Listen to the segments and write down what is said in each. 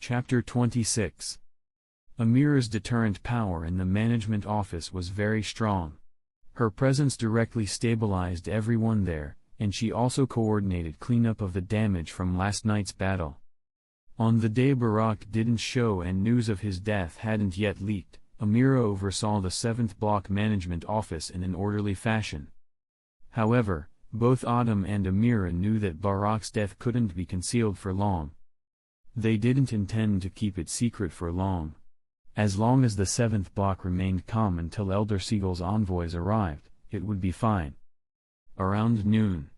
Chapter 26. Amira's deterrent power in the management office was very strong. Her presence directly stabilized everyone there, and she also coordinated cleanup of the damage from last night's battle. On the day Barak didn't show and news of his death hadn't yet leaked, Amira oversaw the 7th Block management office in an orderly fashion. However, both Autumn and Amira knew that Barak's death couldn't be concealed for long. They didn't intend to keep it secret for long. As long as the 7th Block remained calm until Elder Siegel's envoys arrived, it would be fine. Around noon.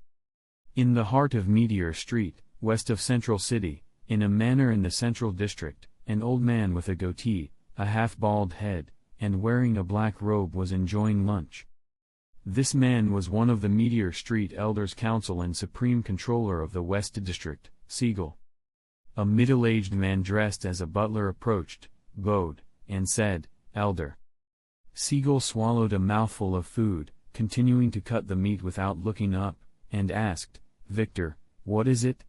In the heart of Meteor Street, west of Central City, in a manor in the Central District, an old man with a goatee, a half-bald head, and wearing a black robe was enjoying lunch. This man was one of the Meteor Street Elders' Council and Supreme Controller of the West District, Siegel. A middle-aged man dressed as a butler approached, bowed, and said, "Elder." Siegel swallowed a mouthful of food, continuing to cut the meat without looking up, and asked, "Victor, what is it?"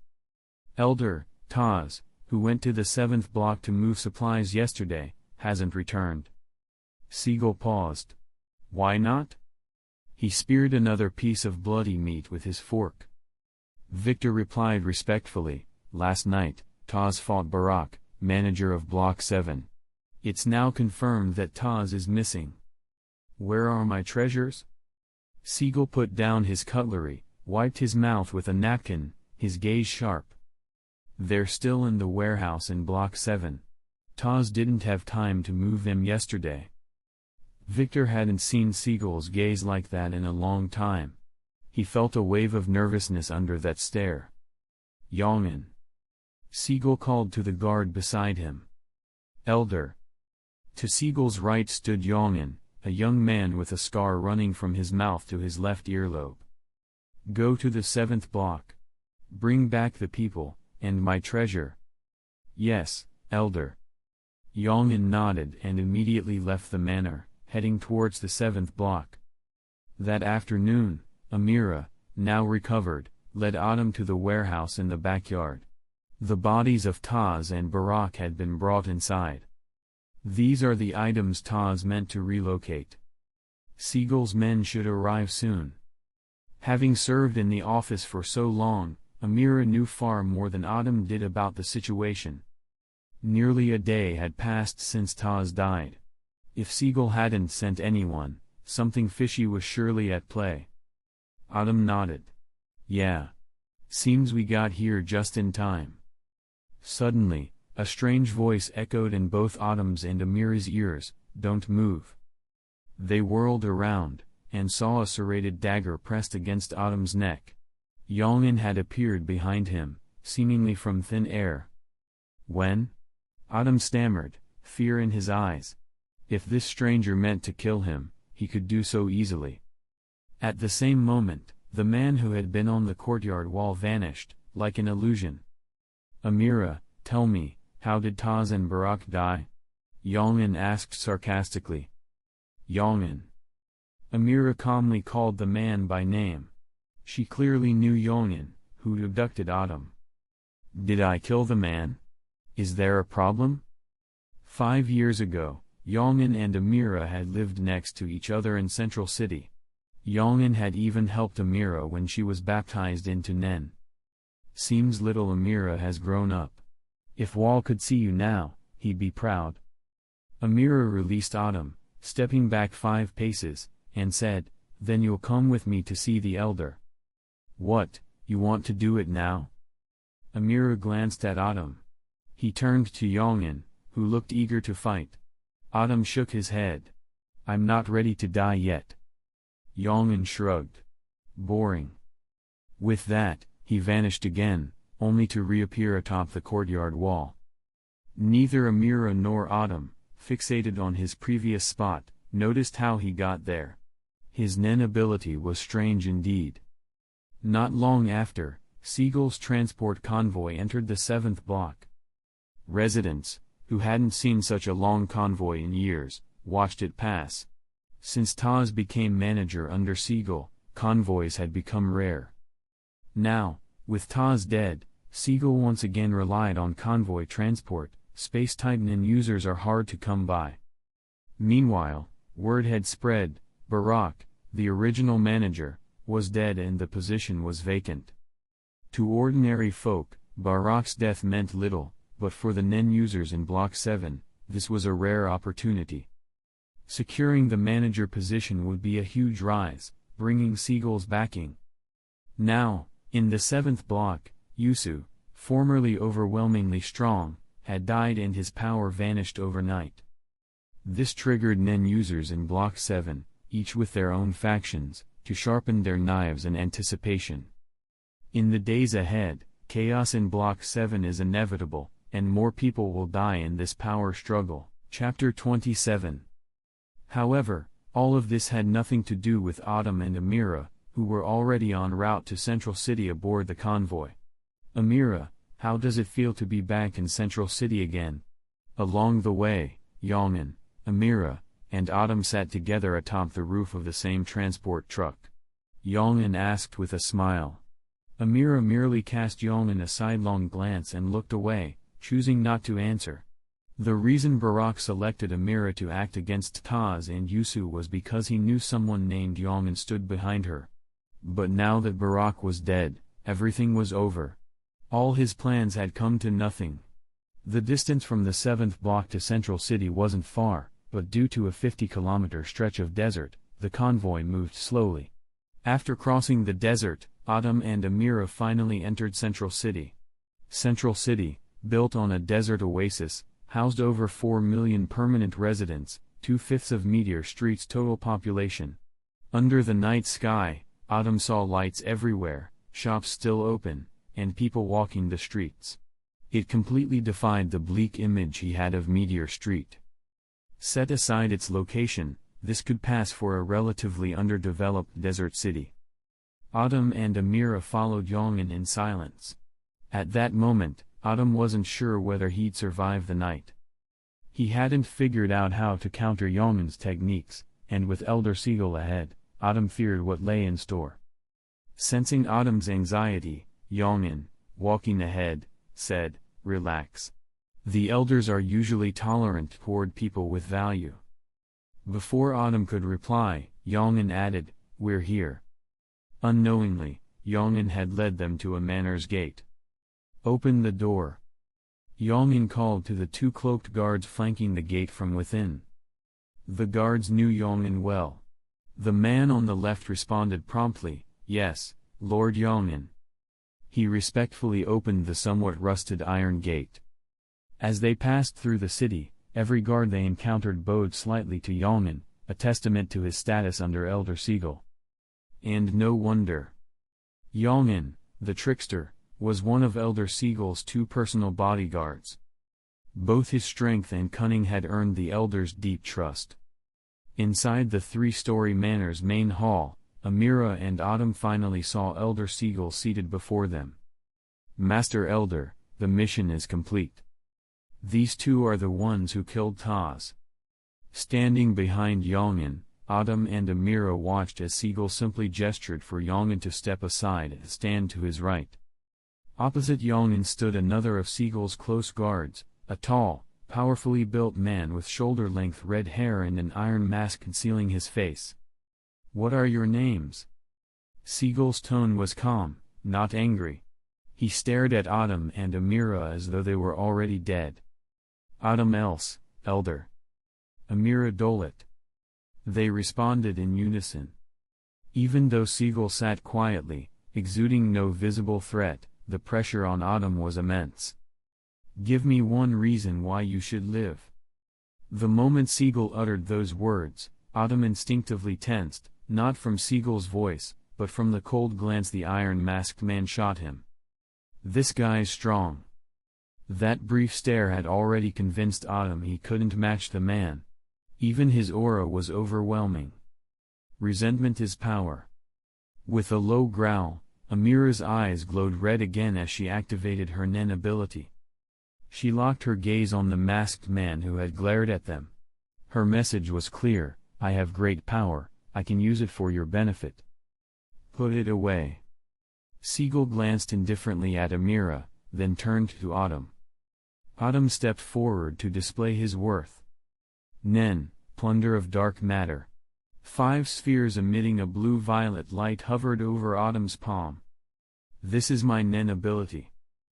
"Elder, Taz, who went to the 7th Block to move supplies yesterday, hasn't returned." Siegel paused. "Why not?" He speared another piece of bloody meat with his fork. Victor replied respectfully, "Last night, Taz fought Barak, manager of Block 7. It's now confirmed that Taz is missing. Where are my treasures?" Siegel put down his cutlery, wiped his mouth with a napkin, his gaze sharp. "They're still in the warehouse in Block 7. Taz didn't have time to move them yesterday." Victor hadn't seen Siegel's gaze like that in a long time. He felt a wave of nervousness under that stare. "Yongin." Siegel called to the guard beside him. "Elder." To Siegel's right stood Yongin, a young man with a scar running from his mouth to his left earlobe. "Go to the 7th Block. Bring back the people, and my treasure." "Yes, Elder." Yongin nodded and immediately left the manor, heading towards the 7th Block. That afternoon, Amira, now recovered, led Autumn to the warehouse in the backyard. The bodies of Taz and Barak had been brought inside. "These are the items Taz meant to relocate. Siegel's men should arrive soon." Having served in the office for so long, Amira knew far more than Autumn did about the situation. Nearly a day had passed since Taz died. If Siegel hadn't sent anyone, something fishy was surely at play. Autumn nodded. "Yeah. Seems we got here just in time." Suddenly, a strange voice echoed in both Autumn's and Amira's ears, "Don't move." They whirled around, and saw a serrated dagger pressed against Autumn's neck. Yongin had appeared behind him, seemingly from thin air. "When?" Autumn stammered, fear in his eyes. If this stranger meant to kill him, he could do so easily. At the same moment, the man who had been on the courtyard wall vanished, like an illusion. "Amira, tell me, how did Taz and Barak die?" Yongin asked sarcastically. "Yongin." Amira calmly called the man by name. She clearly knew Yongin, who'd abducted Autumn. "Did I kill the man? Is there a problem?" 5 years ago, Yongin and Amira had lived next to each other in Central City. Yongin had even helped Amira when she was baptized into Nen. "Seems little Amira has grown up. If Wall could see you now, he'd be proud." Amira released Autumn, stepping back 5 paces, and said, "Then you'll come with me to see the elder." "What, you want to do it now?" Amira glanced at Autumn. He turned to Yongin, who looked eager to fight. Autumn shook his head. "I'm not ready to die yet." Yongin shrugged. "Boring." With that, he vanished again, only to reappear atop the courtyard wall. Neither Amira nor Autumn, fixated on his previous spot, noticed how he got there. His Nen ability was strange indeed. Not long after, Siegel's transport convoy entered the 7th Block. Residents, who hadn't seen such a long convoy in years, watched it pass. Since Taz became manager under Siegel, convoys had become rare. Now, with Taz dead, Siegel once again relied on convoy transport, space-type nen users are hard to come by. Meanwhile, word had spread, Barack, the original manager, was dead and the position was vacant. To ordinary folk, Barack's death meant little, but for the nen users in Block 7, this was a rare opportunity. Securing the manager position would be a huge rise, bringing Siegel's backing. Now, in the 7th block, Yusu, formerly overwhelmingly strong, had died and his power vanished overnight. This triggered nen users in Block 7, each with their own factions, to sharpen their knives in anticipation. In the days ahead, chaos in Block 7 is inevitable, and more people will die in this power struggle. Chapter 27. However, all of this had nothing to do with Autumn and Amira, who were already en route to Central City aboard the convoy. Amira, how does it feel to be back in Central City again? Along the way, Yongin, Amira, and Autumn sat together atop the roof of the same transport truck. Yongin asked with a smile. Amira merely cast Yongin a sidelong glance and looked away, choosing not to answer. The reason Barack selected Amira to act against Taz and Yusu was because he knew someone named Yongin stood behind her. But now that Barack was dead, everything was over. All his plans had come to nothing. The distance from the 7th block to Central City wasn't far, but due to a 50-kilometer stretch of desert, the convoy moved slowly. After crossing the desert, Autumn and Amira finally entered Central City. Central City, built on a desert oasis, housed over 4 million permanent residents, 2/5 of Meteor Street's total population. Under the night sky, Autumn saw lights everywhere, shops still open, and people walking the streets. It completely defied the bleak image he had of Meteor Street. Set aside its location, this could pass for a relatively underdeveloped desert city. Autumn and Amira followed Yongin in silence. At that moment, Autumn wasn't sure whether he'd survive the night. He hadn't figured out how to counter Yongin's techniques, and with Elder Siegel ahead, Autumn feared what lay in store. Sensing Autumn's anxiety, Yongin, walking ahead, said, "Relax. The elders are usually tolerant toward people with value." Before Autumn could reply, Yongin added, "We're here." Unknowingly, Yongin had led them to a manor's gate. "Open the door." Yongin called to the 2 cloaked guards flanking the gate from within. The guards knew Yongin well. The man on the left responded promptly, "Yes, Lord Yongin." He respectfully opened the somewhat rusted iron gate. As they passed through the city, every guard they encountered bowed slightly to Yongin, a testament to his status under Elder Siegel. And no wonder. Yongin, the trickster, was one of Elder Siegel's 2 personal bodyguards. Both his strength and cunning had earned the Elder's deep trust. Inside the 3-story manor's main hall, Amira and Autumn finally saw Elder Siegel seated before them. "Master Elder, the mission is complete. These 2 are the ones who killed Taz." Standing behind Yongin, Autumn and Amira watched as Siegel simply gestured for Yongin to step aside and stand to his right. Opposite Yongin stood another of Siegel's close guards, a tall, powerfully built man with shoulder-length red hair and an iron mask concealing his face. "What are your names?" Siegel's tone was calm, not angry. He stared at Autumn and Amira as though they were already dead. "Autumn Else, Elder. Amira Dolet." They responded in unison. Even though Siegel sat quietly, exuding no visible threat, the pressure on Autumn was immense. "Give me one reason why you should live." The moment Siegel uttered those words, Autumn instinctively tensed, not from Siegel's voice, but from the cold glance the iron-masked man shot him. "This guy's strong." That brief stare had already convinced Autumn he couldn't match the man. Even his aura was overwhelming. Resentment is power. With a low growl, Amira's eyes glowed red again as she activated her Nen ability. She locked her gaze on the masked man who had glared at them. Her message was clear: "I have great power, I can use it for your benefit. Put it away." Siegel glanced indifferently at Amira, then turned to Autumn. Autumn stepped forward to display his worth. Nen, plunder of dark matter. 5 spheres emitting a blue-violet light hovered over Autumn's palm. This is my Nen ability.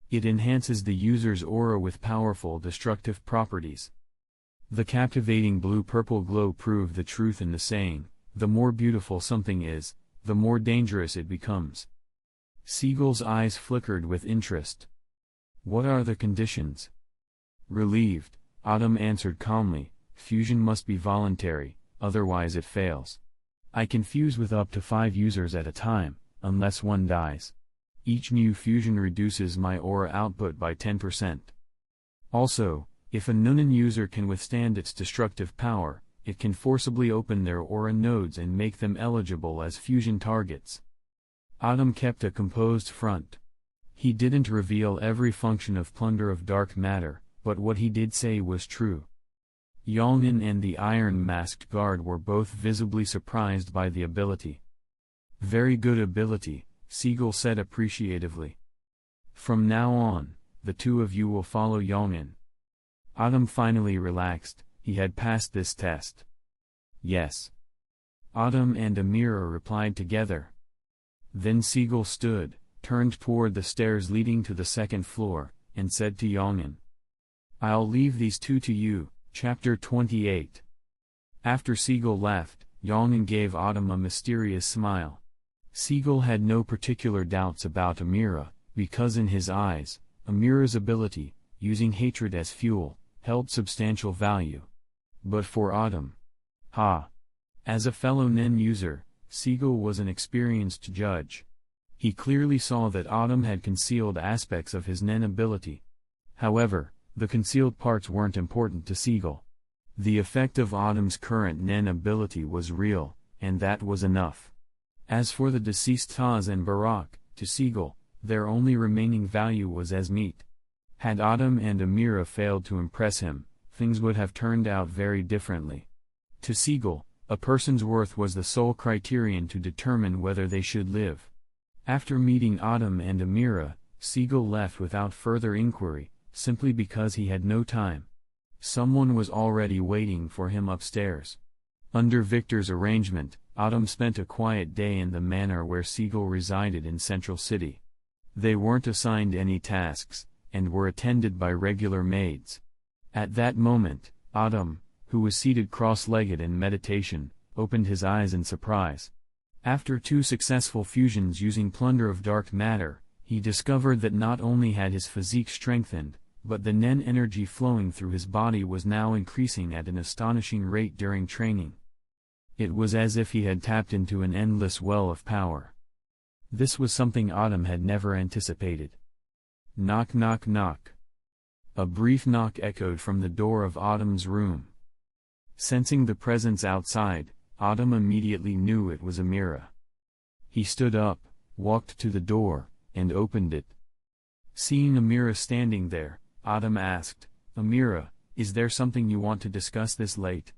It enhances the user's aura with powerful destructive properties. The captivating blue-purple glow proved the truth in the saying, the more beautiful something is, the more dangerous it becomes. Siegel's eyes flickered with interest. What are the conditions? Relieved, Autumn answered calmly, fusion must be voluntary, otherwise it fails. I can fuse with up to 5 users at a time, unless one dies. Each new fusion reduces my aura output by 10%. Also, if a Nunan user can withstand its destructive power, it can forcibly open their aura nodes and make them eligible as fusion targets. Autumn kept a composed front. He didn't reveal every function of plunder of dark matter, but what he did say was true. Yongin and the iron-masked guard were both visibly surprised by the ability. Very good ability, Siegel said appreciatively. From now on, the 2 of you will follow Yongin. Autumn finally relaxed, he had passed this test. Yes. Autumn and Amira replied together. Then Siegel stood, turned toward the stairs leading to the 2nd floor, and said to Yongin. I'll leave these 2 to you. Chapter 28. After Siegel left, Yongin gave Autumn a mysterious smile. Siegel had no particular doubts about Amira, because in his eyes, Amira's ability, using hatred as fuel, held substantial value. But for Autumn. As a fellow Nen user, Siegel was an experienced judge. He clearly saw that Autumn had concealed aspects of his Nen ability. However, the concealed parts weren't important to Siegel. The effect of Autumn's current Nen ability was real, and that was enough. As for the deceased Taz and Barak, to Siegel, their only remaining value was as meat. Had Autumn and Amira failed to impress him, things would have turned out very differently. To Siegel, a person's worth was the sole criterion to determine whether they should live. After meeting Autumn and Amira, Siegel left without further inquiry, simply because he had no time. Someone was already waiting for him upstairs. Under Victor's arrangement, Autumn spent a quiet day in the manor where Siegel resided in Central City. They weren't assigned any tasks, and were attended by regular maids. At that moment, Autumn, who was seated cross-legged in meditation, opened his eyes in surprise. After 2 successful fusions using plunder of dark matter, he discovered that not only had his physique strengthened, but the Nen energy flowing through his body was now increasing at an astonishing rate during training. It was as if he had tapped into an endless well of power. This was something Autumn had never anticipated. Knock knock knock. A brief knock echoed from the door of Autumn's room. Sensing the presence outside, Autumn immediately knew it was Amira. He stood up, walked to the door, and opened it. Seeing Amira standing there, Autumn asked, Amira, is there something you want to discuss this late?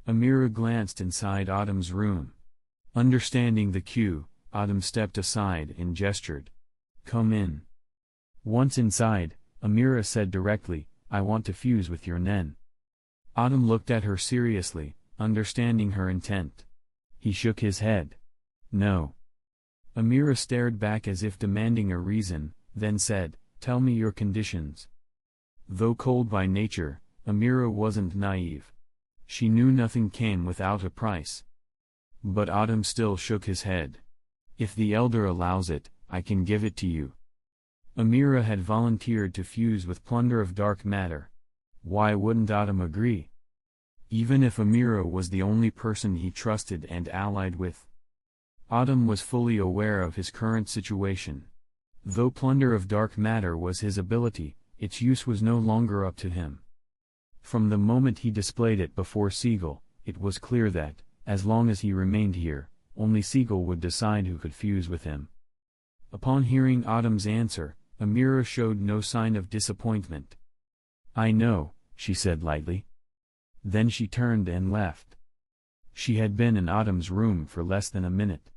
Amira glanced inside Autumn's room. Understanding the cue, Autumn stepped aside and gestured. Come in. Once inside, Amira said directly, I want to fuse with your Nen. Autumn looked at her seriously, understanding her intent. He shook his head. No. Amira stared back as if demanding a reason, then said, Tell me your conditions. Though cold by nature, Amira wasn't naive. She knew nothing came without a price. But Autumn still shook his head. If the Elder allows it, I can give it to you. Amira had volunteered to fuse with plunder of dark matter. Why wouldn't Autumn agree? Even if Amira was the only person he trusted and allied with. Autumn was fully aware of his current situation. Though plunder of dark matter was his ability, its use was no longer up to him. From the moment he displayed it before Siegel, it was clear that, as long as he remained here, only Siegel would decide who could fuse with him. Upon hearing Autumn's answer, Amira showed no sign of disappointment. I know, she said lightly. Then she turned and left. She had been in Autumn's room for less than a minute.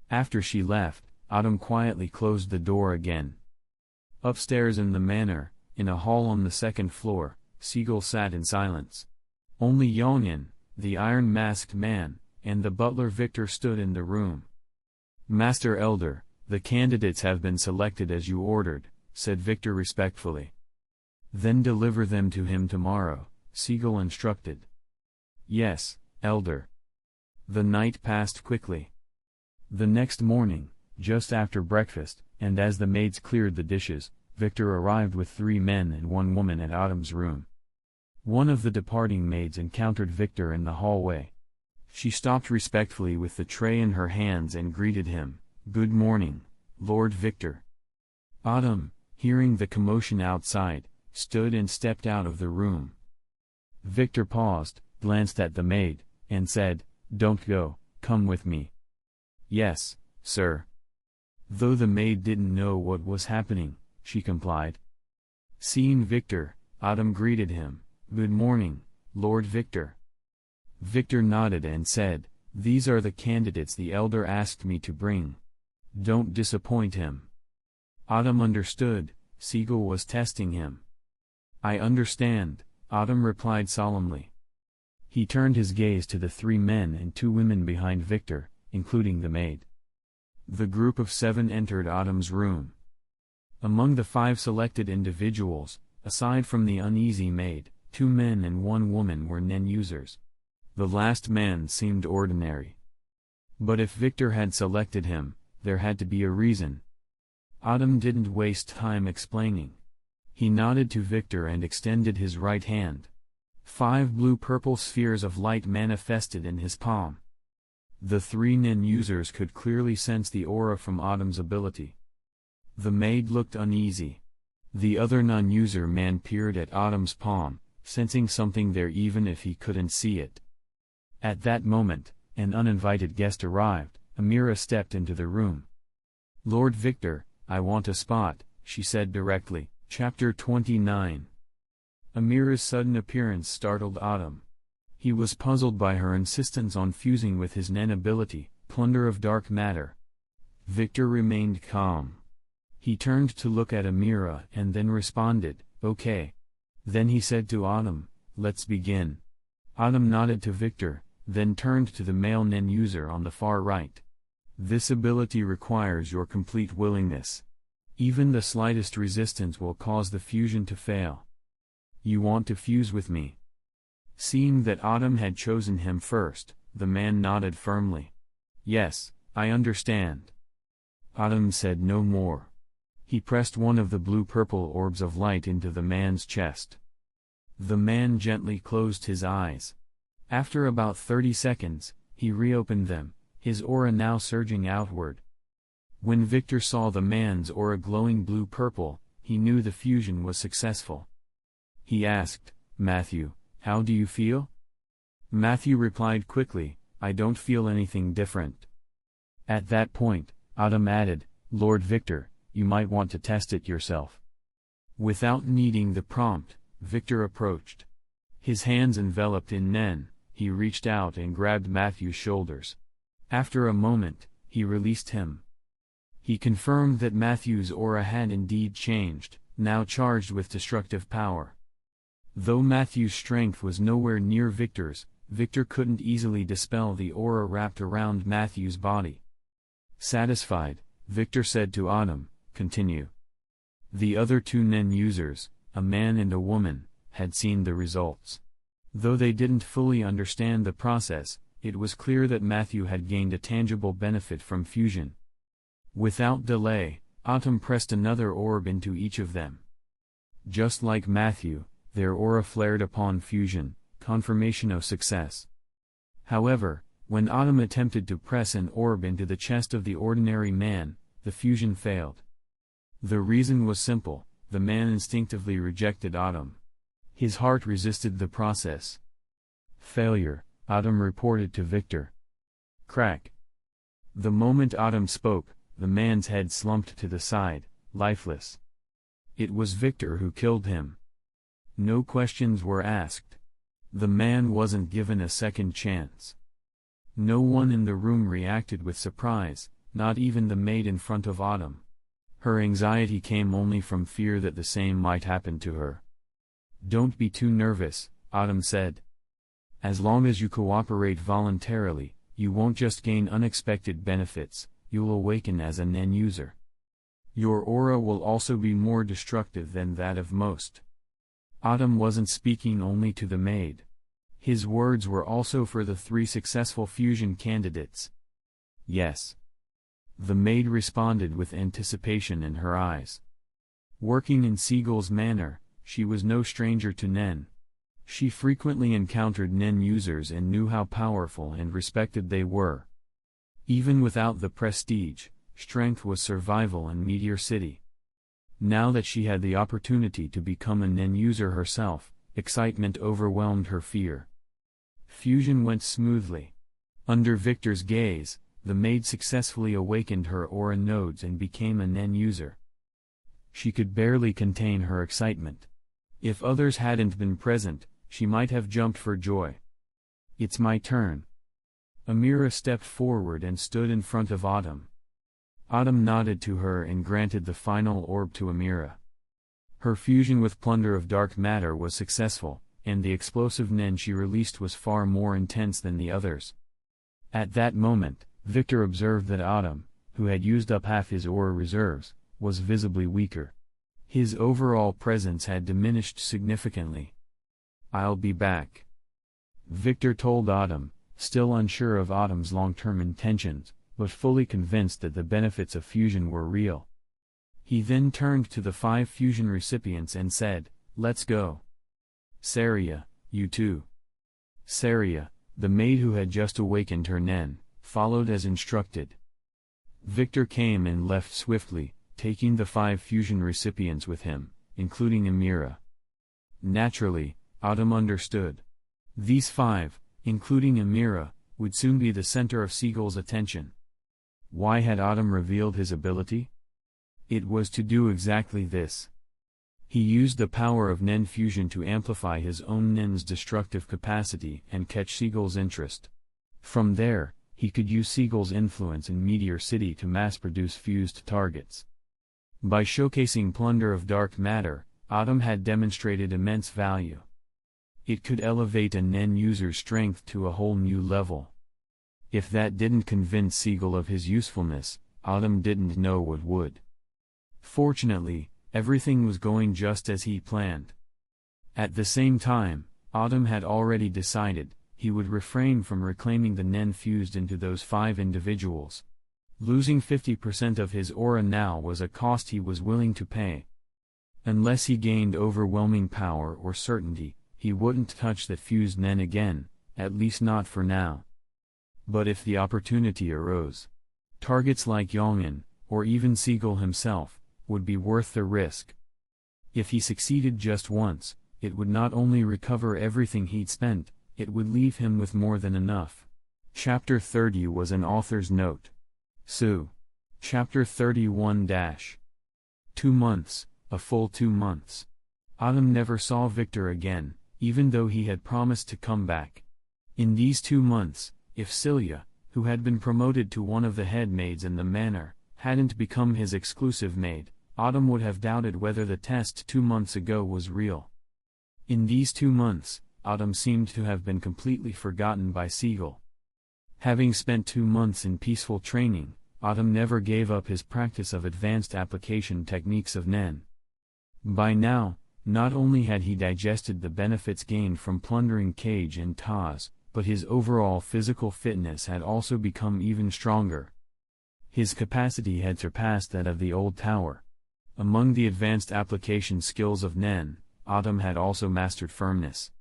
After she left, Autumn quietly closed the door again. Upstairs in the manor, In a hall on the second floor, Siegel sat in silence. Only Yongin, the iron-masked man, and the butler Victor stood in the room. "Master Elder, the candidates have been selected as you ordered," said Victor respectfully. "Then deliver them to him tomorrow," Siegel instructed. "Yes, Elder." The night passed quickly. The next morning, just after breakfast, and as the maids cleared the dishes, Victor arrived with 3 men and 1 woman at Autumn's room. One of the departing maids encountered Victor in the hallway. She stopped respectfully with the tray in her hands and greeted him. "Good morning, Lord Victor." Autumn, hearing the commotion outside, stood and stepped out of the room. Victor paused, glanced at the maid, and said, "Don't go, come with me." "Yes, sir." Though the maid didn't know what was happening, she complied. Seeing Victor, Autumn greeted him. "Good morning, Lord Victor." Victor nodded and said, "These are the candidates the elder asked me to bring. Don't disappoint him." Autumn understood, Siegel was testing him. "I understand," Autumn replied solemnly. He turned his gaze to the 3 men and 2 women behind Victor, including the maid. The group of 7 entered Autumn's room. Among the 5 selected individuals, aside from the uneasy maid, 2 men and 1 woman were Nen users. The last man seemed ordinary. But if Victor had selected him, there had to be a reason. Autumn didn't waste time explaining. He nodded to Victor and extended his right hand. 5 blue-purple spheres of light manifested in his palm. The 3 Nen users could clearly sense the aura from Autumn's ability. The maid looked uneasy. The other non-user man peered at Autumn's palm, sensing something there even if he couldn't see it. At that moment, an uninvited guest arrived. Amira stepped into the room. "Lord Victor, I want a spot," she said directly. Chapter 29. Amira's sudden appearance startled Autumn. He was puzzled by her insistence on fusing with his Nen ability, plunder of dark matter. Victor remained calm. He turned to look at Amira and then responded, "Okay." Then he said to Autumn, "Let's begin." Autumn nodded to Victor, then turned to the male Nen user on the far right. "This ability requires your complete willingness. Even the slightest resistance will cause the fusion to fail. You want to fuse with me?" Seeing that Autumn had chosen him first, the man nodded firmly. "Yes, I understand." Autumn said no more. He pressed one of the blue-purple orbs of light into the man's chest. The man gently closed his eyes. After about 30 seconds, he reopened them, his aura now surging outward. When Victor saw the man's aura glowing blue-purple, he knew the fusion was successful. He asked, "Matthew, how do you feel?" Matthew replied quickly, "I don't feel anything different." At that point, Autumn added, "Lord Victor, you might want to test it yourself." Without needing the prompt, Victor approached. His hands enveloped in Nen, he reached out and grabbed Matthew's shoulders. After a moment, he released him. He confirmed that Matthew's aura had indeed changed, now charged with destructive power. Though Matthew's strength was nowhere near Victor's, Victor couldn't easily dispel the aura wrapped around Matthew's body. Satisfied, Victor said to Autumn, "Continue." The other 2 Nen users, a man and a woman, had seen the results. Though they didn't fully understand the process, it was clear that Matthew had gained a tangible benefit from fusion. Without delay, Autumn pressed another orb into each of them. Just like Matthew, their aura flared upon fusion, confirmation of success. However, when Autumn attempted to press an orb into the chest of the ordinary man, the fusion failed. The reason was simple: the man instinctively rejected Autumn. His heart resisted the process. "Failure," Autumn reported to Victor. Crack. The moment Autumn spoke, the man's head slumped to the side, lifeless. It was Victor who killed him. No questions were asked. The man wasn't given a second chance. No one in the room reacted with surprise, not even the maid in front of Autumn. Her anxiety came only from fear that the same might happen to her. "Don't be too nervous," Autumn said. "As long as you cooperate voluntarily, you won't just gain unexpected benefits, you'll awaken as a Nen user. Your aura will also be more destructive than that of most." Autumn wasn't speaking only to the maid. His words were also for the 3 successful fusion candidates. "Yes." The maid responded with anticipation in her eyes. Working in Siegel's manor, she was no stranger to Nen. She frequently encountered Nen users and knew how powerful and respected they were. Even without the prestige, strength was survival in Meteor City. Now that she had the opportunity to become a Nen user herself, excitement overwhelmed her fear. Fusion went smoothly. Under Victor's gaze, the maid successfully awakened her aura nodes and became a Nen user. She could barely contain her excitement. If others hadn't been present, she might have jumped for joy. "It's my turn." Amira stepped forward and stood in front of Autumn. Autumn nodded to her and granted the final orb to Amira. Her fusion with Plunder of Dark Matter was successful, and the explosive Nen she released was far more intense than the others. At that moment, Victor observed that Autumn, who had used up half his aura reserves, was visibly weaker. His overall presence had diminished significantly. "I'll be back," Victor told Autumn, still unsure of Autumn's long-term intentions, but fully convinced that the benefits of fusion were real. He then turned to the 5 fusion recipients and said, "Let's go. Saria, you too." Saria, the maid who had just awakened her Nen, followed as instructed. Victor came and left swiftly, taking the 5 fusion recipients with him, including Amira. Naturally, Autumn understood. These 5, including Amira, would soon be the center of Siegel's attention. Why had Autumn revealed his ability? It was to do exactly this. He used the power of Nen fusion to amplify his own Nen's destructive capacity and catch Siegel's interest. From there, he could use Siegel's influence in Meteor City to mass-produce fused targets. By showcasing Plunder of Dark Matter, Autumn had demonstrated immense value. It could elevate a Nen user's strength to a whole new level. If that didn't convince Siegel of his usefulness, Autumn didn't know what would. Fortunately, everything was going just as he planned. At the same time, Autumn had already decided he would refrain from reclaiming the Nen fused into those 5 individuals. Losing 50% of his aura now was a cost he was willing to pay. Unless he gained overwhelming power or certainty, he wouldn't touch that fused Nen again, at least not for now. But if the opportunity arose, targets like Yongin, or even Siegel himself, would be worth the risk. If he succeeded just once, it would not only recover everything he'd spent, it would leave him with more than enough. Chapter 30 was an author's note. Sue. Chapter 31-2 months, a full 2 months. Autumn never saw Victor again, even though he had promised to come back. In these 2 months, if Celia, who had been promoted to one of the head maids in the manor, hadn't become his exclusive maid, Autumn would have doubted whether the test 2 months ago was real. In these 2 months, Autumn seemed to have been completely forgotten by Siegel. Having spent 2 months in peaceful training, Autumn never gave up his practice of advanced application techniques of Nen. By now, not only had he digested the benefits gained from plundering Cage and Taz, but his overall physical fitness had also become even stronger. His capacity had surpassed that of the old tower. Among the advanced application skills of Nen, Autumn had also mastered firmness.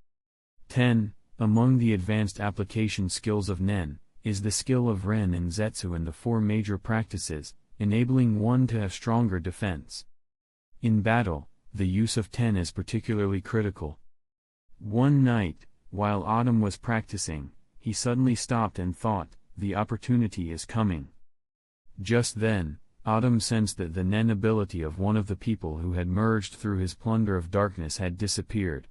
10. Among the advanced application skills of Nen, is the skill of Ren and Zetsu in the 4 major practices, enabling one to have stronger defense. In battle, the use of 10 is particularly critical. One night, while Autumn was practicing, he suddenly stopped and thought, the opportunity is coming. Just then, Autumn sensed that the Nen ability of one of the people who had merged through his Plunder of Darkness had disappeared.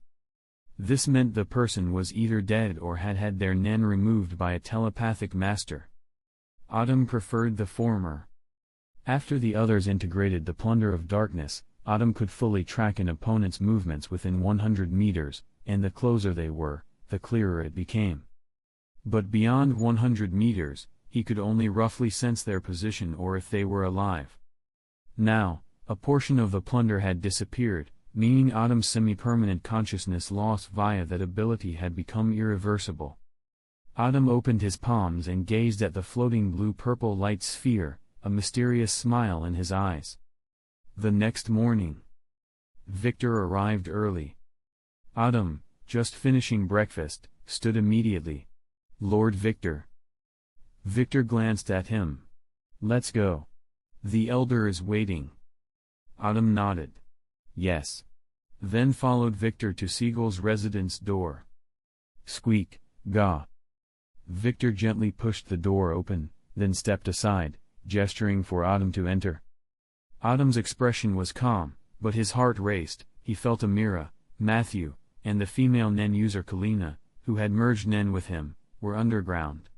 This meant the person was either dead or had had their Nen removed by a telepathic master. Autumn preferred the former. After the others integrated the plunder of darkness, Autumn could fully track an opponent's movements within 100 meters, and the closer they were, the clearer it became. But beyond 100 meters, he could only roughly sense their position or if they were alive. Now, a portion of the plunder had disappeared, meaning Autumn's semi-permanent consciousness loss via that ability had become irreversible. Autumn opened his palms and gazed at the floating blue-purple light sphere, a mysterious smile in his eyes. The next morning, Victor arrived early. Autumn, just finishing breakfast, stood immediately. "Lord Victor." Victor glanced at him. "Let's go. The elder is waiting." Autumn nodded. "Yes." Then followed Victor to Seagull's residence door. Squeak, gaw. Victor gently pushed the door open, then stepped aside, gesturing for Autumn to enter. Autumn's expression was calm, but his heart raced. He felt Amira, Matthew, and the female Nen user Kalina, who had merged Nen with him, were underground.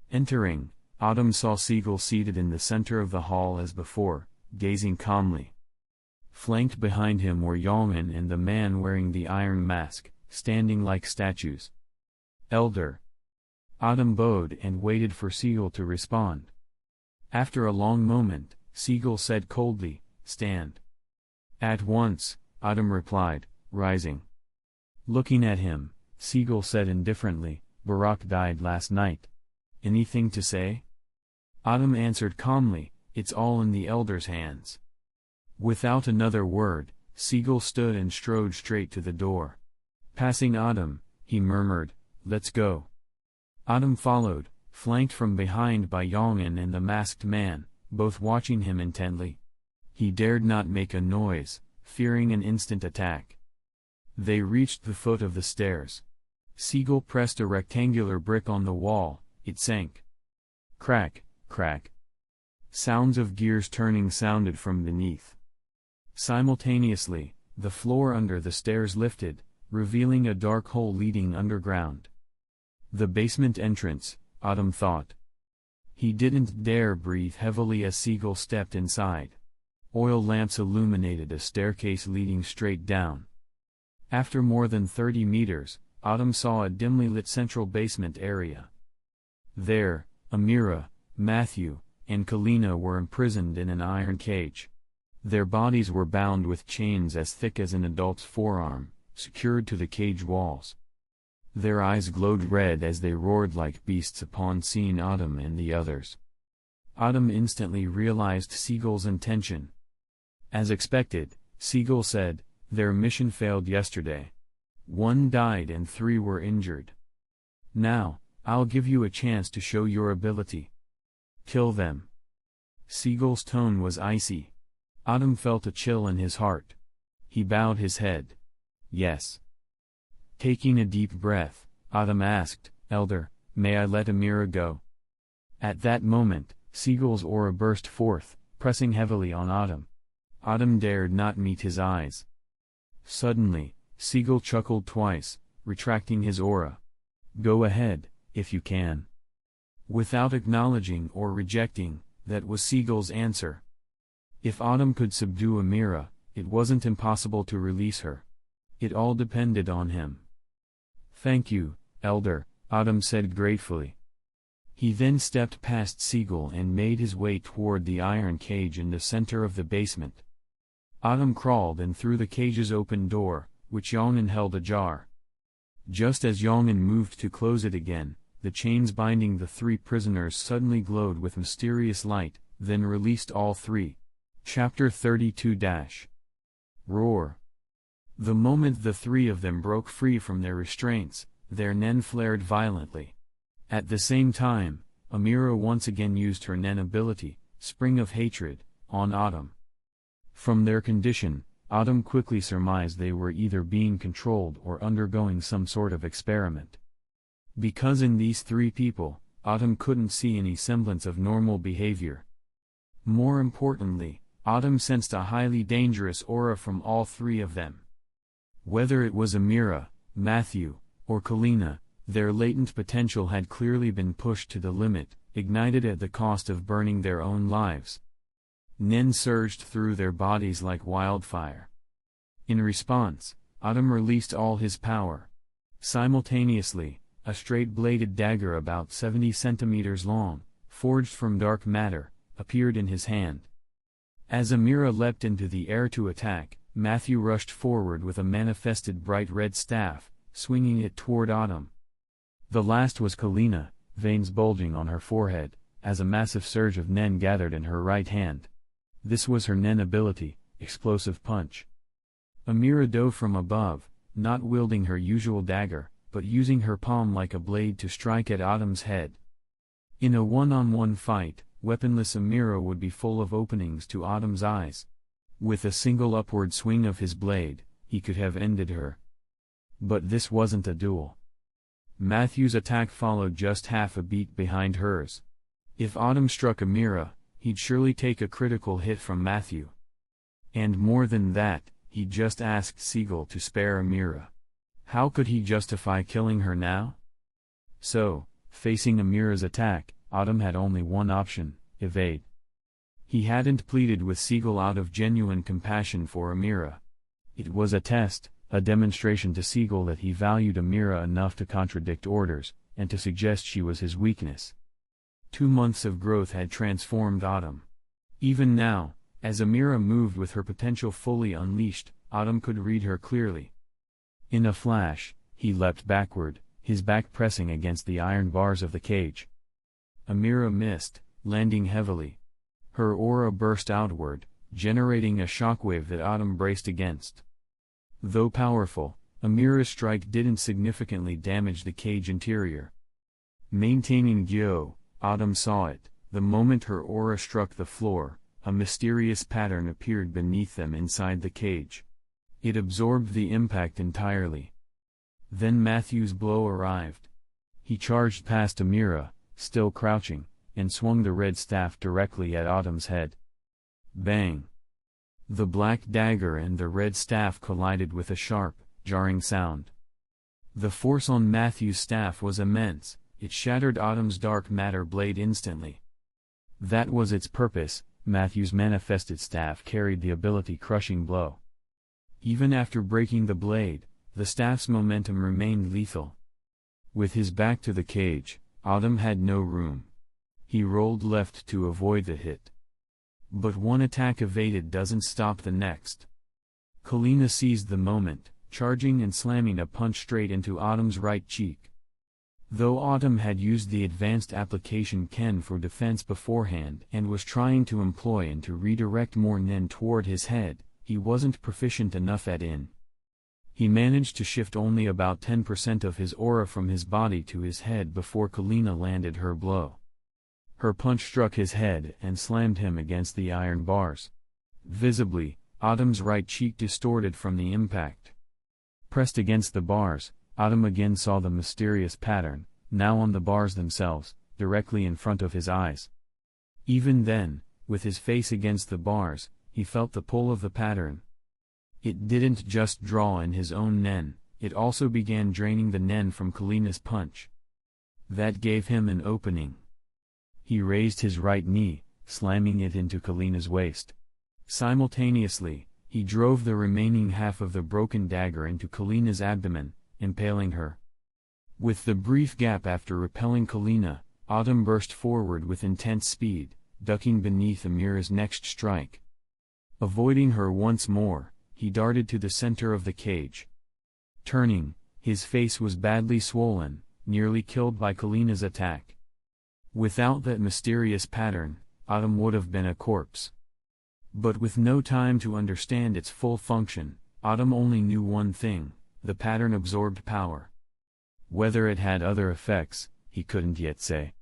Entering, Autumn saw Seagull seated in the center of the hall as before, gazing calmly. Flanked behind him were Yongin and the man wearing the iron mask, standing like statues. "Elder." Autumn bowed and waited for Seagull to respond. After a long moment, Seagull said coldly, "Stand." "At once," Autumn replied, rising. Looking at him, Seagull said indifferently, "Barak died last night. Anything to say?" Autumn answered calmly, "It's all in the elder's hands." Without another word, Seagull stood and strode straight to the door. Passing Autumn, he murmured, "Let's go." Autumn followed, flanked from behind by Yongin and the masked man, both watching him intently. He dared not make a noise, fearing an instant attack. They reached the foot of the stairs. Seagull pressed a rectangular brick on the wall. It sank. Crack, crack. Sounds of gears turning sounded from beneath. Simultaneously, the floor under the stairs lifted, revealing a dark hole leading underground. The basement entrance, Autumn thought. He didn't dare breathe heavily as Seagull stepped inside. Oil lamps illuminated a staircase leading straight down. After more than 30 meters, Autumn saw a dimly lit central basement area. There, Amira, Matthew, and Kalina were imprisoned in an iron cage. Their bodies were bound with chains as thick as an adult's forearm, secured to the cage walls. Their eyes glowed red as they roared like beasts upon seeing Autumn and the others. Autumn instantly realized Seagull's intention. As expected, Seagull said, "Their mission failed yesterday. 1 died and 3 were injured. Now, I'll give you a chance to show your ability. Kill them." Seagull's tone was icy. Autumn felt a chill in his heart. He bowed his head. "Yes." Taking a deep breath, Autumn asked, "Elder, may I let Amira go?" At that moment, Seagull's aura burst forth, pressing heavily on Autumn. Autumn dared not meet his eyes. Suddenly, Seagull chuckled twice, retracting his aura. "Go ahead, if you can." Without acknowledging or rejecting, that was Seagull's answer. If Autumn could subdue Amira, it wasn't impossible to release her. It all depended on him. "Thank you, Elder," Autumn said gratefully. He then stepped past Seagull and made his way toward the iron cage in the center of the basement. Autumn crawled in through the cage's open door, which Yongin held ajar. Just as Yongin moved to close it again, the chains binding the 3 prisoners suddenly glowed with mysterious light, then released all 3. Chapter 32 Roar. The moment the 3 of them broke free from their restraints, their Nen flared violently. At the same time, Amira once again used her Nen ability, Spring of Hatred, on Autumn. From their condition, Autumn quickly surmised they were either being controlled or undergoing some sort of experiment. Because in these 3 people, Autumn couldn't see any semblance of normal behavior. More importantly, Autumn sensed a highly dangerous aura from all 3 of them. Whether it was Amira, Matthew, or Kalina, their latent potential had clearly been pushed to the limit, ignited at the cost of burning their own lives. Nen surged through their bodies like wildfire. In response, Autumn released all his power. Simultaneously, a straight-bladed dagger about 70 centimeters long, forged from dark matter, appeared in his hand. As Amira leapt into the air to attack, Matthew rushed forward with a manifested bright red staff, swinging it toward Autumn. The last was Kalina, veins bulging on her forehead, as a massive surge of Nen gathered in her right hand. This was her Nen ability, Explosive Punch. Amira dove from above, not wielding her usual dagger, but using her palm like a blade to strike at Autumn's head. In a one-on-one fight, weaponless Amira would be full of openings to Autumn's eyes. With a single upward swing of his blade, he could have ended her. But this wasn't a duel. Matthew's attack followed just half a beat behind hers. If Autumn struck Amira, he'd surely take a critical hit from Matthew. And more than that, he just asked Siegel to spare Amira. How could he justify killing her now? So, facing Amira's attack, Autumn had only one option: evade. He hadn't pleaded with Siegel out of genuine compassion for Amira. It was a test, a demonstration to Siegel that he valued Amira enough to contradict orders, and to suggest she was his weakness. 2 months of growth had transformed Autumn. Even now, as Amira moved with her potential fully unleashed, Autumn could read her clearly. In a flash, he leapt backward, his back pressing against the iron bars of the cage. Amira missed, landing heavily. Her aura burst outward, generating a shockwave that Autumn braced against. Though powerful, Amira's strike didn't significantly damage the cage interior. Maintaining Gyo, Autumn saw it. The moment her aura struck the floor, a mysterious pattern appeared beneath them inside the cage. It absorbed the impact entirely. Then Matthew's blow arrived. He charged past Amira, still crouching, and swung the red staff directly at Autumn's head. Bang! The black dagger and the red staff collided with a sharp, jarring sound. The force on Matthew's staff was immense. It shattered Autumn's dark matter blade instantly. That was its purpose. Matthew's manifested staff carried the ability-crushing blow. Even after breaking the blade, the staff's momentum remained lethal. With his back to the cage, Autumn had no room. He rolled left to avoid the hit. But one attack evaded doesn't stop the next. Kalina seized the moment, charging and slamming a punch straight into Autumn's right cheek. Though Autumn had used the advanced application Ken for defense beforehand and was trying to employ and to redirect more Nen toward his head, he wasn't proficient enough at In. He managed to shift only about 10% of his aura from his body to his head before Kalina landed her blow. Her punch struck his head and slammed him against the iron bars. Visibly, Autumn's right cheek distorted from the impact. Pressed against the bars, Autumn again saw the mysterious pattern, now on the bars themselves, directly in front of his eyes. Even then, with his face against the bars, he felt the pull of the pattern. It didn't just draw in his own Nen, it also began draining the Nen from Kalina's punch. That gave him an opening. He raised his right knee, slamming it into Kalina's waist. Simultaneously, he drove the remaining half of the broken dagger into Kalina's abdomen, impaling her. With the brief gap after repelling Kalina, Autumn burst forward with intense speed, ducking beneath Amira's next strike. Avoiding her once more, he darted to the center of the cage. Turning, his face was badly swollen, nearly killed by Kalina's attack. Without that mysterious pattern, Autumn would have been a corpse. But with no time to understand its full function, Autumn only knew one thing: the pattern absorbed power. Whether it had other effects, he couldn't yet say.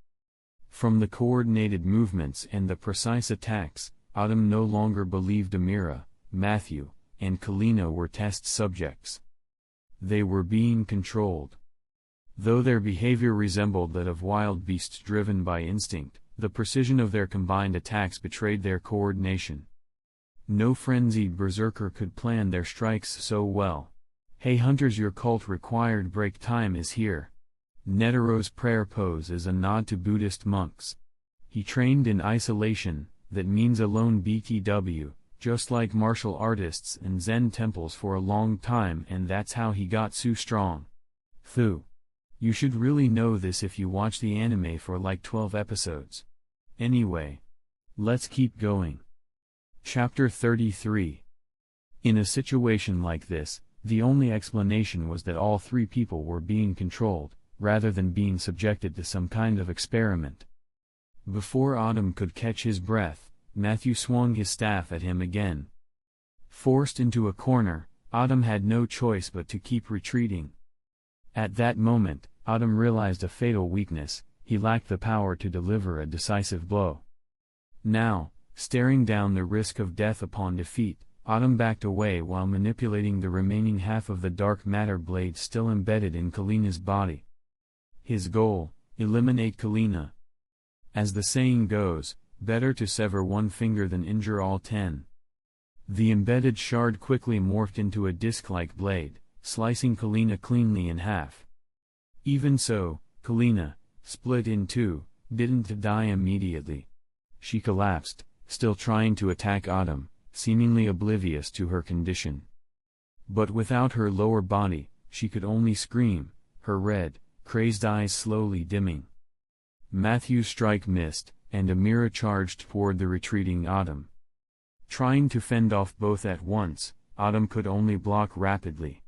From the coordinated movements and the precise attacks, Autumn no longer believed Amira, Matthew, and Kalina were test subjects. They were being controlled. Though their behavior resembled that of wild beasts driven by instinct, the precision of their combined attacks betrayed their coordination. No frenzied berserker could plan their strikes so well. Hey hunters, your cult required break time is here. Netaro's prayer pose is a nod to Buddhist monks. He trained in isolation, that means alone BTW, just like martial artists and Zen temples for a long time, and that's how he got so strong. Thu. You should really know this if you watch the anime for like 12 episodes. Anyway. Let's keep going. Chapter 33. In a situation like this, the only explanation was that all three people were being controlled, rather than being subjected to some kind of experiment. Before Autumn could catch his breath, Matthew swung his staff at him again. Forced into a corner, Autumn had no choice but to keep retreating. At that moment, Autumn realized a fatal weakness: he lacked the power to deliver a decisive blow. Now, staring down the risk of death upon defeat, Autumn backed away while manipulating the remaining half of the dark matter blade still embedded in Kalina's body. His goal: eliminate Kalina. As the saying goes, better to sever one finger than injure all 10. The embedded shard quickly morphed into a disc-like blade, slicing Kalina cleanly in half. Even so, Kalina, split in two, didn't die immediately. She collapsed, still trying to attack Autumn, seemingly oblivious to her condition. But without her lower body, she could only scream, her red, crazed eyes slowly dimming. Matthew's strike missed, and Amira charged toward the retreating Autumn. Trying to fend off both at once, Autumn could only block rapidly.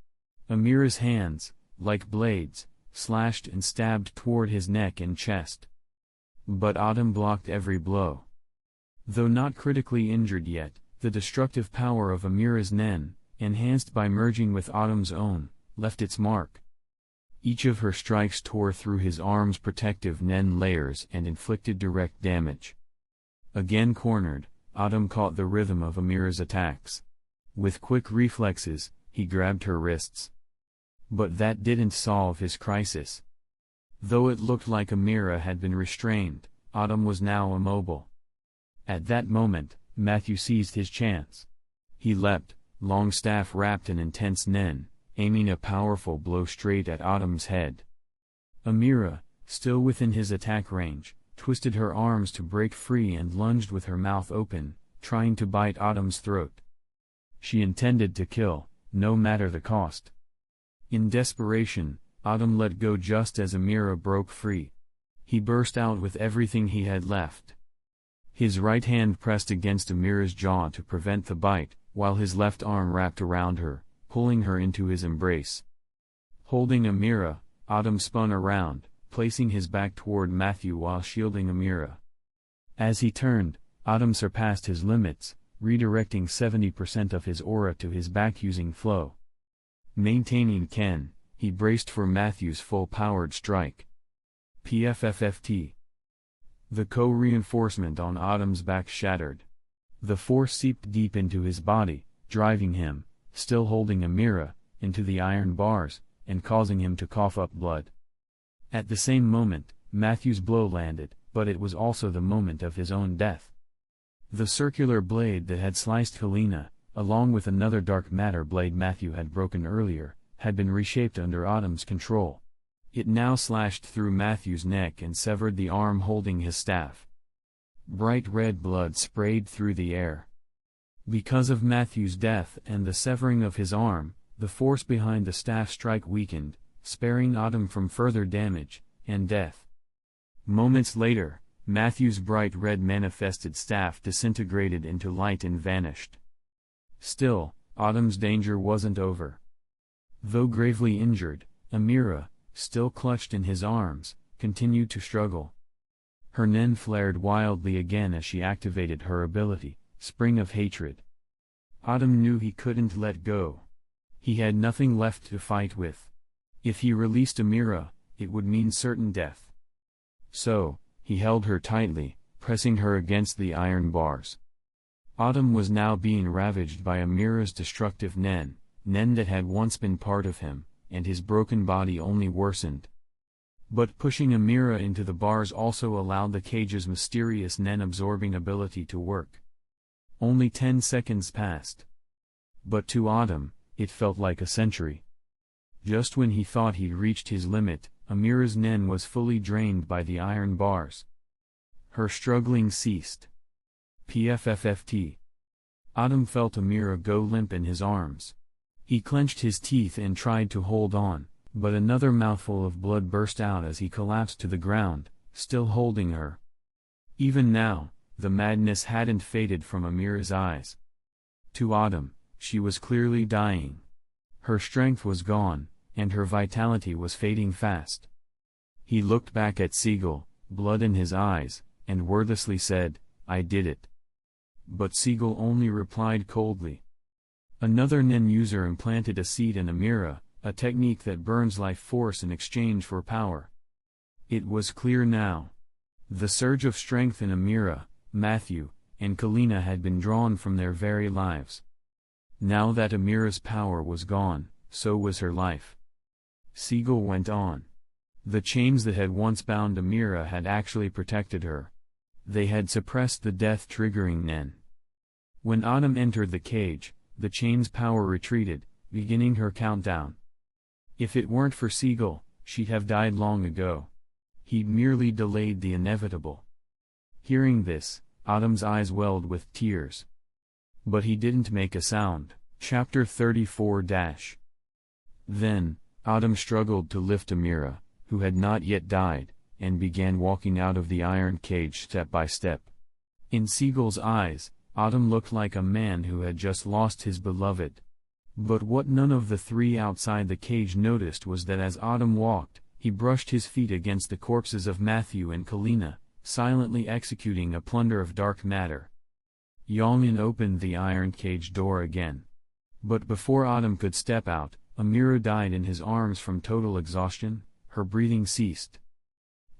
Amira's hands, like blades, slashed and stabbed toward his neck and chest. But Autumn blocked every blow. Though not critically injured yet, the destructive power of Amira's Nen, enhanced by merging with Autumn's own, left its mark. Each of her strikes tore through his arm's protective Nen layers and inflicted direct damage. Again cornered, Autumn caught the rhythm of Amira's attacks. With quick reflexes, he grabbed her wrists. But that didn't solve his crisis. Though it looked like Amira had been restrained, Autumn was now immobile. At that moment, Matthew seized his chance. He leapt, long staff wrapped in intense Nen, aiming a powerful blow straight at Autumn's head. Amira, still within his attack range, twisted her arms to break free and lunged with her mouth open, trying to bite Autumn's throat. She intended to kill, no matter the cost. In desperation, Autumn let go just as Amira broke free. He burst out with everything he had left. His right hand pressed against Amira's jaw to prevent the bite, while his left arm wrapped around her, pulling her into his embrace. Holding Amira, Autumn spun around, placing his back toward Matthew while shielding Amira. As he turned, Autumn surpassed his limits, redirecting 70% of his aura to his back using flow. Maintaining Ken, he braced for Matthew's full-powered strike. PFFFT. The co-reinforcement on Autumn's back shattered. The force seeped deep into his body, driving him, still holding Amira, into the iron bars, and causing him to cough up blood. At the same moment, Matthew's blow landed, but it was also the moment of his own death. The circular blade that had sliced Kalina, along with another dark matter blade Matthew had broken earlier, had been reshaped under Autumn's control. It now slashed through Matthew's neck and severed the arm holding his staff. Bright red blood sprayed through the air. Because of Matthew's death and the severing of his arm, the force behind the staff strike weakened, sparing Autumn from further damage and death. Moments later, Matthew's bright red manifested staff disintegrated into light and vanished. Still, Autumn's danger wasn't over. Though gravely injured, Amira, still clutched in his arms, continued to struggle. Her Nen flared wildly again as she activated her ability, Spring of Hatred. Autumn knew he couldn't let go. He had nothing left to fight with. If he released Amira, it would mean certain death. So, he held her tightly, pressing her against the iron bars. Autumn was now being ravaged by Amira's destructive Nen that had once been part of him, and his broken body only worsened. But pushing Amira into the bars also allowed the cage's mysterious Nen-absorbing ability to work. Only 10 seconds passed. But to Autumn, it felt like a century. Just when he thought he'd reached his limit, Amira's Nen was fully drained by the iron bars. Her struggling ceased. PFFFT. Autumn felt Amira go limp in his arms. He clenched his teeth and tried to hold on, but another mouthful of blood burst out as he collapsed to the ground, still holding her. Even now, the madness hadn't faded from Amira's eyes. To Autumn, she was clearly dying. Her strength was gone, and her vitality was fading fast. He looked back at Siegel, blood in his eyes, and wordlessly said, "I did it." But Siegel only replied coldly. Another Nen user implanted a seed in Amira, a technique that burns life force in exchange for power. It was clear now. The surge of strength in Amira, Matthew, and Kalina had been drawn from their very lives. Now that Amira's power was gone, so was her life. Siegel went on. The chains that had once bound Amira had actually protected her. They had suppressed the death-triggering Nen. When Autumn entered the cage, the chain's power retreated, beginning her countdown. If it weren't for Siegel, she'd have died long ago. He'd merely delayed the inevitable. Hearing this, Autumn's eyes welled with tears. But he didn't make a sound. Chapter 34. Then, Autumn struggled to lift Amira, who had not yet died, and began walking out of the iron cage step by step. In Siegel's eyes, Autumn looked like a man who had just lost his beloved. But what none of the three outside the cage noticed was that as Autumn walked, he brushed his feet against the corpses of Matthew and Kalina, silently executing a plunder of dark matter. Yongin opened the iron cage door again. But before Autumn could step out, Amira died in his arms from total exhaustion. Her breathing ceased.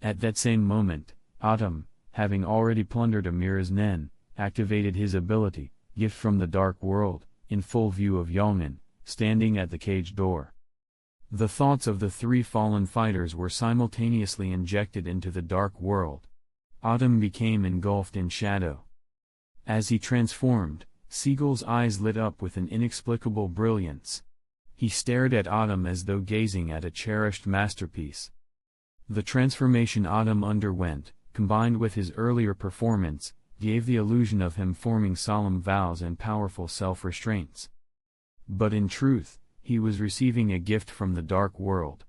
At that same moment, Autumn, having already plundered Amira's Nen, activated his ability, Gift from the Dark World, in full view of Yongin, standing at the cage door. The thoughts of the three fallen fighters were simultaneously injected into the dark world. Autumn became engulfed in shadow. As he transformed, Siegel's eyes lit up with an inexplicable brilliance. He stared at Autumn as though gazing at a cherished masterpiece. The transformation Autumn underwent, combined with his earlier performance, gave the illusion of him forming solemn vows and powerful self-restraints. But in truth, he was receiving a gift from the dark world.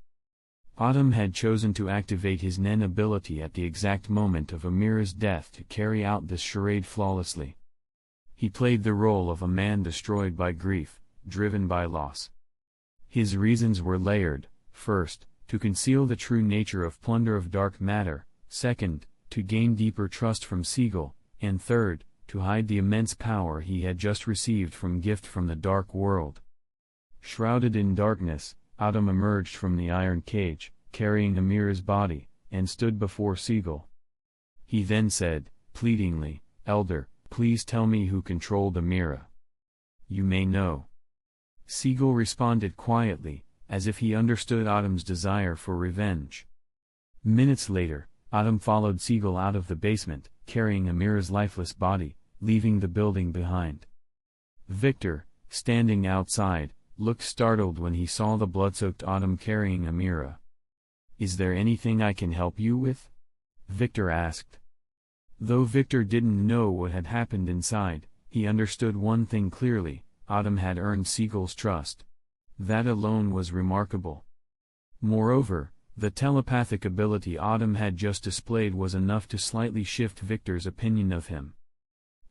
Autumn had chosen to activate his Nen ability at the exact moment of Amira's death to carry out this charade flawlessly. He played the role of a man destroyed by grief, driven by loss. His reasons were layered: first, to conceal the true nature of plunder of dark matter; second, to gain deeper trust from Siegel; and third, to hide the immense power he had just received from Gift from the Dark World. Shrouded in darkness, Autumn emerged from the iron cage, carrying Amira's body, and stood before Siegel. He then said, pleadingly, "Elder, please tell me who controlled Amira. You may know." Siegel responded quietly, as if he understood Autumn's desire for revenge. Minutes later, Autumn followed Siegel out of the basement, carrying Amira's lifeless body, leaving the building behind. Victor, standing outside, looked startled when he saw the blood-soaked Autumn carrying Amira. "Is there anything I can help you with?" Victor asked. Though Victor didn't know what had happened inside, he understood one thing clearly: Autumn had earned Siegel's trust. That alone was remarkable. Moreover, the telepathic ability Autumn had just displayed was enough to slightly shift Victor's opinion of him.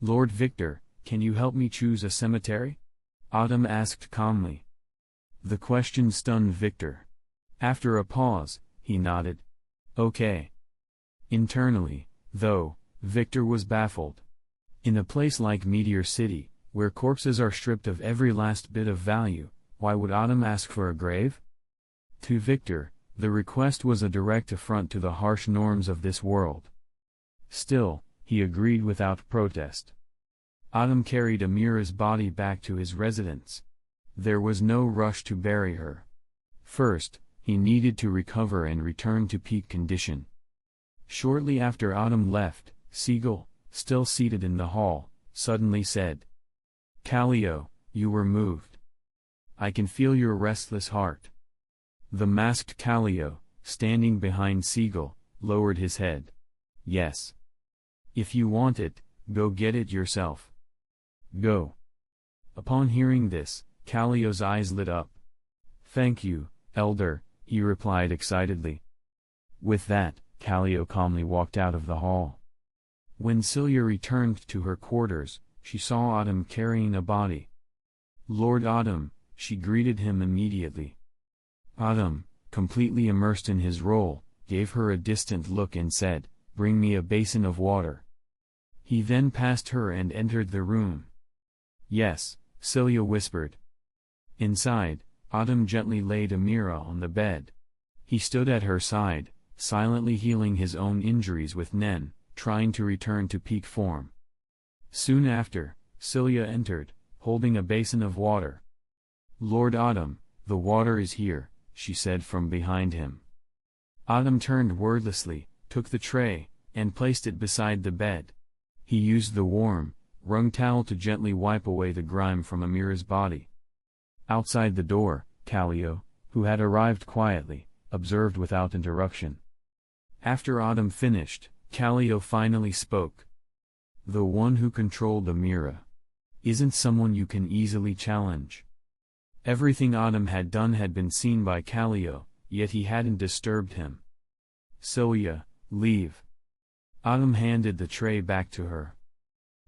"Lord Victor, can you help me choose a cemetery?" Autumn asked calmly. The question stunned Victor. After a pause, he nodded. "Okay." Internally, though, Victor was baffled. In a place like Meteor City, where corpses are stripped of every last bit of value, why would Autumn ask for a grave? To Victor, the request was a direct affront to the harsh norms of this world. Still, he agreed without protest. Autumn carried Amira's body back to his residence. There was no rush to bury her. First, he needed to recover and return to peak condition. Shortly after Autumn left, Siegel, still seated in the hall, suddenly said, "Callio, you were moved. I can feel your restless heart." The masked Callio, standing behind Siegel, lowered his head. "Yes. If you want it, Go get it yourself. Go. Upon hearing this, Callio's eyes lit up. Thank you, Elder, he replied excitedly. With that, Callio calmly walked out of the hall. When Celia returned to her quarters, she saw Autumn carrying a body. Lord Autumn, she greeted him immediately. Autumn, completely immersed in his role, gave her a distant look and said, "Bring me a basin of water." He then passed her and entered the room. "Yes," Celia whispered. Inside, Autumn gently laid Amira on the bed. He stood at her side, silently healing his own injuries with Nen, trying to return to peak form. Soon after, Celia entered, holding a basin of water. "Lord Autumn, the water is here," she said from behind him. Autumn turned wordlessly, took the tray, and placed it beside the bed. He used the warm, wrung towel to gently wipe away the grime from Amira's body. Outside the door, Callio, who had arrived quietly, observed without interruption. After Autumn finished, Callio finally spoke. "The one who controlled Amira isn't someone you can easily challenge." Everything Autumn had done had been seen by Callio, yet he hadn't disturbed him. "Celia, leave." Autumn handed the tray back to her.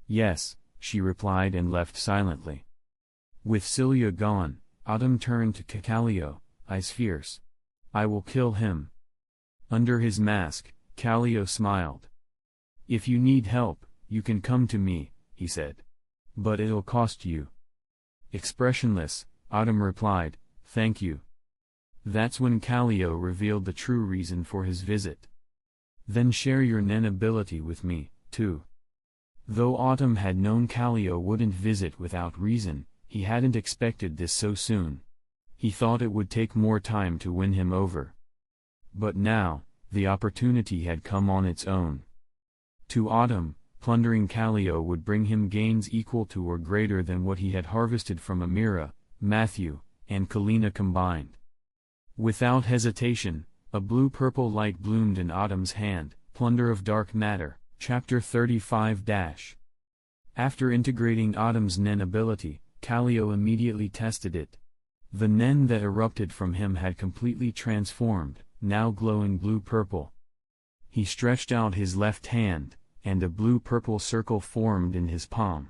"Yes," she replied and left silently. With Celia gone, Autumn turned to Callio, eyes fierce. "I will kill him." Under his mask, Callio smiled. "If you need help, you can come to me," he said. "But it'll cost you." Expressionless, Autumn replied, "Thank you." That's when Callio revealed the true reason for his visit. "Then share your Nen ability with me, too." Though Autumn had known Callio wouldn't visit without reason, he hadn't expected this so soon. He thought it would take more time to win him over. But now, the opportunity had come on its own. To Autumn, plundering Callio would bring him gains equal to or greater than what he had harvested from Amira, Matthew, and Kalina combined. Without hesitation, a blue-purple light bloomed in Autumn's hand. Plunder of Dark Matter, Chapter 35-. After integrating Autumn's Nen ability, Callio immediately tested it. The Nen that erupted from him had completely transformed, now glowing blue-purple. He stretched out his left hand, and a blue-purple circle formed in his palm.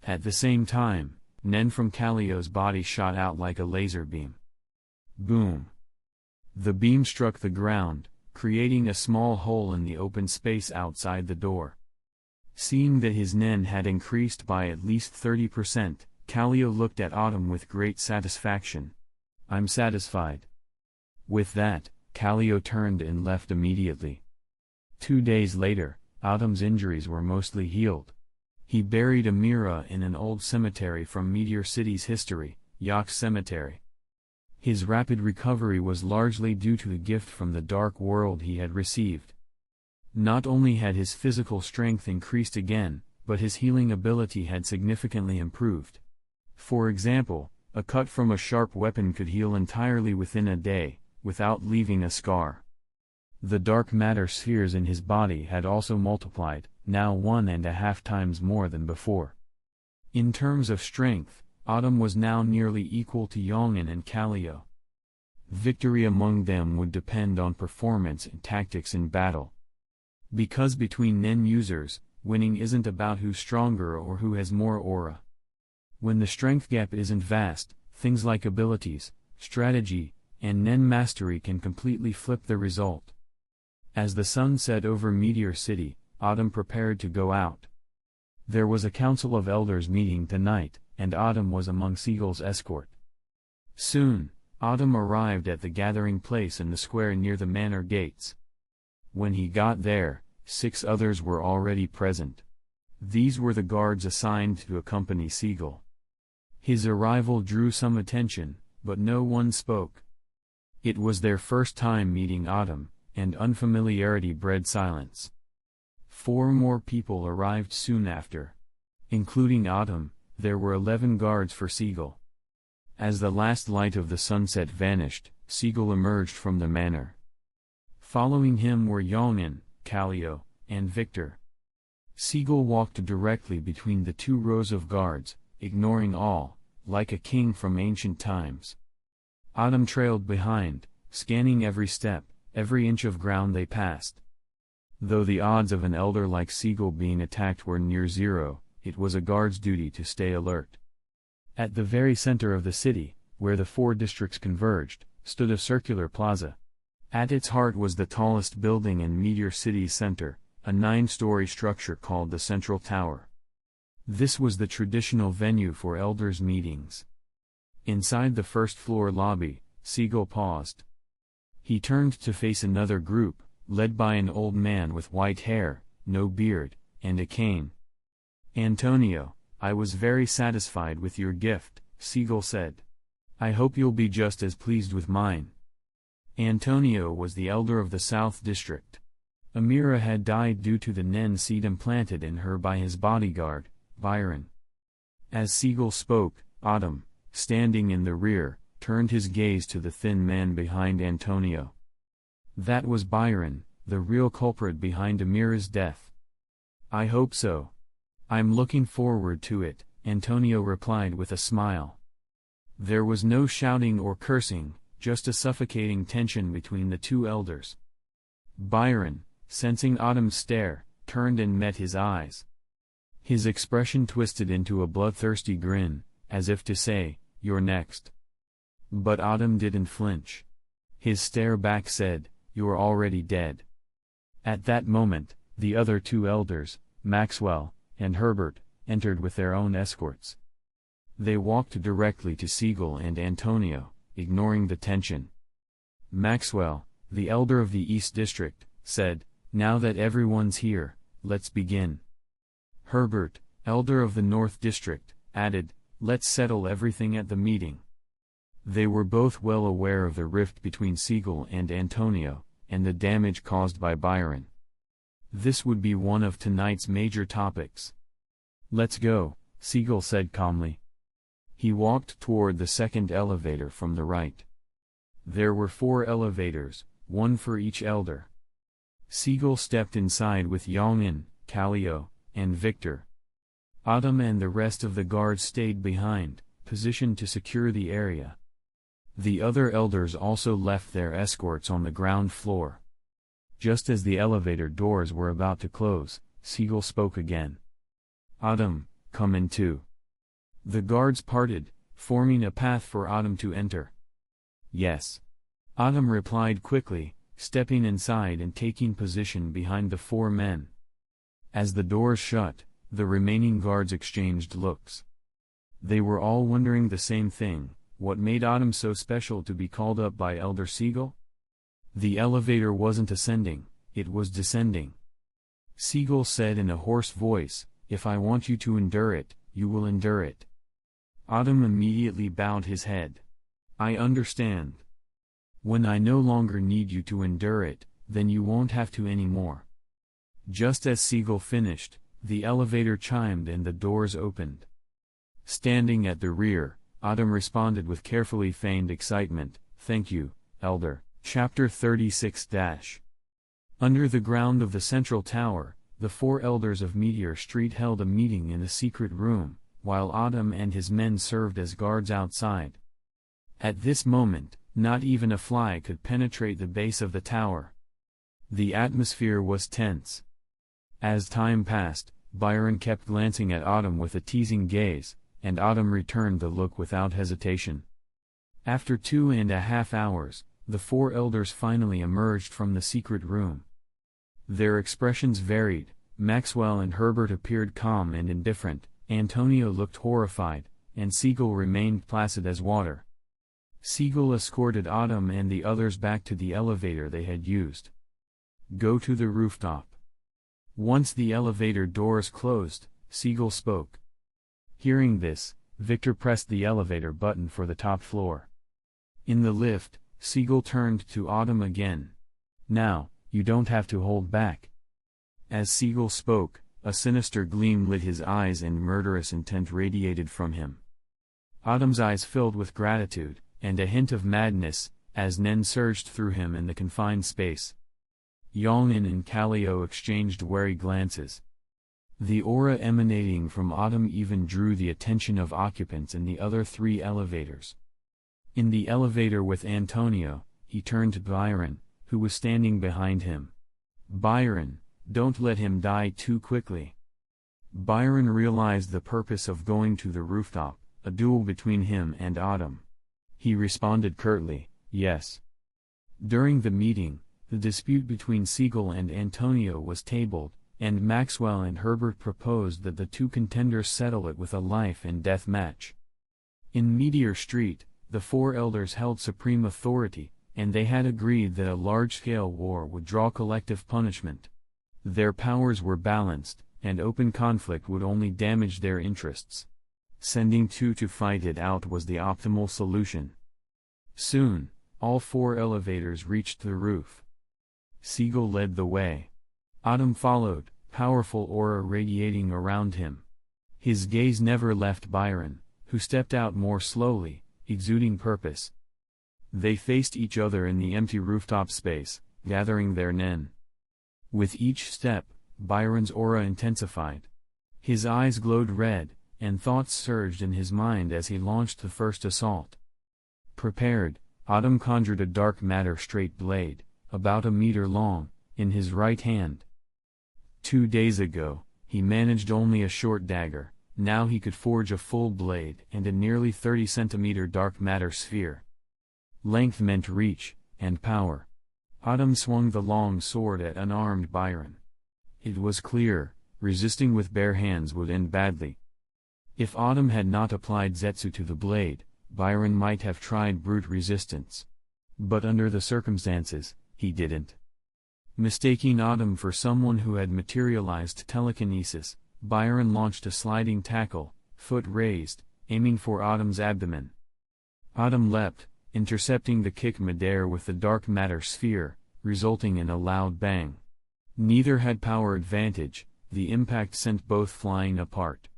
At the same time, Nen from Callio's body shot out like a laser beam. Boom! The beam struck the ground, creating a small hole in the open space outside the door. Seeing that his Nen had increased by at least 30%, Callio looked at Autumn with great satisfaction. "I'm satisfied." With that, Callio turned and left immediately. 2 days later, Autumn's injuries were mostly healed. He buried Amira in an old cemetery from Meteor City's history, Yak's Cemetery. His rapid recovery was largely due to the gift from the dark world he had received. Not only had his physical strength increased again, but his healing ability had significantly improved. For example, a cut from a sharp weapon could heal entirely within a day, without leaving a scar. The dark matter spheres in his body had also multiplied, now 1.5 times more than before. In terms of strength, Autumn was now nearly equal to Yongin and Callio. Victory among them would depend on performance and tactics in battle. Because between Nen users, winning isn't about who's stronger or who has more aura. When the strength gap isn't vast, things like abilities, strategy, and Nen mastery can completely flip the result. As the sun set over Meteor City, Autumn prepared to go out. There was a council of elders meeting tonight, and Autumn was among Seagull's escort. Soon, Autumn arrived at the gathering place in the square near the manor gates. When he got there, 6 others were already present. These were the guards assigned to accompany Seagull. His arrival drew some attention, but no one spoke. It was their first time meeting Autumn, and unfamiliarity bred silence. 4 more people arrived soon after. Including Autumn, there were 11 guards for Seagull. As the last light of the sunset vanished, Seagull emerged from the manor. Following him were Yongin, Callio, and Victor. Siegel walked directly between the two rows of guards, ignoring all, like a king from ancient times. Autumn trailed behind, scanning every step, every inch of ground they passed. Though the odds of an elder like Siegel being attacked were near zero, it was a guard's duty to stay alert. At the very center of the city, where the four districts converged, stood a circular plaza. At its heart was the tallest building in Meteor City's center, a 9-story structure called the Central Tower. This was the traditional venue for elders' meetings. Inside the first-floor lobby, Siegel paused. He turned to face another group, led by an old man with white hair, no beard, and a cane. "Antonio, I was very satisfied with your gift," Siegel said. "I hope you'll be just as pleased with mine." Antonio was the elder of the South District. Amira had died due to the Nen seed implanted in her by his bodyguard, Byron. As Siegel spoke, Autumn, standing in the rear, turned his gaze to the thin man behind Antonio. That was Byron, the real culprit behind Amira's death. "I hope so. I'm looking forward to it," Antonio replied with a smile. There was no shouting or cursing, just a suffocating tension between the two elders. Byron, sensing Autumn's stare, turned and met his eyes. His expression twisted into a bloodthirsty grin, as if to say, "You're next." But Autumn didn't flinch. His stare back said, "You're already dead." At that moment, the other two elders, Maxwell and Herbert, entered with their own escorts. They walked directly to Siegel and Antonio, ignoring the tension. Maxwell, the elder of the East District, said, "Now that everyone's here, let's begin." Herbert, elder of the North District, added, "Let's settle everything at the meeting." They were both well aware of the rift between Siegel and Antonio, and the damage caused by Byron. This would be one of tonight's major topics. "Let's go," Siegel said calmly. He walked toward the second elevator from the right. There were 4 elevators, one for each elder. Siegel stepped inside with Yongin, Callio, and Victor. Autumn and the rest of the guards stayed behind, positioned to secure the area. The other elders also left their escorts on the ground floor. Just as the elevator doors were about to close, Siegel spoke again. "Autumn, come in too." The guards parted, forming a path for Autumn to enter. "Yes." Autumn replied quickly, stepping inside and taking position behind the 4 men. As the doors shut, the remaining guards exchanged looks. They were all wondering the same thing: what made Autumn so special to be called up by Elder Siegel? The elevator wasn't ascending, it was descending. Siegel said in a hoarse voice, "If I want you to endure it, you will endure it." Autumn immediately bowed his head. "I understand. When I no longer need you to endure it, then you won't have to anymore." Just as Siegel finished, the elevator chimed and the doors opened. Standing at the rear, Autumn responded with carefully feigned excitement, "Thank you, Elder." Chapter 36-. Under the ground of the Central Tower, the 4 elders of Meteor Street held a meeting in a secret room, while Autumn and his men served as guards outside. At this moment, not even a fly could penetrate the base of the tower. The atmosphere was tense. As time passed, Byron kept glancing at Autumn with a teasing gaze, and Autumn returned the look without hesitation. After 2.5 hours, the 4 elders finally emerged from the secret room. Their expressions varied. Maxwell and Herbert appeared calm and indifferent, Antonio looked horrified, and Siegel remained placid as water. Siegel escorted Autumn and the others back to the elevator they had used. "Go to the rooftop." Once the elevator doors closed, Siegel spoke. Hearing this, Victor pressed the elevator button for the top floor. In the lift, Siegel turned to Autumn again. "Now, you don't have to hold back." As Siegel spoke, a sinister gleam lit his eyes and murderous intent radiated from him. Autumn's eyes filled with gratitude, and a hint of madness, as Nen surged through him in the confined space. Yongin and Callio exchanged wary glances. The aura emanating from Autumn even drew the attention of occupants in the other 3 elevators. In the elevator with Antonio, he turned to Byron, who was standing behind him. "Byron, don't let him die too quickly." Byron realized the purpose of going to the rooftop, a duel between him and Autumn. He responded curtly, "Yes." During the meeting, the dispute between Siegel and Antonio was tabled, and Maxwell and Herbert proposed that the 2 contenders settle it with a life-and-death match. In Meteor Street, the 4 elders held supreme authority, and they had agreed that a large-scale war would draw collective punishment. Their powers were balanced, and open conflict would only damage their interests. Sending 2 to fight it out was the optimal solution. Soon, all 4 elevators reached the roof. Siegel led the way. Autumn followed, powerful aura radiating around him. His gaze never left Byron, who stepped out more slowly, exuding purpose. They faced each other in the empty rooftop space, gathering their nen. With each step, Byron's aura intensified. His eyes glowed red, and thoughts surged in his mind as he launched the first assault. Prepared, Autumn conjured a dark matter straight blade, about a meter long, in his right hand. 2 days ago, he managed only a short dagger, now he could forge a full blade and a nearly 30-centimeter dark matter sphere. Length meant reach, and power. Autumn swung the long sword at unarmed Byron. It was clear, resisting with bare hands would end badly. If Autumn had not applied Zetsu to the blade, Byron might have tried brute resistance. But under the circumstances, he didn't. Mistaking Autumn for someone who had materialized telekinesis, Byron launched a sliding tackle, foot raised, aiming for Autumn's abdomen. Autumn leapt, intercepting the kick midair with the dark matter sphere, resulting in a loud bang. Neither had power advantage, the impact sent both flying apart.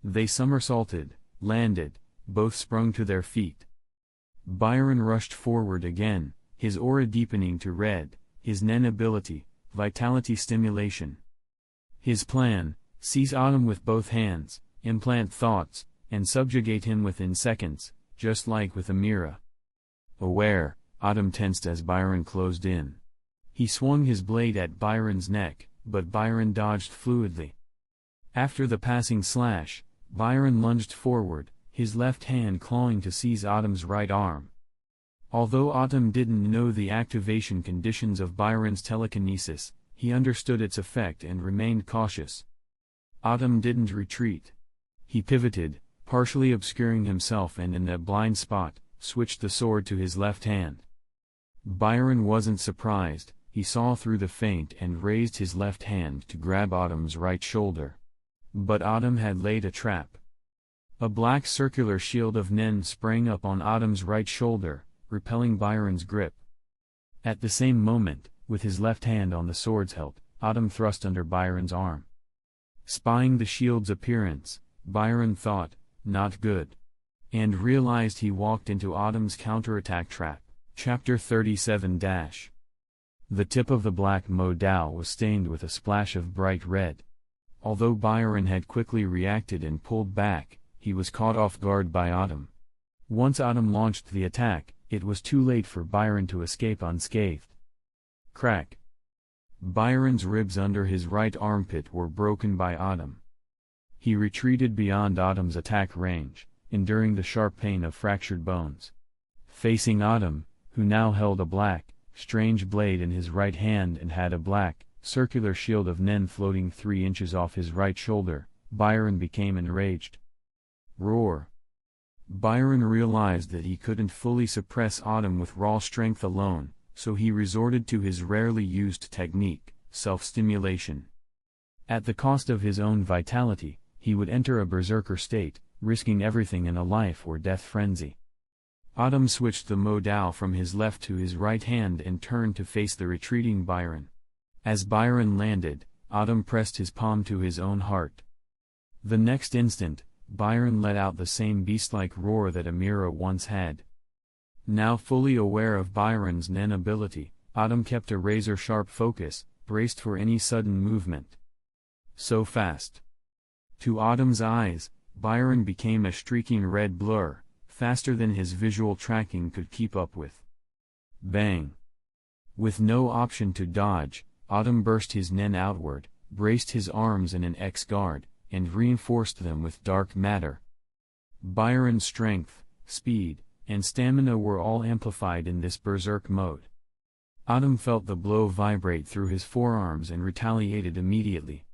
They somersaulted, landed, both sprung to their feet. Byron rushed forward again, his aura deepening to red, his nen ability, vitality stimulation. His plan, seize Autumn with both hands, implant thoughts, and subjugate him within seconds, just like with Amira. Aware, Autumn tensed as Byron closed in. He swung his blade at Byron's neck, but Byron dodged fluidly. After the passing slash, Byron lunged forward, his left hand clawing to seize Autumn's right arm. Although Autumn didn't know the activation conditions of Byron's telekinesis, he understood its effect and remained cautious. Autumn didn't retreat. He pivoted, partially obscuring himself and in a blind spot, switched the sword to his left hand. Byron wasn't surprised, he saw through the feint and raised his left hand to grab Autumn's right shoulder. But Autumn had laid a trap. A black circular shield of nen sprang up on Autumn's right shoulder, repelling Byron's grip. At the same moment, with his left hand on the sword's hilt, Autumn thrust under Byron's arm. Spying the shield's appearance, Byron thought, "Not good," and realized he walked into Autumn's counterattack trap. Chapter 37 The tip of the black modal was stained with a splash of bright red. Although Byron had quickly reacted and pulled back, he was caught off guard by Autumn. Once Autumn launched the attack, it was too late for Byron to escape unscathed. Crack! Byron's ribs under his right armpit were broken by Autumn. He retreated beyond Autumn's attack range, enduring the sharp pain of fractured bones. Facing Autumn, who now held a black, strange blade in his right hand and had a black, circular shield of nen floating 3 inches off his right shoulder, Byron became enraged. Roar! Byron realized that he couldn't fully suppress Autumn with raw strength alone, so he resorted to his rarely used technique, self-stimulation. At the cost of his own vitality, he would enter a berserker state, risking everything in a life-or-death frenzy. Autumn switched the modal from his left to his right hand and turned to face the retreating Byron. As Byron landed, Autumn pressed his palm to his own heart. The next instant, Byron let out the same beast-like roar that Amira once had. Now fully aware of Byron's nen ability, Autumn kept a razor-sharp focus, braced for any sudden movement. So fast. To Autumn's eyes, Byron became a streaking red blur, faster than his visual tracking could keep up with. Bang! With no option to dodge, Autumn burst his nen outward, braced his arms in an X-guard, and reinforced them with dark matter. Byron's strength, speed, and stamina were all amplified in this berserk mode. Autumn felt the blow vibrate through his forearms and retaliated immediately.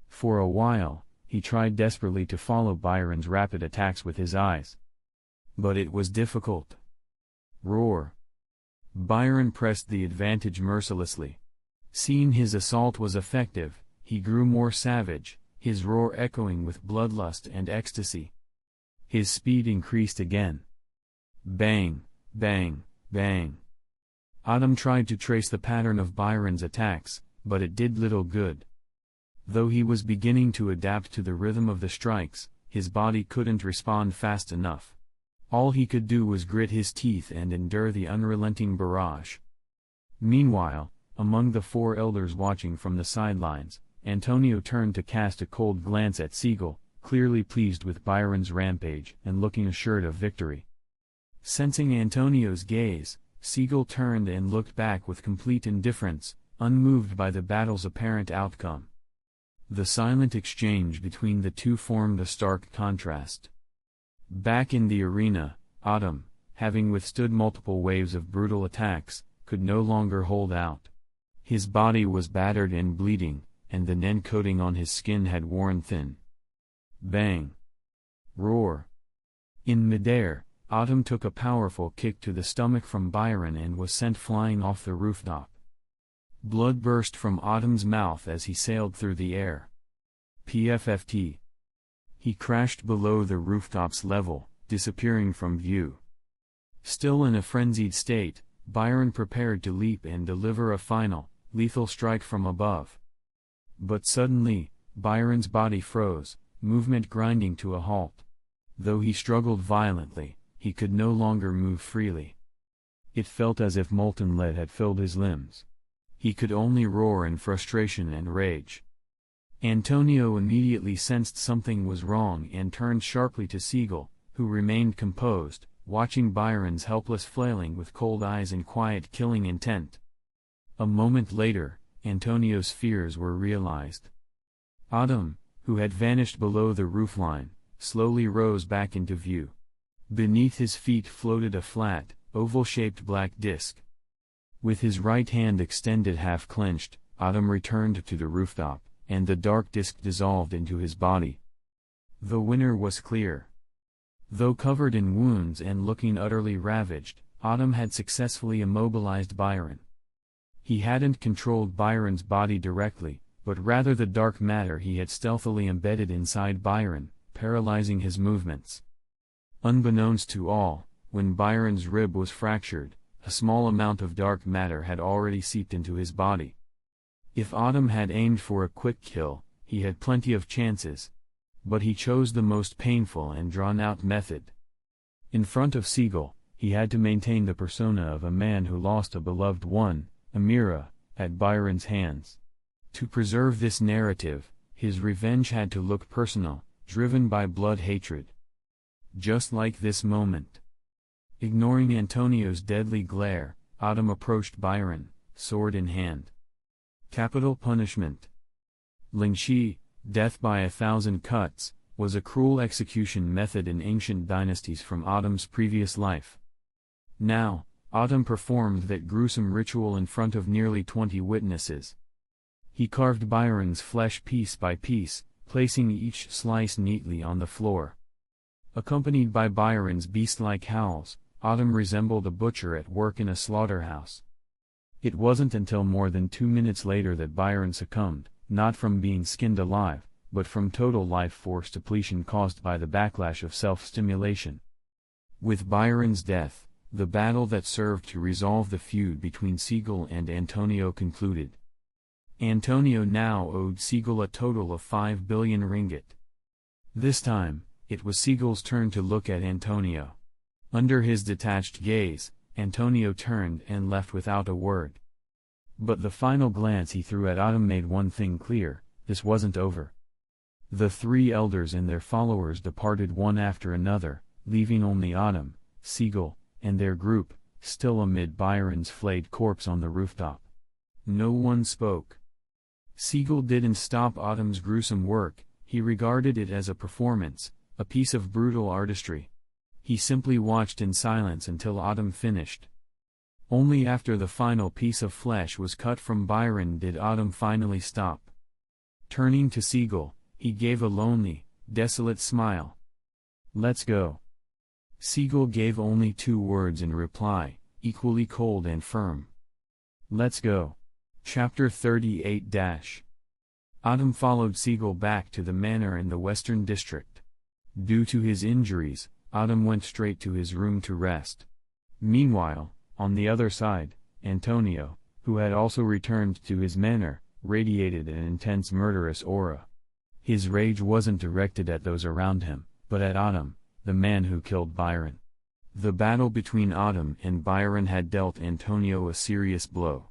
For a while, he tried desperately to follow Byron's rapid attacks with his eyes. But it was difficult. Roar! Byron pressed the advantage mercilessly. Seeing his assault was effective, he grew more savage, his roar echoing with bloodlust and ecstasy. His speed increased again. Bang, bang, bang. Autumn tried to trace the pattern of Byron's attacks, but it did little good. Though he was beginning to adapt to the rhythm of the strikes, his body couldn't respond fast enough. All he could do was grit his teeth and endure the unrelenting barrage. Meanwhile, among the four elders watching from the sidelines, Antonio turned to cast a cold glance at Siegel, clearly pleased with Byron's rampage and looking assured of victory. Sensing Antonio's gaze, Siegel turned and looked back with complete indifference, unmoved by the battle's apparent outcome. The silent exchange between the two formed a stark contrast. Back in the arena, Autumn, having withstood multiple waves of brutal attacks, could no longer hold out. His body was battered and bleeding, and the nen coating on his skin had worn thin. Bang! Roar! In midair, Autumn took a powerful kick to the stomach from Byron and was sent flying off the rooftop. Blood burst from Autumn's mouth as he sailed through the air. PFFT. He crashed below the rooftop's level, disappearing from view. Still in a frenzied state, Byron prepared to leap and deliver a final, lethal strike from above. But suddenly, Byron's body froze, movement grinding to a halt. Though he struggled violently, he could no longer move freely. It felt as if molten lead had filled his limbs. He could only roar in frustration and rage. Antonio immediately sensed something was wrong and turned sharply to Siegel, who remained composed, watching Byron's helpless flailing with cold eyes and quiet killing intent. A moment later, Antonio's fears were realized. Autumn, who had vanished below the roofline, slowly rose back into view. Beneath his feet floated a flat, oval-shaped black disc. With his right hand extended half-clenched, Autumn returned to the rooftop, and the dark disc dissolved into his body. The winner was clear. Though covered in wounds and looking utterly ravaged, Autumn had successfully immobilized Byron. He hadn't controlled Byron's body directly, but rather the dark matter he had stealthily embedded inside Byron, paralyzing his movements. Unbeknownst to all, when Byron's rib was fractured, a small amount of dark matter had already seeped into his body. If Autumn had aimed for a quick kill, he had plenty of chances. But he chose the most painful and drawn-out method. In front of Siegel, he had to maintain the persona of a man who lost a beloved one, Amira, at Byron's hands. To preserve this narrative, his revenge had to look personal, driven by blood hatred. Just like this moment. Ignoring Antonio's deadly glare, Autumn approached Byron, sword in hand. Capital punishment. Lingxi, death by 1,000 cuts, was a cruel execution method in ancient dynasties from Autumn's previous life. Now, Autumn performed that gruesome ritual in front of nearly 20 witnesses. He carved Byron's flesh piece by piece, placing each slice neatly on the floor. Accompanied by Byron's beast-like howls, Autumn resembled a butcher at work in a slaughterhouse. It wasn't until more than 2 minutes later that Byron succumbed, not from being skinned alive, but from total life force depletion caused by the backlash of self-stimulation. With Byron's death, the battle that served to resolve the feud between Siegel and Antonio concluded. Antonio now owed Siegel a total of 5 billion ringgit. This time, it was Siegel's turn to look at Antonio. Under his detached gaze, Antonio turned and left without a word. But the final glance he threw at Autumn made one thing clear: this wasn't over. The three elders and their followers departed one after another, leaving only Autumn, Seagull, and their group, still amid Byron's flayed corpse on the rooftop. No one spoke. Seagull didn't stop Autumn's gruesome work, he regarded it as a performance, a piece of brutal artistry. He simply watched in silence until Autumn finished. Only after the final piece of flesh was cut from Byron did Autumn finally stop. Turning to Seagull, he gave a lonely, desolate smile. "Let's go." Seagull gave only 2 words in reply, equally cold and firm. "Let's go." Chapter 38. Autumn followed Seagull back to the manor in the Western District. Due to his injuries, Autumn went straight to his room to rest. Meanwhile, on the other side, Antonio, who had also returned to his manor, radiated an intense murderous aura. His rage wasn't directed at those around him, but at Autumn, the man who killed Byron. The battle between Autumn and Byron had dealt Antonio a serious blow.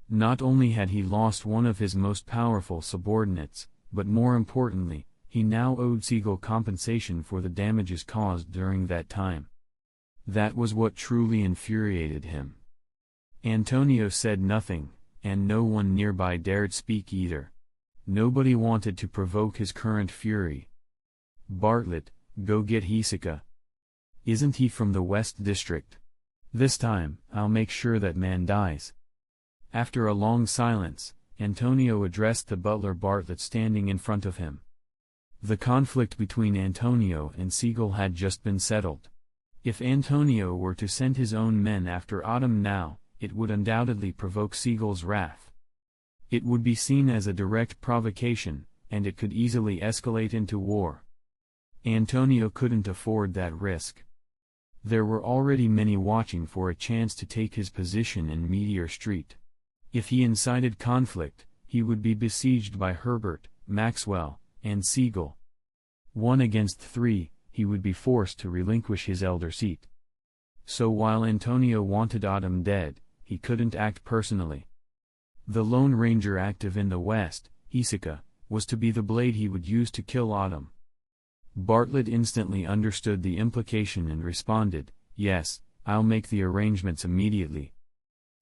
Not only had he lost one of his most powerful subordinates, but more importantly, he now owed Seagull compensation for the damages caused during that time. That was what truly infuriated him. Antonio said nothing, and no one nearby dared speak either. Nobody wanted to provoke his current fury. "Bartlett, go get Hisaka. Isn't he from the West District? This time, I'll make sure that man dies." After a long silence, Antonio addressed the butler Bartlett standing in front of him. The conflict between Antonio and Seagull had just been settled. If Antonio were to send his own men after Autumn now, it would undoubtedly provoke Seagull's wrath. It would be seen as a direct provocation, and it could easily escalate into war. Antonio couldn't afford that risk. There were already many watching for a chance to take his position in Meteor Street. If he incited conflict, he would be besieged by Herbert, Maxwell, and Seagull. 1 against 3, he would be forced to relinquish his elder seat. So while Antonio wanted Autumn dead, he couldn't act personally. The Lone Ranger active in the West, Hisaka, was to be the blade he would use to kill Autumn. Bartlett instantly understood the implication and responded, "Yes, I'll make the arrangements immediately."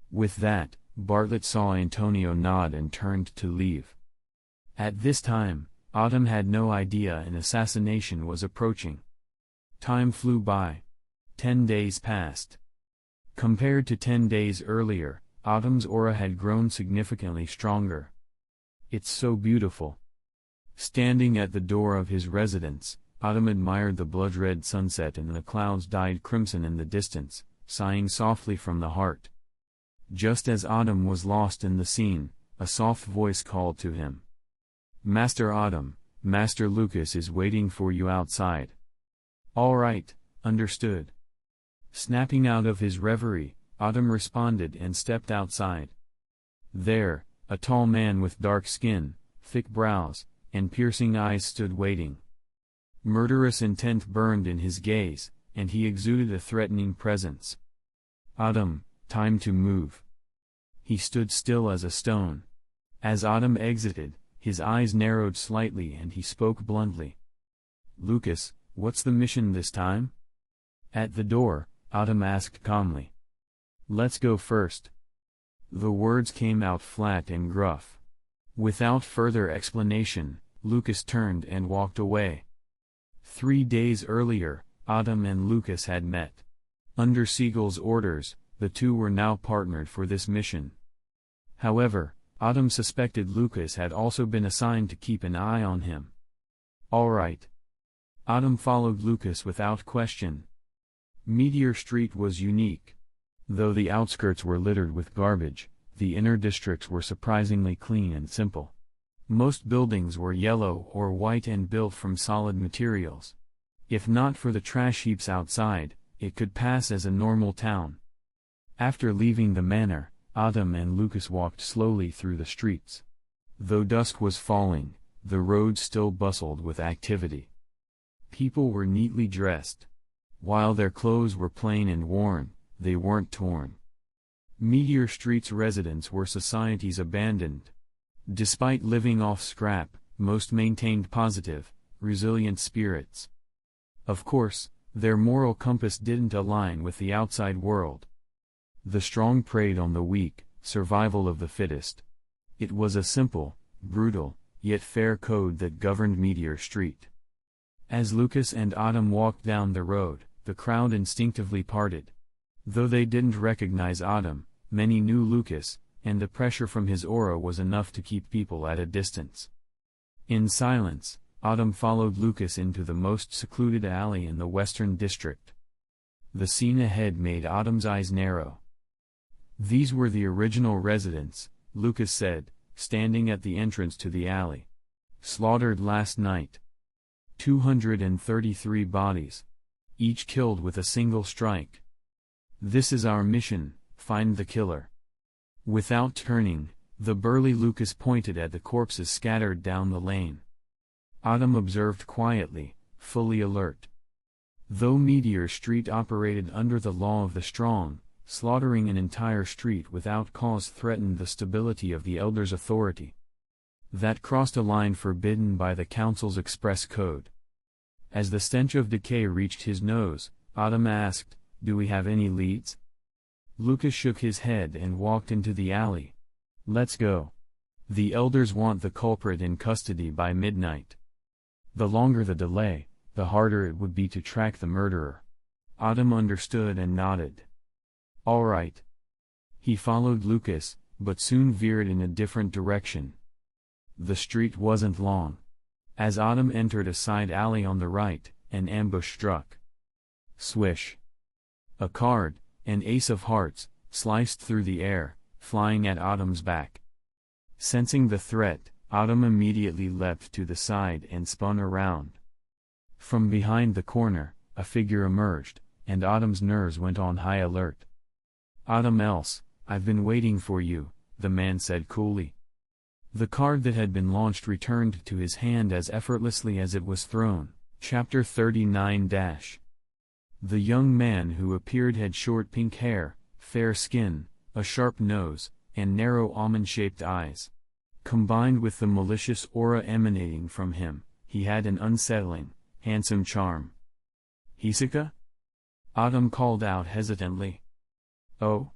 With that, Bartlett saw Antonio nod and turned to leave. At this time, Autumn had no idea an assassination was approaching. Time flew by. 10 days passed. Compared to 10 days earlier, Autumn's aura had grown significantly stronger. "It's so beautiful." Standing at the door of his residence, Autumn admired the blood-red sunset and the clouds dyed crimson in the distance, sighing softly from the heart. Just as Autumn was lost in the scene, a soft voice called to him. "Master Autumn, Master Lucas is waiting for you outside." "All right, understood." Snapping out of his reverie, Autumn responded and stepped outside. There, a tall man with dark skin, thick brows, and piercing eyes stood waiting. Murderous intent burned in his gaze, and he exuded a threatening presence. "Autumn, time to move." He stood still as a stone. As Autumn exited, his eyes narrowed slightly and he spoke bluntly. "Lucas, what's the mission this time?" At the door, Autumn asked calmly. "Let's go first." The words came out flat and gruff. Without further explanation, Lucas turned and walked away. 3 days earlier, Autumn and Lucas had met. Under Seagull's orders, the two were now partnered for this mission. However, Autumn suspected Lucas had also been assigned to keep an eye on him. "All right." Autumn followed Lucas without question. Meteor Street was unique. Though the outskirts were littered with garbage, the inner districts were surprisingly clean and simple. Most buildings were yellow or white and built from solid materials. If not for the trash heaps outside, it could pass as a normal town. After leaving the manor, Autumn and Lucas walked slowly through the streets. Though dusk was falling, the roads still bustled with activity. People were neatly dressed. While their clothes were plain and worn, they weren't torn. Meteor Street's residents were society's abandoned. Despite living off scrap, most maintained positive, resilient spirits. Of course, their moral compass didn't align with the outside world. The strong preyed on the weak, survival of the fittest. It was a simple, brutal, yet fair code that governed Meteor Street. As Lucas and Autumn walked down the road, the crowd instinctively parted. Though they didn't recognize Autumn, many knew Lucas, and the pressure from his aura was enough to keep people at a distance. In silence, Autumn followed Lucas into the most secluded alley in the Western District. The scene ahead made Autumn's eyes narrow. These were the original residents, Lucas said, standing at the entrance to the alley. Slaughtered last night. 233 bodies. Each killed with a single strike. This is our mission, find the killer. Without turning, the burly Lucas pointed at the corpses scattered down the lane. Autumn observed quietly, fully alert. Though Meteor Street operated under the law of the strong, slaughtering an entire street without cause threatened the stability of the Elders' authority. That crossed a line forbidden by the Council's express code. As the stench of decay reached his nose, Autumn asked, "Do we have any leads?" Lucas shook his head and walked into the alley. "Let's go. The Elders want the culprit in custody by midnight. The longer the delay, the harder it would be to track the murderer." Autumn understood and nodded. "All right." He followed Lucas, but soon veered in a different direction. The street wasn't long. As Autumn entered a side alley on the right, an ambush struck. Swish. A card, an ace of hearts, sliced through the air, flying at Autumn's back. Sensing the threat, Autumn immediately leapt to the side and spun around. From behind the corner, a figure emerged, and Autumn's nerves went on high alert. "Autumn Else, I've been waiting for you," the man said coolly. The card that had been launched returned to his hand as effortlessly as it was thrown. Chapter 39 The young man who appeared had short pink hair, fair skin, a sharp nose, and narrow almond-shaped eyes. Combined with the malicious aura emanating from him, he had an unsettling, handsome charm. "Hisoka?" Autumn called out hesitantly. "Oh?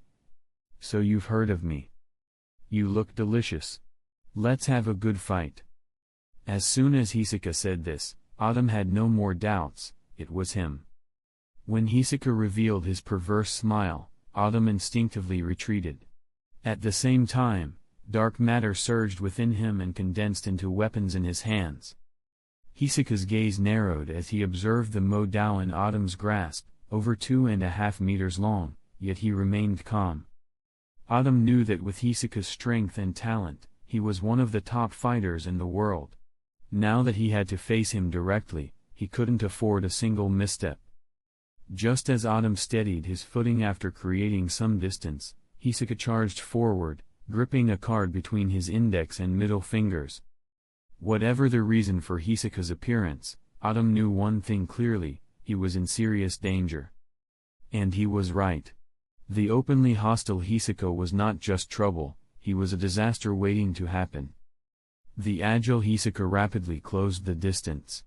So you've heard of me. You look delicious. Let's have a good fight." As soon as Hisoka said this, Autumn had no more doubts, it was him. When Hisoka revealed his perverse smile, Autumn instinctively retreated. At the same time, dark matter surged within him and condensed into weapons in his hands. Hisoka's gaze narrowed as he observed the Mo Dao in Autumn's grasp, over 2.5 meters long, yet he remained calm. Autumn knew that with Hisoka's strength and talent, he was one of the top fighters in the world. Now that he had to face him directly, he couldn't afford a single misstep. Just as Autumn steadied his footing after creating some distance, Hisoka charged forward, gripping a card between his index and middle fingers. Whatever the reason for Hisoka's appearance, Autumn knew one thing clearly: he was in serious danger. And he was right. The openly hostile Hisoka was not just trouble, he was a disaster waiting to happen. The agile Hisoka rapidly closed the distance.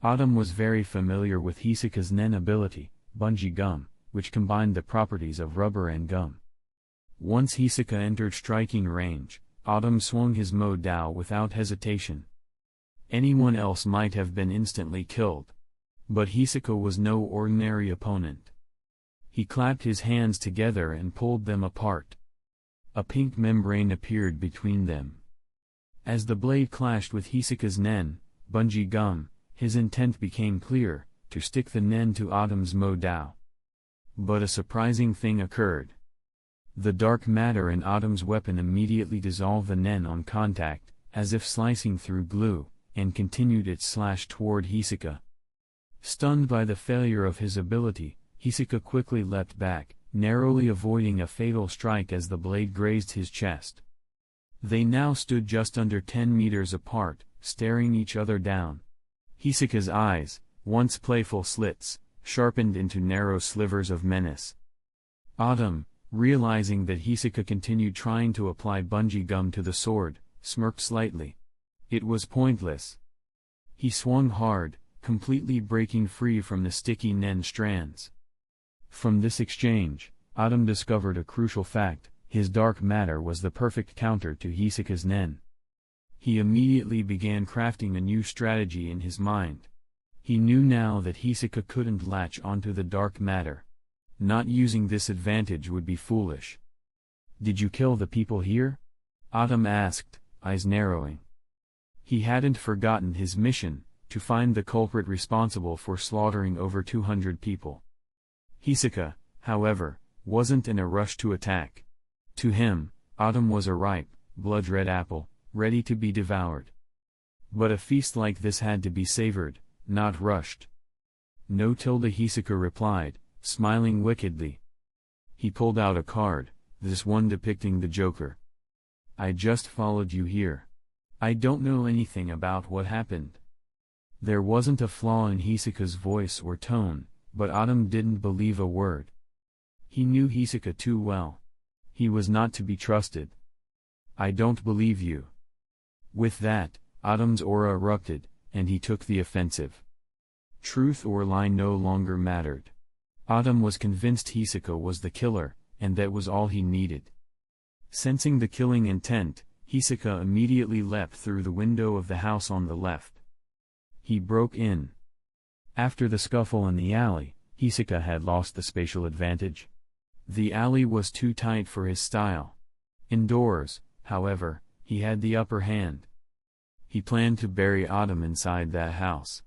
Autumn was very familiar with Hisoka's Nen ability, Bungee Gum, which combined the properties of rubber and gum. Once Hisoka entered striking range, Autumn swung his Mo Dao without hesitation. Anyone else might have been instantly killed. But Hisoka was no ordinary opponent. He clapped his hands together and pulled them apart. A pink membrane appeared between them. As the blade clashed with Hisoka's Nen, Bungee Gum, his intent became clear: to stick the Nen to Autumn's Mo Dao. But a surprising thing occurred. The dark matter in Autumn's weapon immediately dissolved the Nen on contact, as if slicing through glue, and continued its slash toward Hisoka. Stunned by the failure of his ability, Hisoka quickly leapt back, narrowly avoiding a fatal strike as the blade grazed his chest. They now stood just under 10 meters apart, staring each other down. Hisoka's eyes, once playful slits, sharpened into narrow slivers of menace. Autumn, realizing that Hisoka continued trying to apply Bungee Gum to the sword, smirked slightly. It was pointless. He swung hard, completely breaking free from the sticky nen strands. From this exchange, Autumn discovered a crucial fact: his dark matter was the perfect counter to Hisoka's nen. He immediately began crafting a new strategy in his mind. He knew now that Hisoka couldn't latch onto the dark matter. Not using this advantage would be foolish. "Did you kill the people here?" Autumn asked, eyes narrowing. He hadn't forgotten his mission, to find the culprit responsible for slaughtering over 200 people. Hisoka, however, wasn't in a rush to attack. To him, Autumn was a ripe, blood-red apple, ready to be devoured. But a feast like this had to be savored, not rushed. "No," Hisoka replied, smiling wickedly. He pulled out a card, this one depicting the Joker. "I just followed you here. I don't know anything about what happened." There wasn't a flaw in Hisoka's voice or tone, but Autumn didn't believe a word. He knew Hisoka too well. He was not to be trusted. "I don't believe you." With that, Autumn's aura erupted, and he took the offensive. Truth or lie no longer mattered. Autumn was convinced Hisoka was the killer, and that was all he needed. Sensing the killing intent, Hisoka immediately leapt through the window of the house on the left. He broke in. After the scuffle in the alley, Hisoka had lost the spatial advantage. The alley was too tight for his style. Indoors, however, he had the upper hand. He planned to bury Autumn inside that house.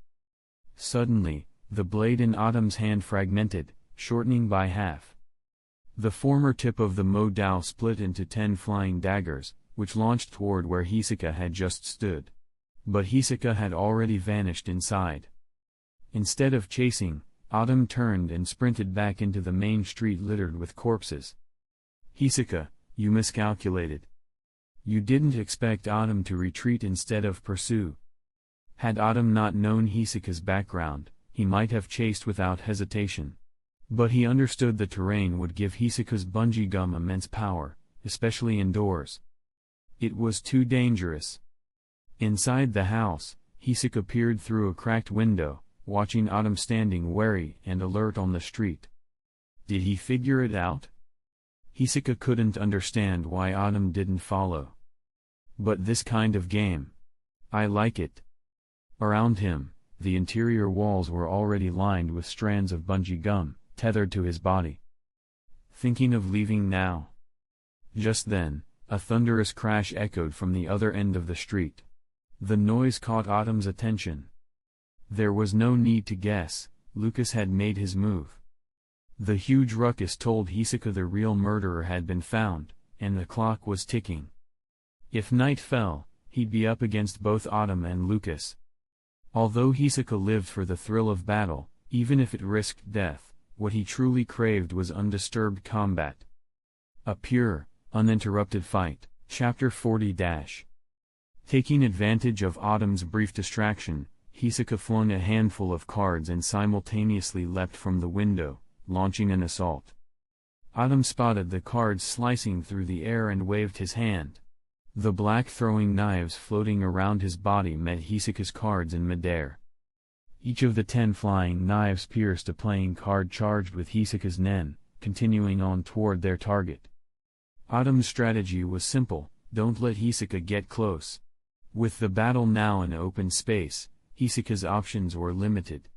Suddenly, the blade in Autumn's hand fragmented, shortening by half. The former tip of the Mo Dao split into 10 flying daggers, which launched toward where Hisoka had just stood. But Hisoka had already vanished inside. Instead of chasing, Autumn turned and sprinted back into the main street littered with corpses. "Hisoka, you miscalculated. You didn't expect Autumn to retreat instead of pursue." Had Autumn not known Hisoka's background, he might have chased without hesitation. But he understood the terrain would give Hisoka's bungee gum immense power, especially indoors. It was too dangerous. Inside the house, Hisoka peered through a cracked window, watching Autumn standing wary and alert on the street. Did he figure it out? Hisoka couldn't understand why Autumn didn't follow. But this kind of game. I like it. Around him, the interior walls were already lined with strands of bungee gum, tethered to his body. Thinking of leaving now? Just then, a thunderous crash echoed from the other end of the street. The noise caught Autumn's attention. There was no need to guess, Lucas had made his move. The huge ruckus told Hisoka the real murderer had been found, and the clock was ticking. If night fell, he'd be up against both Autumn and Lucas. Although Hisoka lived for the thrill of battle, even if it risked death, what he truly craved was undisturbed combat. A pure, uninterrupted fight. Chapter 40-. Taking advantage of Autumn's brief distraction, Hisoka flung a handful of cards and simultaneously leapt from the window, launching an assault. Autumn spotted the cards slicing through the air and waved his hand. The black throwing knives floating around his body met Hisoka's cards in midair. Each of the 10 flying knives pierced a playing card charged with Hisoka's nen, continuing on toward their target. Autumn's strategy was simple: don't let Hisoka get close. With the battle now in open space, Hisoka's options were limited.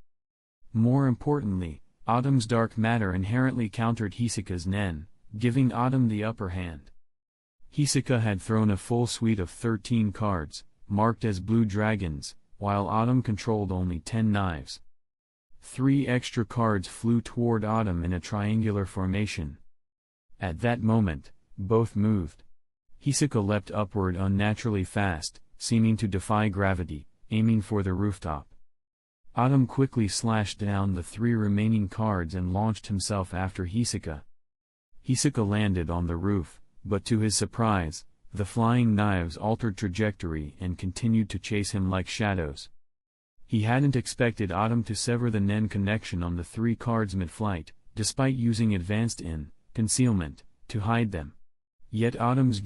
More importantly, Autumn's dark matter inherently countered Hisoka's nen, giving Autumn the upper hand. Hisoka had thrown a full suite of 13 cards, marked as blue dragons, while Autumn controlled only 10 knives. 3 extra cards flew toward Autumn in a triangular formation. At that moment, both moved. Hisoka leapt upward unnaturally fast, seeming to defy gravity, aiming for the rooftop. Autumn quickly slashed down the 3 remaining cards and launched himself after Hisoka. Hisoka landed on the roof, but to his surprise, the flying knives altered trajectory and continued to chase him like shadows. He hadn't expected Autumn to sever the nen connection on the 3 cards mid-flight, despite using advanced concealment, to hide them. Yet Autumn's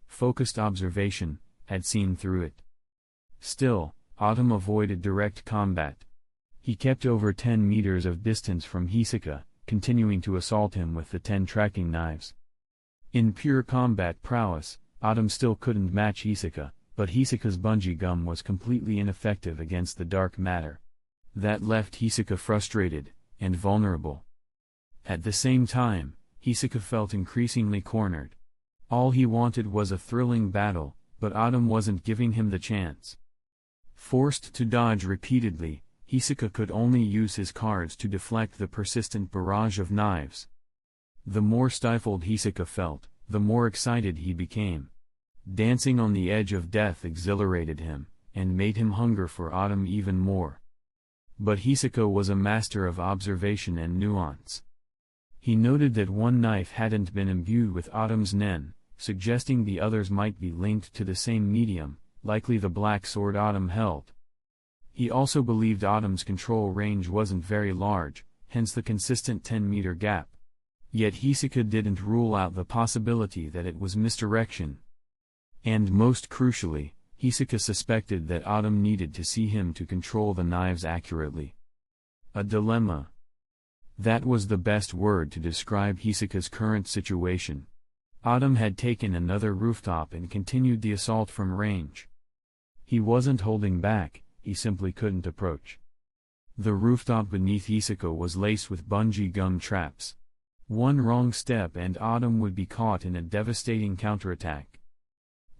focused observation, had seen through it. Still, Autumn avoided direct combat. He kept over 10 meters of distance from Hisoka, continuing to assault him with the 10 tracking knives. In pure combat prowess, Autumn still couldn't match Hisoka, but Hisoka's bungee gum was completely ineffective against the dark matter. That left Hisoka frustrated and vulnerable. At the same time, Hisoka felt increasingly cornered. All he wanted was a thrilling battle, but Autumn wasn't giving him the chance. Forced to dodge repeatedly, Hisoka could only use his cards to deflect the persistent barrage of knives. The more stifled Hisoka felt, the more excited he became. Dancing on the edge of death exhilarated him, and made him hunger for Autumn even more. But Hisoka was a master of observation and nuance. He noted that one knife hadn't been imbued with Autumn's nen, suggesting the others might be linked to the same medium, likely the black sword Autumn held. He also believed Autumn's control range wasn't very large, hence the consistent 10-meter gap. Yet Hisoka didn't rule out the possibility that it was misdirection. And most crucially, Hisoka suspected that Autumn needed to see him to control the knives accurately. A dilemma. That was the best word to describe Hisoka's current situation. Autumn had taken another rooftop and continued the assault from range. He wasn't holding back, he simply couldn't approach. The rooftop beneath Hisoka was laced with bungee gum traps. One wrong step and Autumn would be caught in a devastating counterattack.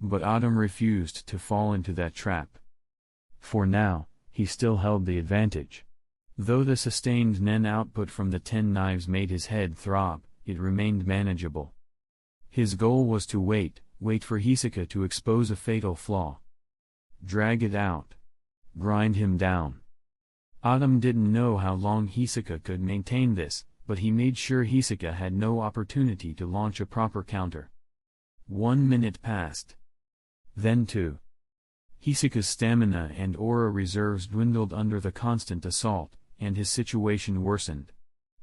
But Autumn refused to fall into that trap. For now, he still held the advantage. Though the sustained nen output from the 10 knives made his head throb, it remained manageable. His goal was to wait for Hisoka to expose a fatal flaw. Drag it out. Grind him down. Autumn didn't know how long Hisoka could maintain this, but he made sure Hisoka had no opportunity to launch a proper counter. 1 minute passed. Then 2. Hisoka's stamina and aura reserves dwindled under the constant assault, and his situation worsened.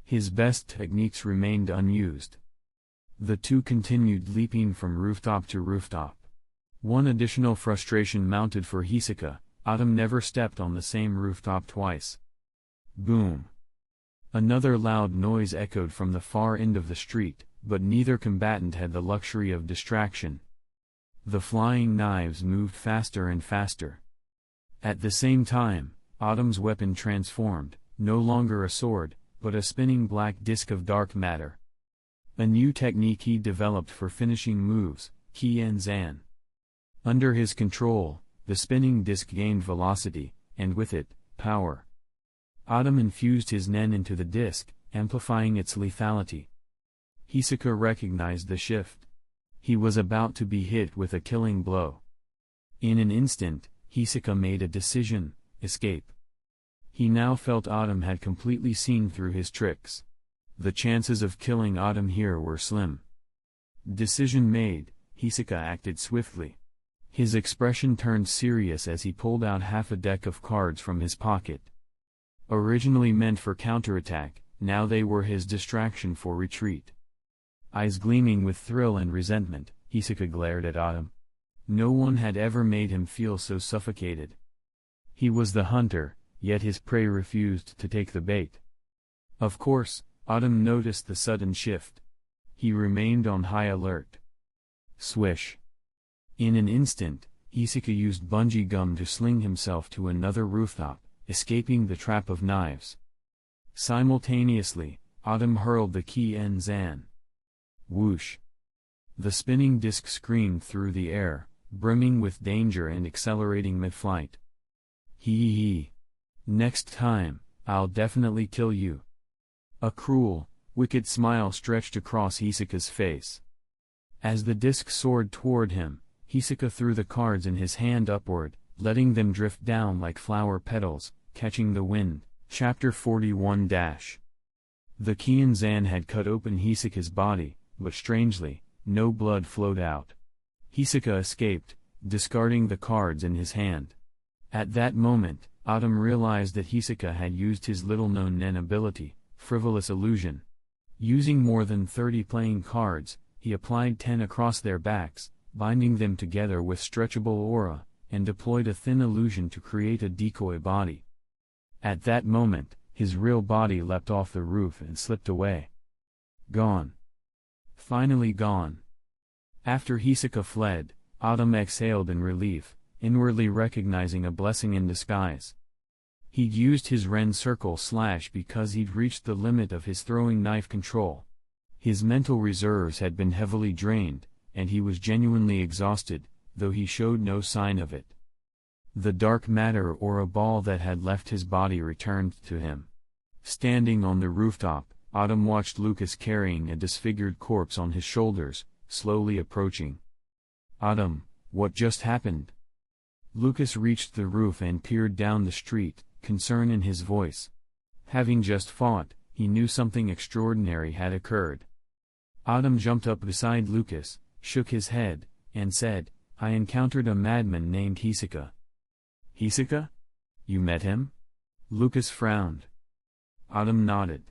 His best techniques remained unused. The two continued leaping from rooftop to rooftop. One additional frustration mounted for Hisoka: Autumn never stepped on the same rooftop twice. Boom. Another loud noise echoed from the far end of the street, but neither combatant had the luxury of distraction. The flying knives moved faster and faster. At the same time, Autumn's weapon transformed, no longer a sword, but a spinning black disk of dark matter. A new technique he developed for finishing moves, Ki-en-zan. Under his control, the spinning disk gained velocity, and with it, power. Autumn infused his nen into the disk, amplifying its lethality. Hisoka recognized the shift. He was about to be hit with a killing blow. In an instant, Hisoka made a decision: escape. He now felt Autumn had completely seen through his tricks. The chances of killing Autumn here were slim. Decision made, Hisoka acted swiftly. His expression turned serious as he pulled out half a deck of cards from his pocket. Originally meant for counterattack, now they were his distraction for retreat. Eyes gleaming with thrill and resentment, Hisoka glared at Autumn. No one had ever made him feel so suffocated. He was the hunter, yet his prey refused to take the bait. Of course, Autumn noticed the sudden shift. He remained on high alert. Swish. In an instant, Hisoka used bungee gum to sling himself to another rooftop, escaping the trap of knives. Simultaneously, Autumn hurled the Ki-en-zan. Whoosh. The spinning disc screamed through the air, brimming with danger and accelerating mid-flight. Hee. Next time, I'll definitely kill you. A cruel, wicked smile stretched across Hisoka's face. As the disc soared toward him, Hisoka threw the cards in his hand upward, letting them drift down like flower petals, catching the wind. Chapter 41. The Ki-en-zan had cut open Hisoka's body, but strangely, no blood flowed out. Hisoka escaped, discarding the cards in his hand. At that moment, Autumn realized that Hisoka had used his little-known nen ability, Frivolous Illusion. Using more than 30 playing cards, he applied 10 across their backs, binding them together with stretchable aura, and deployed a thin illusion to create a decoy body. At that moment, his real body leapt off the roof and slipped away. Gone. Finally gone. After Hisoka fled, Autumn exhaled in relief, inwardly recognizing a blessing in disguise. He'd used his Ren circle slash because he'd reached the limit of his throwing knife control. His mental reserves had been heavily drained, and he was genuinely exhausted, though he showed no sign of it. The dark matter or a ball that had left his body returned to him. Standing on the rooftop, Autumn watched Lucas carrying a disfigured corpse on his shoulders, slowly approaching. "Autumn, what just happened?" Lucas reached the roof and peered down the street, concern in his voice. Having just fought, he knew something extraordinary had occurred. Autumn jumped up beside Lucas, shook his head, and said, "I encountered a madman named Hisoka." "Hisoka? You met him?" Lucas frowned. Autumn nodded.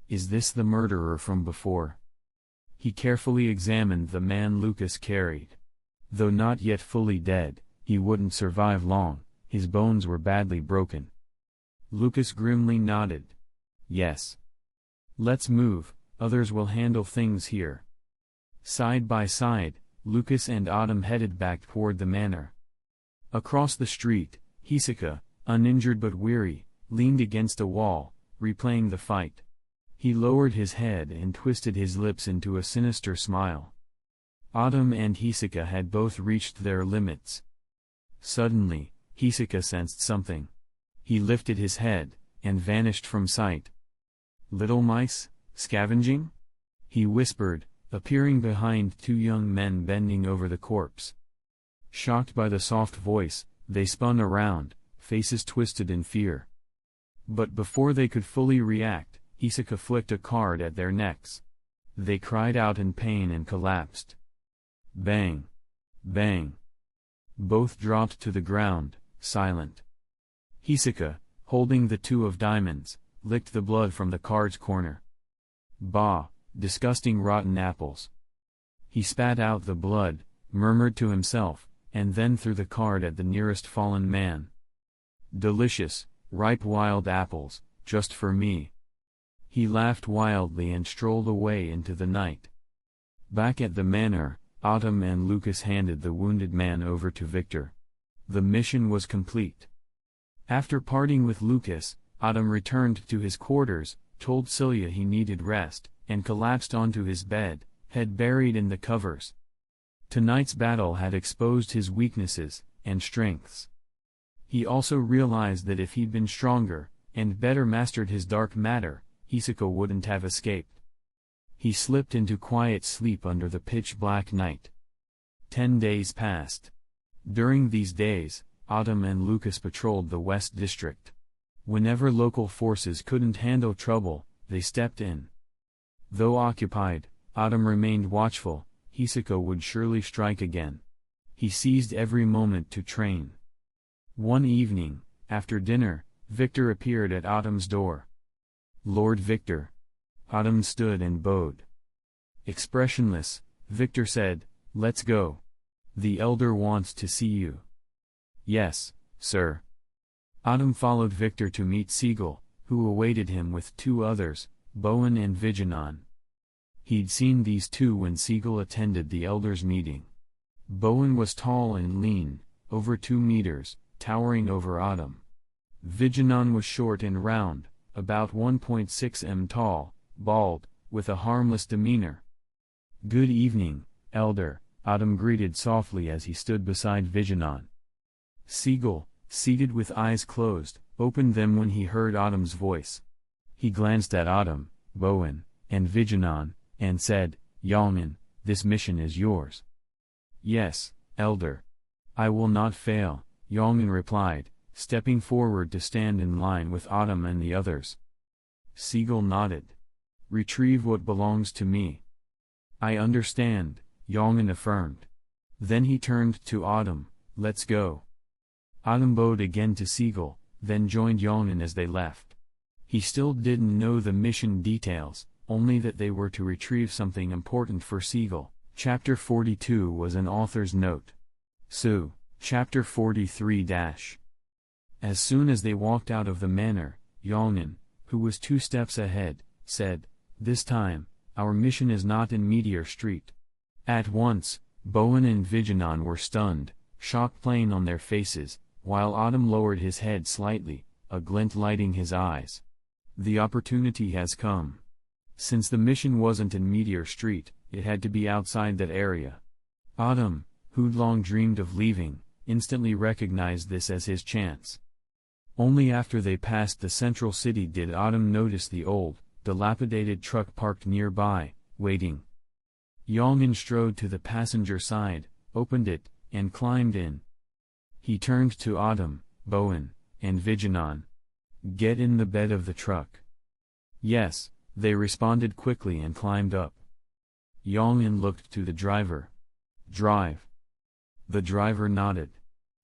"Is this the murderer from before?" He carefully examined the man Lucas carried. Though not yet fully dead, he wouldn't survive long, his bones were badly broken. Lucas grimly nodded. "Yes. Let's move, others will handle things here." Side by side, Lucas and Autumn headed back toward the manor. Across the street, Hisoka, uninjured but weary, leaned against a wall, replaying the fight. He lowered his head and twisted his lips into a sinister smile. Autumn and Hisoka had both reached their limits. Suddenly, Hisoka sensed something. He lifted his head, and vanished from sight. "Little mice, scavenging?" he whispered, appearing behind two young men bending over the corpse. Shocked by the soft voice, they spun around, faces twisted in fear. But before they could fully react, Hisoka flicked a card at their necks. They cried out in pain and collapsed. Bang! Bang! Both dropped to the ground, silent. Hisoka, holding the two of diamonds, licked the blood from the card's corner. "Bah, disgusting rotten apples." He spat out the blood, murmured to himself, and then threw the card at the nearest fallen man. "Delicious, ripe wild apples, just for me." He laughed wildly and strolled away into the night. Back at the manor, Autumn and Lucas handed the wounded man over to Victor. The mission was complete. After parting with Lucas, Autumn returned to his quarters, told Celia he needed rest, and collapsed onto his bed, head buried in the covers. Tonight's battle had exposed his weaknesses and strengths. He also realized that if he'd been stronger, and better mastered his dark matter, Hisoka wouldn't have escaped. He slipped into quiet sleep under the pitch-black night. 10 days passed. During these days, Autumn and Lucas patrolled the West District. Whenever local forces couldn't handle trouble, they stepped in. Though occupied, Autumn remained watchful. Hisoka would surely strike again. He seized every moment to train. One evening, after dinner, Victor appeared at Autumn's door. "Lord Victor." Autumn stood and bowed. Expressionless, Victor said, "Let's go. The elder wants to see you." "Yes, sir." Autumn followed Victor to meet Siegel, who awaited him with two others, Bowen and Viginon. He'd seen these two when Siegel attended the elders' meeting. Bowen was tall and lean, over 2 meters, towering over Autumn. Viginon was short and round, about 1.6 m tall, bald, with a harmless demeanor. "Good evening, Elder," Autumn greeted softly as he stood beside Viginon. Siegel, seated with eyes closed, opened them when he heard Autumn's voice. He glanced at Autumn, Bowen, and Viginon, and said, "Yongin, this mission is yours." "Yes, Elder. I will not fail," Yongin replied, stepping forward to stand in line with Autumn and the others. Siegel nodded. "Retrieve what belongs to me." "I understand," Yongin affirmed. Then he turned to Autumn, "Let's go." Autumn bowed again to Siegel, then joined Yongin as they left. He still didn't know the mission details, only that they were to retrieve something important for Siegel, Chapter 42 was an author's note. So, Chapter 43 As soon as they walked out of the manor, Yongin, who was 2 steps ahead, said, "This time, our mission is not in Meteor Street." At once, Bowen and Viginon were stunned, shock playing on their faces, while Autumn lowered his head slightly, a glint lighting his eyes. The opportunity has come. Since the mission wasn't in Meteor Street, it had to be outside that area. Autumn, who'd long dreamed of leaving, instantly recognized this as his chance. Only after they passed the central city did Autumn notice the old, dilapidated truck parked nearby, waiting. Yongin strode to the passenger side, opened it, and climbed in. He turned to Autumn, Bowen, and Viginon. "Get in the bed of the truck." "Yes," they responded quickly and climbed up. Yongin looked to the driver. "Drive." The driver nodded.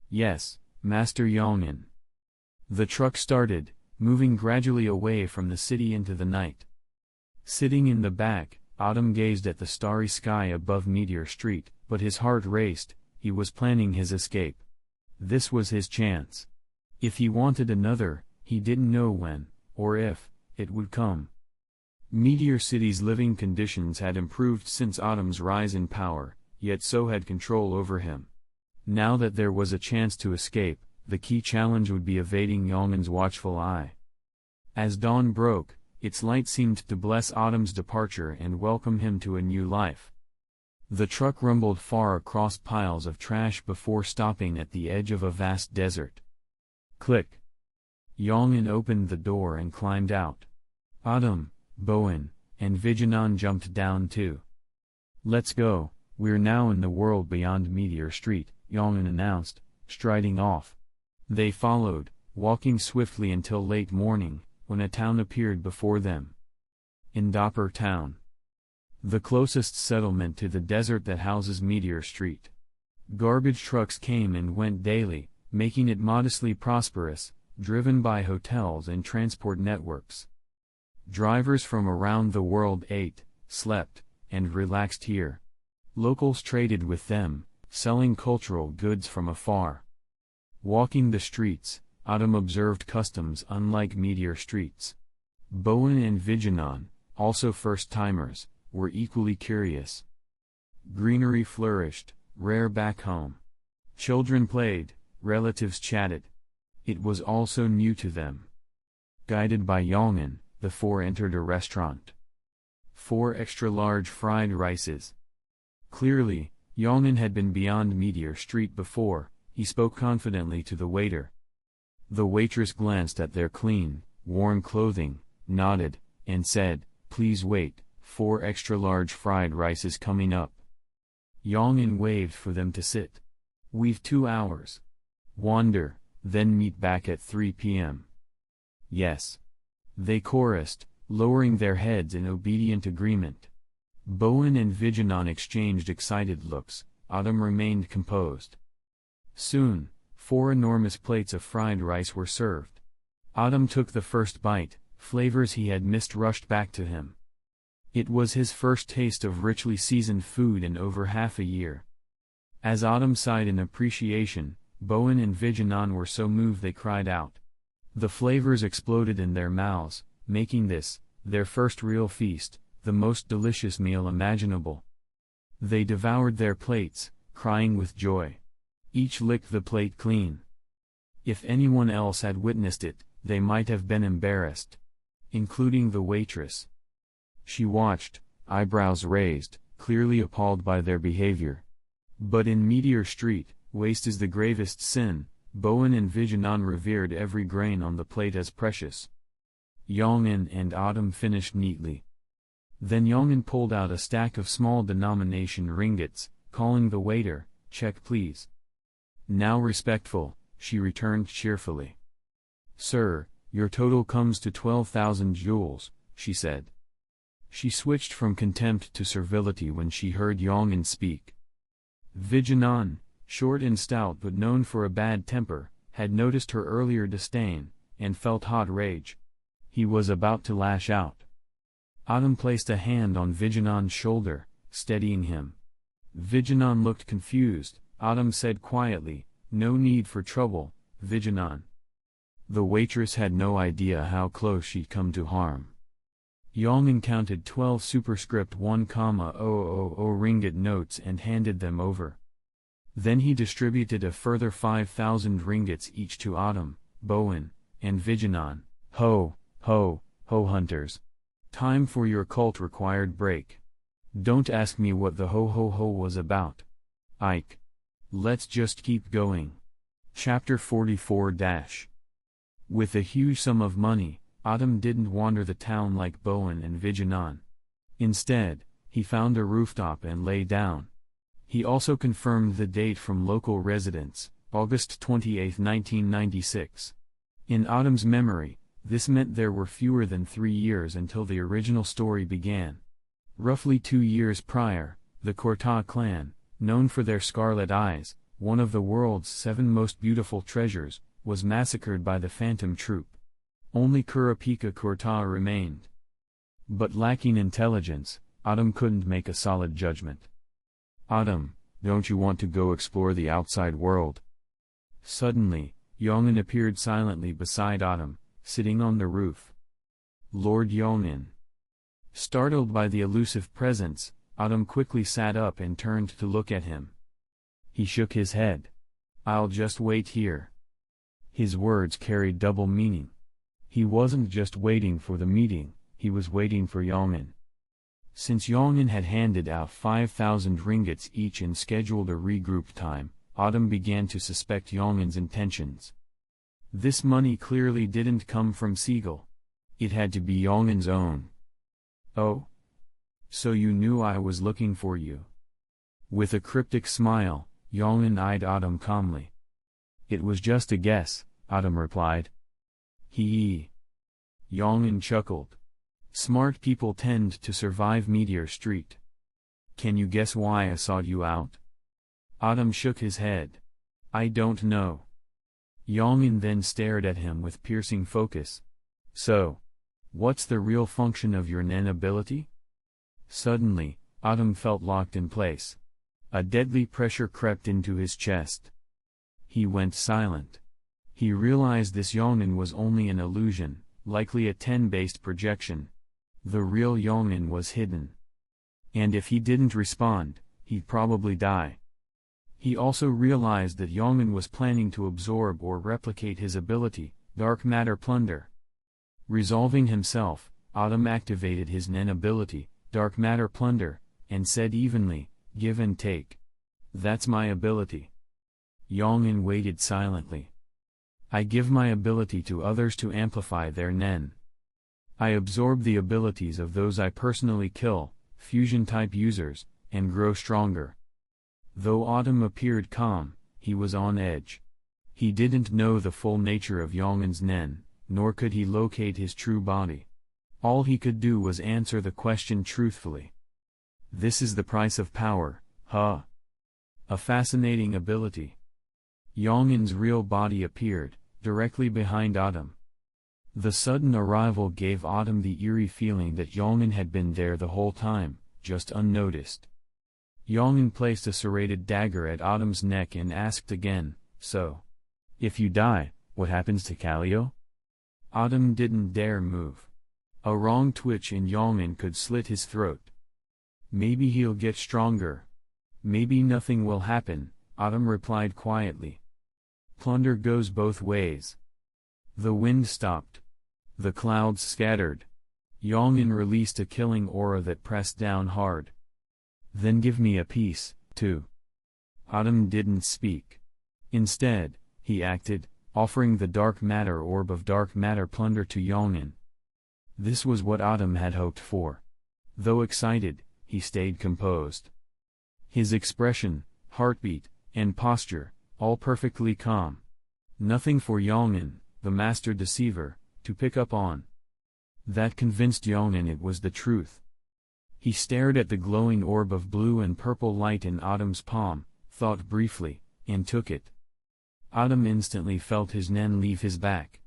"Yes, Master Yongin." The truck started, moving gradually away from the city into the night. Sitting in the back, Autumn gazed at the starry sky above Meteor Street, but his heart raced. He was planning his escape. This was his chance. If he wanted another, he didn't know when, or if, it would come. Meteor City's living conditions had improved since Autumn's rise in power, yet so had control over him. Now that there was a chance to escape, the key challenge would be evading Yongin's watchful eye. As dawn broke, its light seemed to bless Autumn's departure and welcome him to a new life. The truck rumbled far across piles of trash before stopping at the edge of a vast desert. Click. Yongin opened the door and climbed out. Autumn, Bowen, and Viginon jumped down too. "Let's go, we're now in the world beyond Meteor Street," Yongin announced, striding off. They followed, walking swiftly until late morning, when a town appeared before them. Indapur Town. The closest settlement to the desert that houses Meteor Street. Garbage trucks came and went daily, making it modestly prosperous, driven by hotels and transport networks. Drivers from around the world ate, slept, and relaxed here. Locals traded with them, selling cultural goods from afar. Walking the streets, Autumn observed customs unlike Meteor Street's. Bowen and Viginon, also first-timers, were equally curious. Greenery flourished, rare back home. Children played, relatives chatted. It was all so new to them. Guided by Yongin, the 4 entered a restaurant. 4 extra-large fried rices. Clearly, Yongin had been beyond Meteor Street before. He spoke confidently to the waiter. The waitress glanced at their clean, worn clothing, nodded, and said, "Please wait, 4 extra-large fried rices coming up." Yongin waved for them to sit. "We've 2 hours. Wander, then meet back at 3 p.m. "Yes." They chorused, lowering their heads in obedient agreement. Bowen and Viginon exchanged excited looks. Autumn remained composed. Soon, 4 enormous plates of fried rice were served. Autumn took the first bite, flavors he had missed rushed back to him. It was his first taste of richly seasoned food in over half a year. As Autumn sighed in appreciation, Bowen and Viginon were so moved they cried out. The flavors exploded in their mouths, making this, their first real feast, the most delicious meal imaginable. They devoured their plates, crying with joy. Each licked the plate clean. If anyone else had witnessed it, they might have been embarrassed. Including the waitress. She watched, eyebrows raised, clearly appalled by their behavior. But in Meteor Street, waste is the gravest sin. Bowen and Viginon revered every grain on the plate as precious. Yongin and Autumn finished neatly. Then Yongin pulled out a stack of small denomination ringgits, calling the waiter, "Check please." "Now respectful," she returned cheerfully. "Sir, your total comes to 12,000 jewels," she said. She switched from contempt to servility when she heard Yongin speak. Viginon, short and stout but known for a bad temper, had noticed her earlier disdain, and felt hot rage. He was about to lash out. Autumn placed a hand on Viginon's shoulder, steadying him. Vijanan looked confused. Autumn said quietly, "No need for trouble, Vijanan." The waitress had no idea how close she'd come to harm. Yongin counted 12 superscript 1,000 ringgit notes and handed them over. Then he distributed a further 5,000 ringgits each to Autumn, Bowen, and Vijanan. Ho, ho, ho hunters. Time for your cult-required break. Don't ask me what the ho-ho-ho was about. Ike. Let's just keep going. Chapter 44 - With a huge sum of money, Autumn didn't wander the town like Bowen and Vijanan. Instead, he found a rooftop and lay down. He also confirmed the date from local residents, August 28, 1996. In Autumn's memory, this meant there were fewer than 3 years until the original story began. Roughly 2 years prior, the Kurta clan, known for their scarlet eyes, one of the world's 7 most beautiful treasures, was massacred by the Phantom Troop. Only Kurapika Kurta remained. But lacking intelligence, Autumn couldn't make a solid judgment. "Autumn, don't you want to go explore the outside world?" Suddenly, Yongin appeared silently beside Autumn, sitting on the roof. Lord Yongin. Startled by the elusive presence, Autumn quickly sat up and turned to look at him. He shook his head. "I'll just wait here." His words carried double meaning. He wasn't just waiting for the meeting, he was waiting for Yongin. Since Yongin had handed out 5,000 ringgits each and scheduled a regroup time, Autumn began to suspect Yongin's intentions. This money clearly didn't come from Siegel. It had to be Yongin's own. "Oh? So you knew I was looking for you?" With a cryptic smile, Yongin eyed Autumn calmly. "It was just a guess," Autumn replied. "Hee." Yongin chuckled. "Smart people tend to survive Meteor Street. Can you guess why I sought you out?" Autumn shook his head. "I don't know." Yongin then stared at him with piercing focus. "So, what's the real function of your Nen ability?" Suddenly, Autumn felt locked in place. A deadly pressure crept into his chest. He went silent. He realized this Yongin was only an illusion, likely a 10-based projection. The real Yongin was hidden. And if he didn't respond, he'd probably die. He also realized that Yongin was planning to absorb or replicate his ability, Dark Matter Plunder. Resolving himself, Autumn activated his Nen ability, Dark Matter Plunder, and said evenly, "Give and take. That's my ability." Yongin waited silently. "I give my ability to others to amplify their Nen. I absorb the abilities of those I personally kill, fusion-type users, and grow stronger." Though Autumn appeared calm, he was on edge. He didn't know the full nature of Yongin's Nen, nor could he locate his true body. All he could do was answer the question truthfully. "This is the price of power, huh? A fascinating ability." Yongin's real body appeared, directly behind Autumn. The sudden arrival gave Autumn the eerie feeling that Yongin had been there the whole time, just unnoticed. Yongin placed a serrated dagger at Autumn's neck and asked again, "So, if you die, what happens to Callio?" Autumn didn't dare move. A wrong twitch in Yongin could slit his throat. "Maybe he'll get stronger. Maybe nothing will happen," Autumn replied quietly. "Plunder goes both ways." The wind stopped. The clouds scattered. Yongin released a killing aura that pressed down hard. "Then give me a piece, too." Autumn didn't speak. Instead, he acted, offering the Dark Matter Orb of Dark Matter Plunder to Yongin. This was what Autumn had hoped for. Though excited, he stayed composed. His expression, heartbeat, and posture, all perfectly calm. Nothing for Yongin, the master deceiver, to pick up on. That convinced Yongin it was the truth. He stared at the glowing orb of blue and purple light in Autumn's palm, thought briefly, and took it. Autumn instantly felt his Nen leave his back.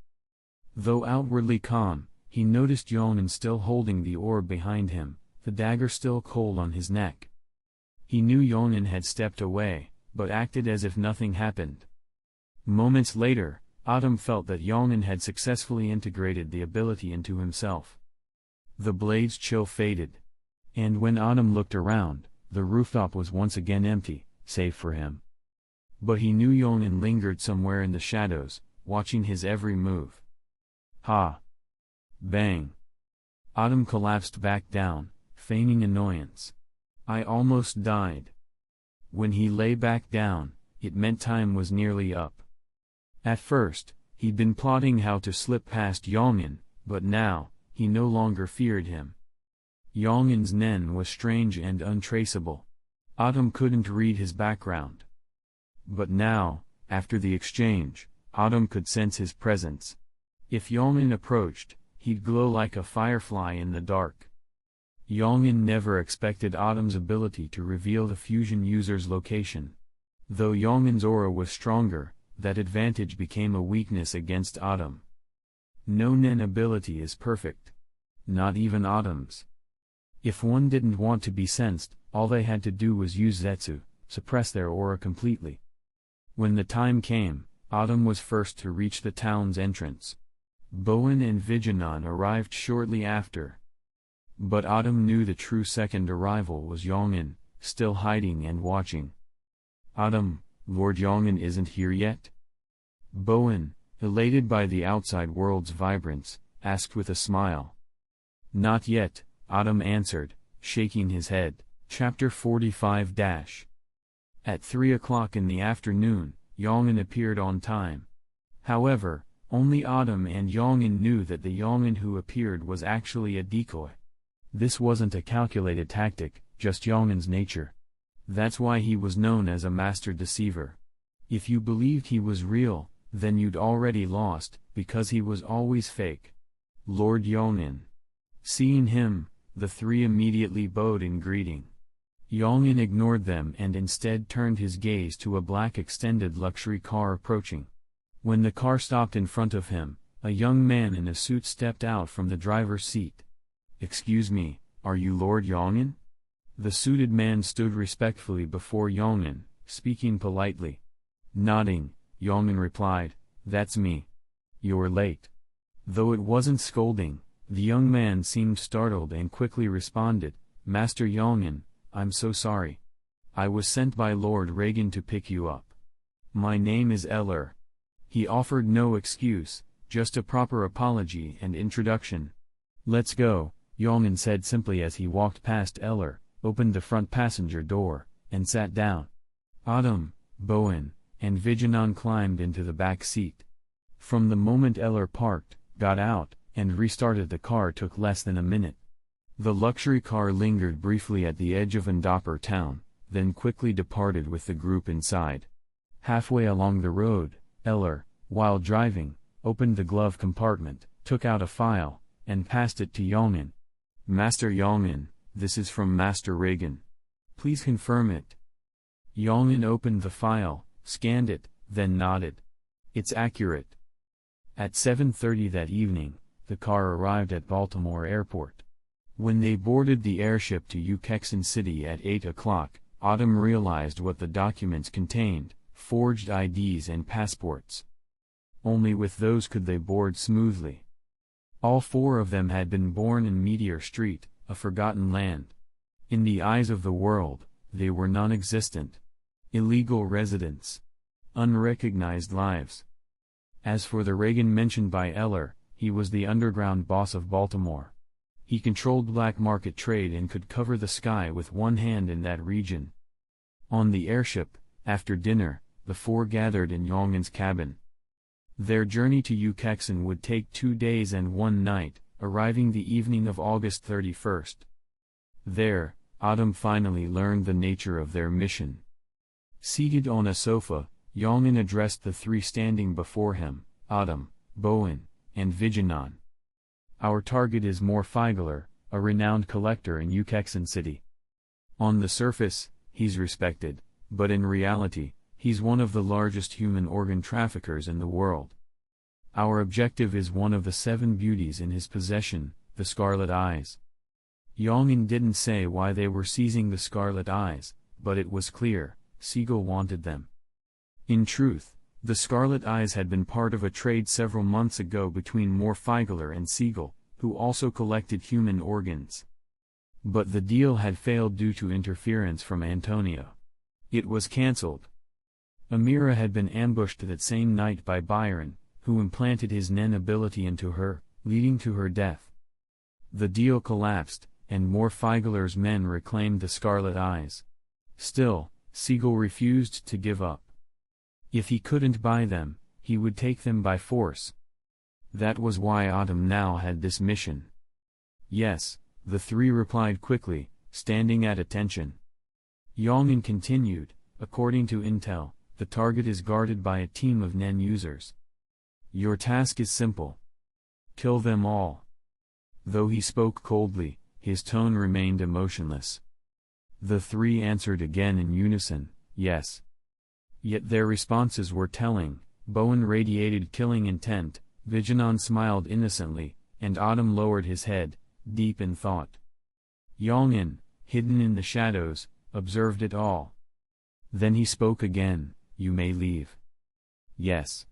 Though outwardly calm, he noticed Yongin still holding the orb behind him, the dagger still cold on his neck. He knew Yongin had stepped away, but acted as if nothing happened. Moments later, Autumn felt that Yongin had successfully integrated the ability into himself. The blade's chill faded. And when Autumn looked around, the rooftop was once again empty, save for him. But he knew Yongin lingered somewhere in the shadows, watching his every move. Ha! Bang! Autumn collapsed back down, feigning annoyance. I almost died. When he lay back down, it meant time was nearly up. At first, he'd been plotting how to slip past Yongin, but now, he no longer feared him. Yongin's Nen was strange and untraceable. Autumn couldn't read his background. But now, after the exchange, Autumn could sense his presence. If Yongin approached, he'd glow like a firefly in the dark. Yongin never expected Autumn's ability to reveal the fusion user's location. Though Yongin's aura was stronger, that advantage became a weakness against Autumn. No Nen ability is perfect. Not even Autumn's. If one didn't want to be sensed, all they had to do was use Zetsu, suppress their aura completely. When the time came, Autumn was first to reach the town's entrance. Bowen and Vijanan arrived shortly after. But Autumn knew the true second arrival was Yongin, still hiding and watching. Autumn, Lord Yongin isn't here yet? Bowen, elated by the outside world's vibrance, asked with a smile. Not yet, Autumn answered, shaking his head. Chapter 45 At 3 o'clock in the afternoon, Yongin appeared on time. However, only Autumn and Yongin knew that the Yongin who appeared was actually a decoy. This wasn't a calculated tactic, just Yongin's nature. That's why he was known as a master deceiver. If you believed he was real, then you'd already lost, because he was always fake. Lord Yongin. Seeing him, the three immediately bowed in greeting. Yongin ignored them and instead turned his gaze to a black extended luxury car approaching. When the car stopped in front of him, a young man in a suit stepped out from the driver's seat. Excuse me, are you Lord Yongin? The suited man stood respectfully before Yongin, speaking politely. Nodding, Yongin replied, That's me. You're late. Though it wasn't scolding, the young man seemed startled and quickly responded, Master Yongin, I'm so sorry. I was sent by Lord Reagan to pick you up. My name is Eller. He offered no excuse, just a proper apology and introduction. Let's go, Yongin said simply as he walked past Eller, opened the front passenger door, and sat down. Autumn, Bowen, and Vijanan climbed into the back seat. From the moment Eller parked, got out, and restarted the car took less than a minute. The luxury car lingered briefly at the edge of Andapur town, then quickly departed with the group inside. Halfway along the road, Eller, while driving, opened the glove compartment, took out a file, and passed it to Yongin. Master Yongin, this is from Master Reagan. Please confirm it. Yongin opened the file, scanned it, then nodded. It's accurate. At 7:30 that evening, the car arrived at Baltimore Airport. When they boarded the airship to yoooooooooooo City at 8 o'clock, Autumn realized what the documents contained, forged IDs and passports. Only with those could they board smoothly. All four of them had been born in Meteor Street, a forgotten land. In the eyes of the world, they were non-existent. Illegal residents. Unrecognized lives. As for the Reagan mentioned by Eller, he was the underground boss of Baltimore. He controlled black market trade and could cover the sky with one hand in that region. On the airship, after dinner, the four gathered in Yongin's cabin. Their journey to yoooooooooooo would take 2 days and 1 night, arriving the evening of August 31st. There, Autumn finally learned the nature of their mission. Seated on a sofa, Yongin addressed the three standing before him, Autumn, Bowen, and Vijanan. Our target is Mor Feigler, a renowned collector in yoooooooooooo City. On the surface, he's respected, but in reality, he's one of the largest human organ traffickers in the world. Our objective is one of the 7 beauties in his possession, the Scarlet Eyes. Yongin didn't say why they were seizing the Scarlet Eyes, but it was clear, Siegel wanted them. In truth, the Scarlet Eyes had been part of a trade several months ago between Morfeigler and Siegel, who also collected human organs. But the deal had failed due to interference from Antonio. It was cancelled. Amira had been ambushed that same night by Byron, who implanted his Nen ability into her, leading to her death. The deal collapsed, and Morfeigler's men reclaimed the Scarlet Eyes. Still, Siegel refused to give up. If he couldn't buy them, he would take them by force. That was why Autumn now had this mission. Yes, the three replied quickly, standing at attention. Yongin continued, according to intel, the target is guarded by a team of Nen users. Your task is simple. Kill them all. Though he spoke coldly, his tone remained emotionless. The three answered again in unison, yes. Yet their responses were telling. Bowen radiated killing intent, Viginon smiled innocently, and Autumn lowered his head, deep in thought. Yongin, hidden in the shadows, observed it all. Then he spoke again, you may leave. Yes.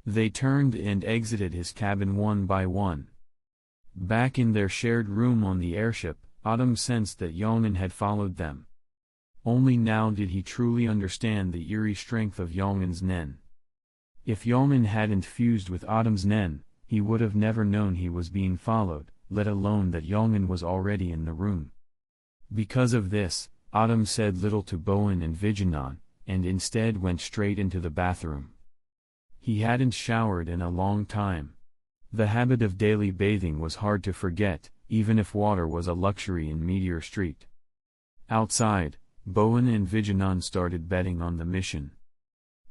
They turned and exited his cabin one by one. Back in their shared room on the airship, Autumn sensed that Yongin had followed them. Only now did he truly understand the eerie strength of Yongin's Nen. If Yongin hadn't fused with Autumn's Nen, he would have never known he was being followed, let alone that Yongin was already in the room. Because of this, Autumn said little to Bowen and Viginon, and instead went straight into the bathroom. He hadn't showered in a long time. The habit of daily bathing was hard to forget, even if water was a luxury in Meteor Street. Outside, Bowen and Viginon started betting on the mission.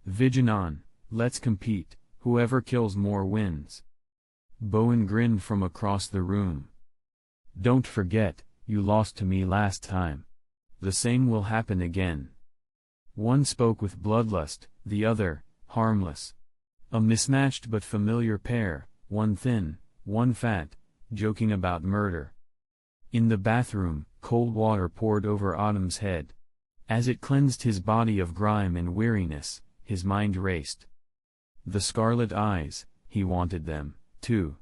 Viginon, let's compete, whoever kills more wins. Bowen grinned from across the room. Don't forget, you lost to me last time. The same will happen again. One spoke with bloodlust, the other, harmless. A mismatched but familiar pair, one thin, one fat, joking about murder. In the bathroom, cold water poured over Autumn's head. As it cleansed his body of grime and weariness, his mind raced. The Scarlet Eyes, he wanted them, too.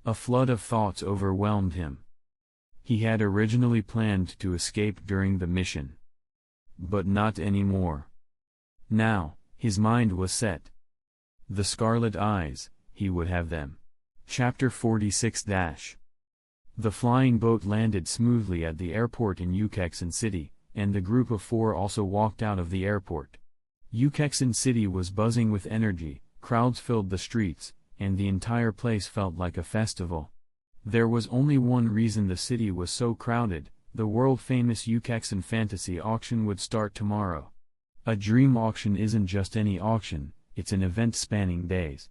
A flood of thoughts overwhelmed him. He had originally planned to escape during the mission. But not anymore. Now, his mind was set. The Scarlet Eyes, he would have them. Chapter 46 The flying boat landed smoothly at the airport in Yoooooooooooo City, and the group of four also walked out of the airport. Yoooooooooooo City was buzzing with energy, crowds filled the streets, and the entire place felt like a festival. There was only one reason the city was so crowded: the world-famous Yoooooooooooo Fantasy Auction would start tomorrow. A dream auction isn't just any auction, it's an event spanning days.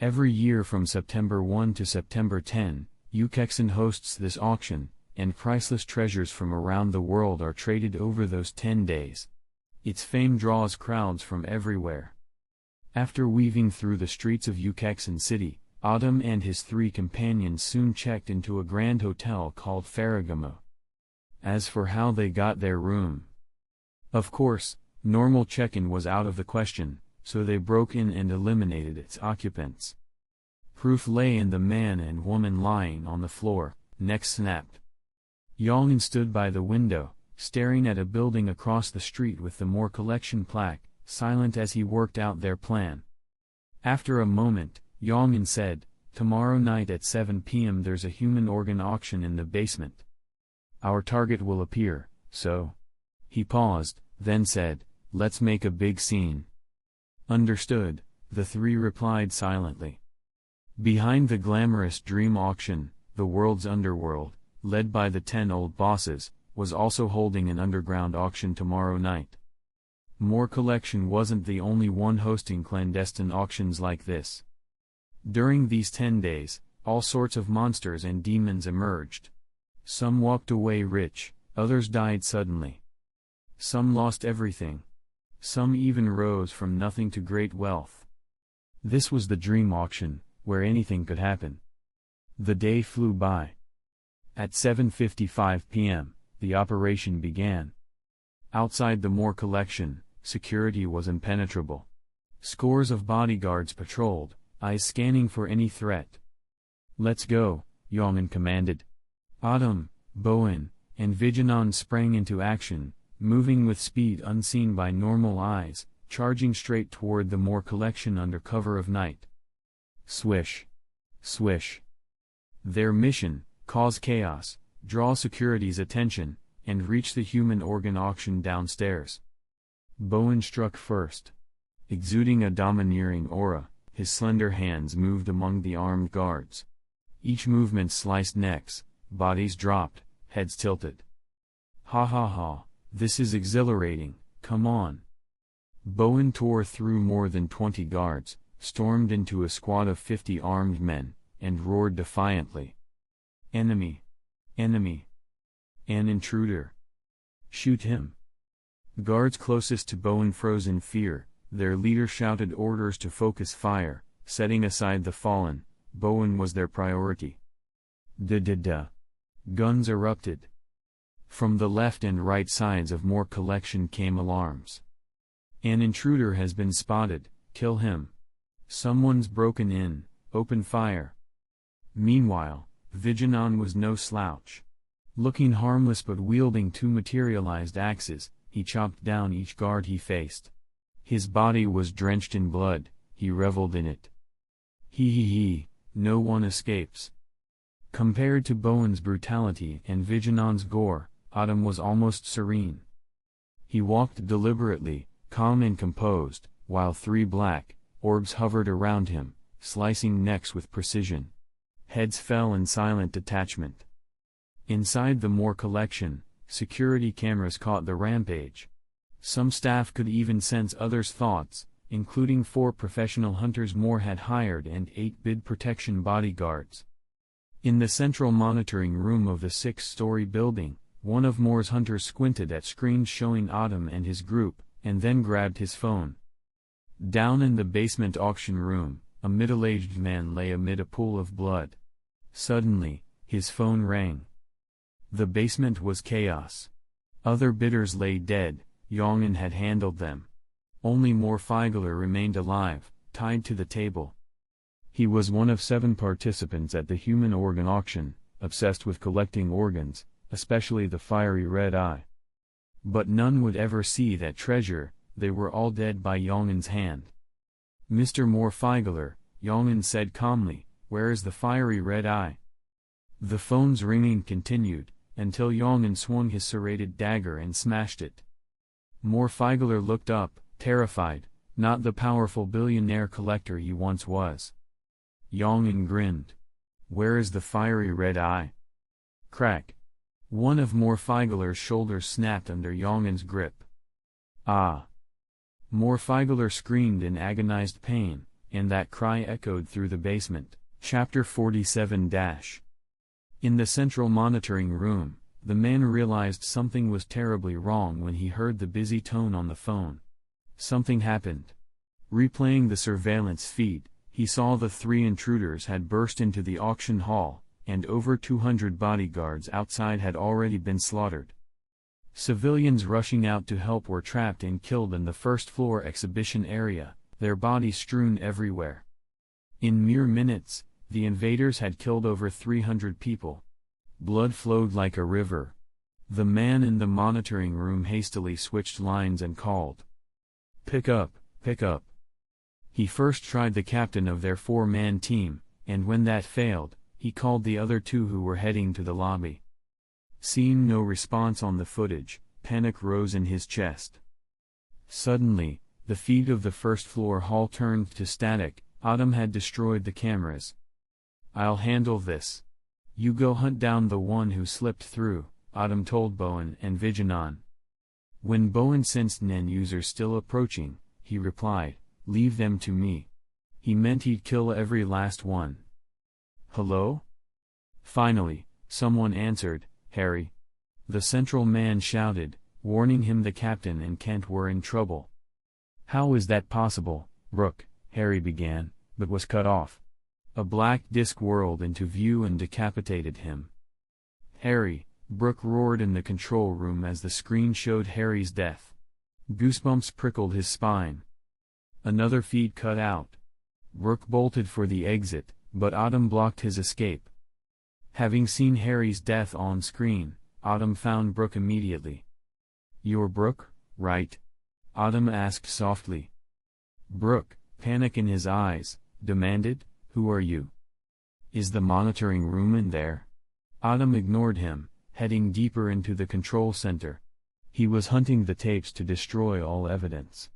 Every year from September 1 to September 10, Yoooooooooooo hosts this auction, and priceless treasures from around the world are traded over those 10 days. Its fame draws crowds from everywhere. After weaving through the streets of Yoooooooooooo City, Autumn and his three companions soon checked into a grand hotel called Ferragamo. As for how they got their room, of course, normal check-in was out of the question, so they broke in and eliminated its occupants. Proof lay in the man and woman lying on the floor, necks snapped. Yongin stood by the window, staring at a building across the street with the More Collection plaque, silent as he worked out their plan. After a moment, Yongin said, "Tomorrow night at 7 p.m. there's a human organ auction in the basement. Our target will appear, so..." He paused, then said, "Let's make a big scene." "Understood," the three replied silently. Behind the glamorous dream auction, the world's underworld, led by the 10 old bosses, was also holding an underground auction tomorrow night. More Collection wasn't the only one hosting clandestine auctions like this. During these 10 days, all sorts of monsters and demons emerged. Some walked away rich, others died suddenly. Some lost everything. Some even rose from nothing to great wealth. This was the dream auction, where anything could happen. The day flew by. At 7:55 p.m., the operation began. Outside the Moore collection, security was impenetrable. Scores of bodyguards patrolled, eyes scanning for any threat. "Let's go," Yongin commanded. Autumn, Bowen, and Viginon sprang into action, moving with speed unseen by normal eyes, charging straight toward the Moore collection under cover of night. Swish. Swish. Their mission: cause chaos, draw security's attention, and reach the human organ auction downstairs. Bowen struck first. Exuding a domineering aura, his slender hands moved among the armed guards. Each movement sliced necks, bodies dropped, heads tilted. "Ha ha ha, this is exhilarating, come on." Bowen tore through more than 20 guards, stormed into a squad of 50 armed men, and roared defiantly. "Enemy! Enemy! An intruder! Shoot him!" Guards closest to Bowen froze in fear. Their leader shouted orders to focus fire, setting aside the fallen. Bowen was their priority. Da-da-da. Guns erupted. From the left and right sides of Moore collection came alarms. "An intruder has been spotted, kill him. Someone's broken in, open fire." Meanwhile, Viginon was no slouch. Looking harmless but wielding two materialized axes, he chopped down each guard he faced. His body was drenched in blood, he reveled in it. He, no one escapes. Compared to Bowen's brutality and Viginon's gore, Autumn was almost serene. He walked deliberately, calm and composed, while 3 black orbs hovered around him, slicing necks with precision. Heads fell in silent detachment. Inside the Moore collection, security cameras caught the rampage. Some staff could even sense others' thoughts, including 4 professional hunters Moore had hired and 8 bid protection bodyguards. In the central monitoring room of the 6-story building, one of Moore's hunters squinted at screens showing Autumn and his group, and then grabbed his phone. Down in the basement auction room, a middle-aged man lay amid a pool of blood. Suddenly, his phone rang. The basement was chaos. Other bidders lay dead. Yongin had handled them. Only Moore Feigler remained alive, tied to the table. He was one of 7 participants at the human organ auction, obsessed with collecting organs, especially the fiery red eye. But none would ever see that treasure. They were all dead by Yongin's hand. "Mr. Moore Feigler," Yongin said calmly, "where is the fiery red eye?" The phone's ringing continued, until Yongin swung his serrated dagger and smashed it. Moore Feigler looked up, terrified, not the powerful billionaire collector he once was. Yongin grinned. "Where is the fiery red eye?" Crack. One of Moore Feigler's shoulders snapped under Yongin's grip. "Ah!" Moore Feigler screamed in agonized pain, and that cry echoed through the basement. Chapter 47-. In the central monitoring room, the man realized something was terribly wrong when he heard the busy tone on the phone. Something happened. Replaying the surveillance feed, he saw the 3 intruders had burst into the auction hall, and over 200 bodyguards outside had already been slaughtered. Civilians rushing out to help were trapped and killed in the first-floor exhibition area, their bodies strewn everywhere. In mere minutes, the invaders had killed over 300 people. Blood flowed like a river. The man in the monitoring room hastily switched lines and called. Pick up, pick up." He first tried the captain of their 4-man team, and when that failed, he called the other 2 who were heading to the lobby. Seeing no response on the footage, panic rose in his chest. Suddenly, the feed of the first-floor hall turned to static. Autumn had destroyed the cameras. "I'll handle this. You go hunt down the one who slipped through," Autumn told Bowen and Viginon. When Bowen sensed NEN users still approaching, he replied, "Leave them to me." He meant he'd kill every last one. "Hello?" Finally, someone answered. "Harry." The central man shouted, warning him the captain and Kent were in trouble. "How is that possible, Rook?" Harry began, but was cut off. A black disc whirled into view and decapitated him. "Harry, Brooke roared in the control room as the screen showed Harry's death. Goosebumps prickled his spine. Another feed cut out. Brooke bolted for the exit, but Autumn blocked his escape. Having seen Harry's death on screen, Autumn found Brooke immediately. "You're Brooke, right?" Autumn asked softly. Brooke, panic in his eyes, demanded, "Who are you? Is the monitoring room in there?" Autumn ignored him, heading deeper into the control center. He was hunting the tapes to destroy all evidence.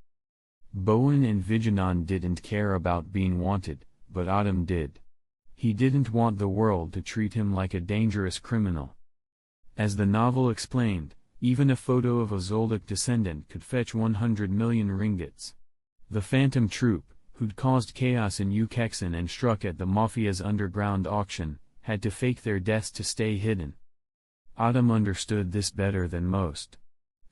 Bowen and Vigenon didn't care about being wanted, but Autumn did. He didn't want the world to treat him like a dangerous criminal. As the novel explained, even a photo of a Zoldyck descendant could fetch 100 million ringgits. The Phantom Troupe, who'd caused chaos in Ukexan and struck at the Mafia's underground auction, had to fake their deaths to stay hidden. Autumn understood this better than most.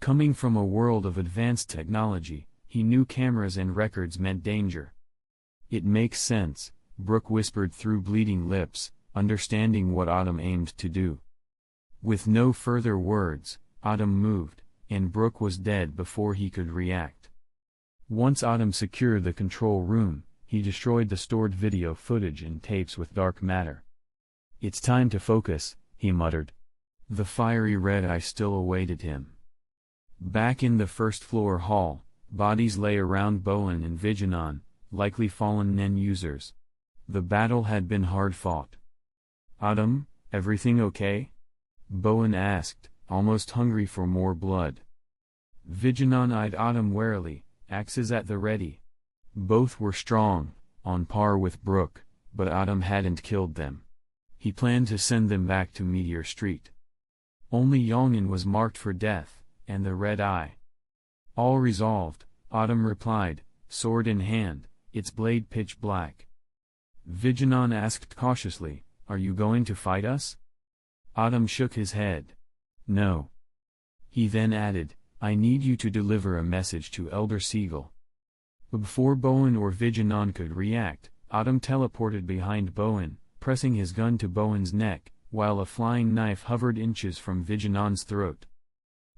Coming from a world of advanced technology, he knew cameras and records meant danger. "It makes sense," Brooke whispered through bleeding lips, understanding what Autumn aimed to do. With no further words, Autumn moved, and Brooke was dead before he could react. Once Autumn secured the control room, he destroyed the stored video footage and tapes with dark matter. "It's time to focus," he muttered. The fiery red eye still awaited him. Back in the first-floor hall, bodies lay around Bowen and Vigenon, likely fallen NEN users. The battle had been hard-fought. "Autumn, everything okay?" Bowen asked, almost hungry for more blood. Vigenon eyed Autumn warily, axes at the ready. Both were strong, on par with Brooke, but Autumn hadn't killed them. He planned to send them back to Meteor Street. Only Yongin was marked for death, and the red eye. "All resolved," Autumn replied, sword in hand, its blade pitch black. Vigenon asked cautiously, "Are you going to fight us?" Autumn shook his head. "No." He then added, "I need you to deliver a message to Elder Siegel." Before Bowen or Vigenon could react, Autumn teleported behind Bowen, pressing his gun to Bowen's neck, while a flying knife hovered inches from Vigenon's throat.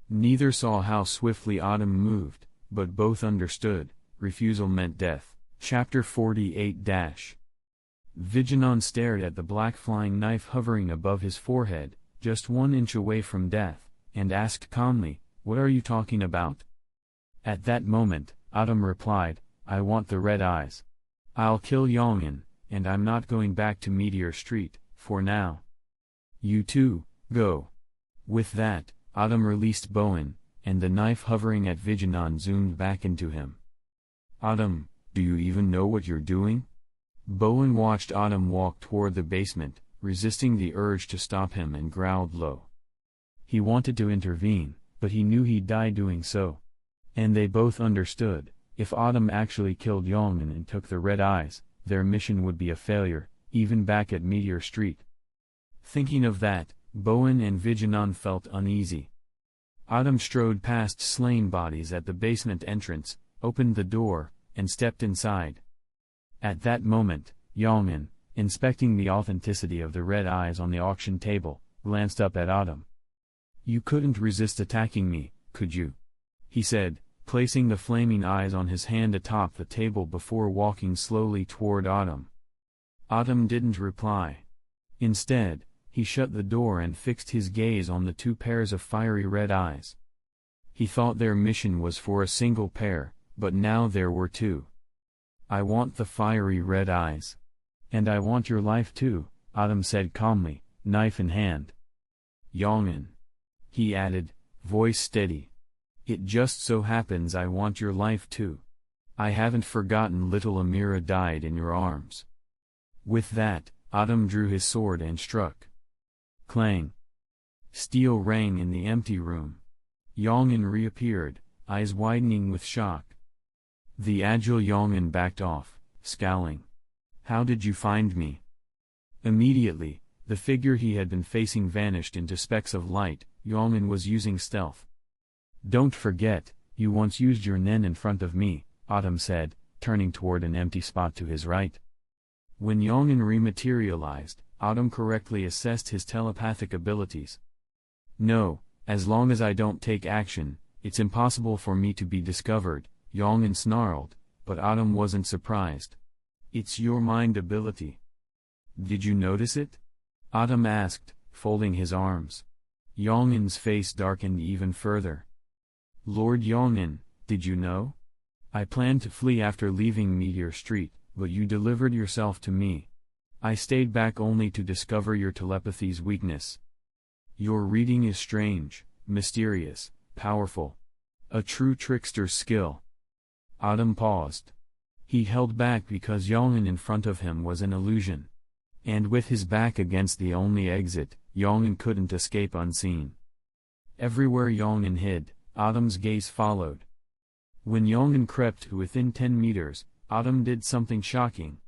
Neither saw how swiftly Autumn moved, but both understood, refusal meant death. Chapter 48-. Vigenon stared at the black flying knife hovering above his forehead, just 1 inch away from death, and asked calmly, "What are you talking about?" At that moment, Autumn replied, "I want the red eyes. I'll kill Yongin, and I'm not going back to Meteor Street, for now. You two, go." With that, Autumn released Bowen, and the knife hovering at Vigenon zoomed back into him. "Autumn, do you even know what you're doing?" Bowen watched Autumn walk toward the basement, resisting the urge to stop him, and growled low. He wanted to intervene, but he knew he'd die doing so. And they both understood, if Autumn actually killed Yongin and took the red eyes, their mission would be a failure, even back at Meteor Street. Thinking of that, Bowen and Vigenon felt uneasy. Autumn strode past slain bodies at the basement entrance, opened the door, and stepped inside. At that moment, Yongin, inspecting the authenticity of the red eyes on the auction table, glanced up at Autumn. "You couldn't resist attacking me, could you?" he said, placing the flaming eyes on his hand atop the table before walking slowly toward Autumn. Autumn didn't reply. Instead, he shut the door and fixed his gaze on the 2 pairs of fiery red eyes. He thought their mission was for a single pair, but now there were 2. "I want the fiery red eyes. And I want your life too," Autumn said calmly, knife in hand. "Yongin," he added, voice steady. "It just so happens I want your life too. I haven't forgotten little Amira died in your arms." With that, Autumn drew his sword and struck. Clang. Steel rang in the empty room. Yongin reappeared, eyes widening with shock. The agile Yongin backed off, scowling. "How did you find me?" Immediately, the figure he had been facing vanished into specks of light. Yongin was using stealth. "Don't forget, you once used your nen in front of me," Autumn said, turning toward an empty spot to his right. When Yongin rematerialized, Autumn correctly assessed his telepathic abilities. No, as long as I don't take action, it's impossible for me to be discovered, Yongin snarled, but Autumn wasn't surprised. It's your mind ability. Did you notice it? Autumn asked, folding his arms. Yongin's face darkened even further. Lord Yongin, did you know? I planned to flee after leaving Meteor Street, but you delivered yourself to me. I stayed back only to discover your telepathy's weakness. Your reading is strange, mysterious, powerful. A true trickster's skill. Autumn paused. He held back because Yongin in front of him was an illusion. And with his back against the only exit, Yongin couldn't escape unseen. Everywhere Yongin hid, Autumn's gaze followed. When Yongin crept to within 10 meters, Autumn did something shocking.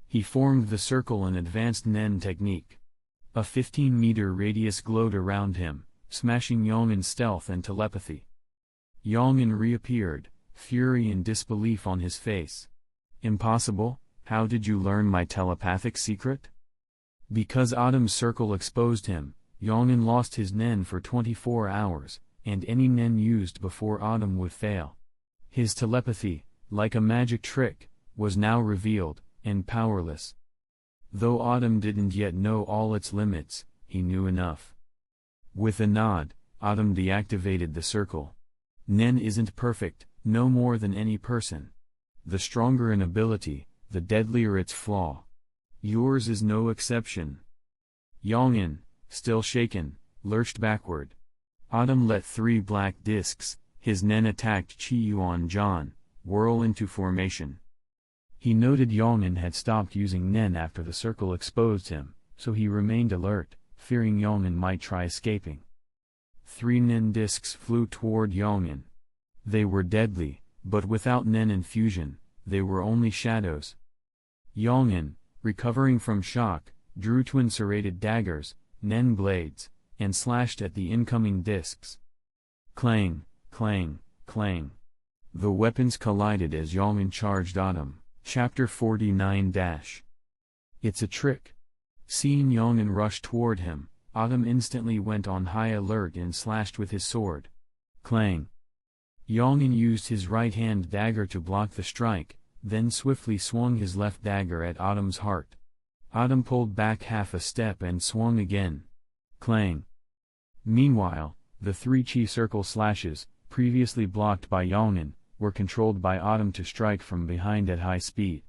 He formed the circle in advanced Nen technique. A 15-meter radius glowed around him, smashing Yongin's stealth and telepathy. Yongin reappeared, fury and disbelief on his face. Impossible? How did you learn my telepathic secret? Because Autumn's circle exposed him, Yongin lost his Nen for 24 hours, and any Nen used before Autumn would fail. His telepathy, like a magic trick, was now revealed, and powerless. Though Autumn didn't yet know all its limits, he knew enough. With a nod, Autumn deactivated the circle. Nen isn't perfect, no more than any person. The stronger an ability, the deadlier its flaw. Yours is no exception. Yongin, still shaken, lurched backward. Autumn let 3 black discs, his Nen attacked Qi Yuan Zhan, whirl into formation. He noted Yongin had stopped using Nen after the circle exposed him, so he remained alert, fearing Yongin might try escaping. 3 Nen discs flew toward Yongin. They were deadly, but without Nen infusion, they were only shadows. Yongin, recovering from shock, drew twin serrated daggers, Nen blades, and slashed at the incoming discs. Clang, clang, clang. The weapons collided as Yongin charged Autumn. Chapter 49 - It's a trick. Seeing Yongin rush toward him, Autumn instantly went on high alert and slashed with his sword. Clang. Yongin used his right-hand dagger to block the strike, then swiftly swung his left dagger at Autumn's heart. Autumn pulled back half a step and swung again. Clang. Meanwhile, the 3 Qi circle slashes, previously blocked by Yongin, were controlled by Autumn to strike from behind at high speed.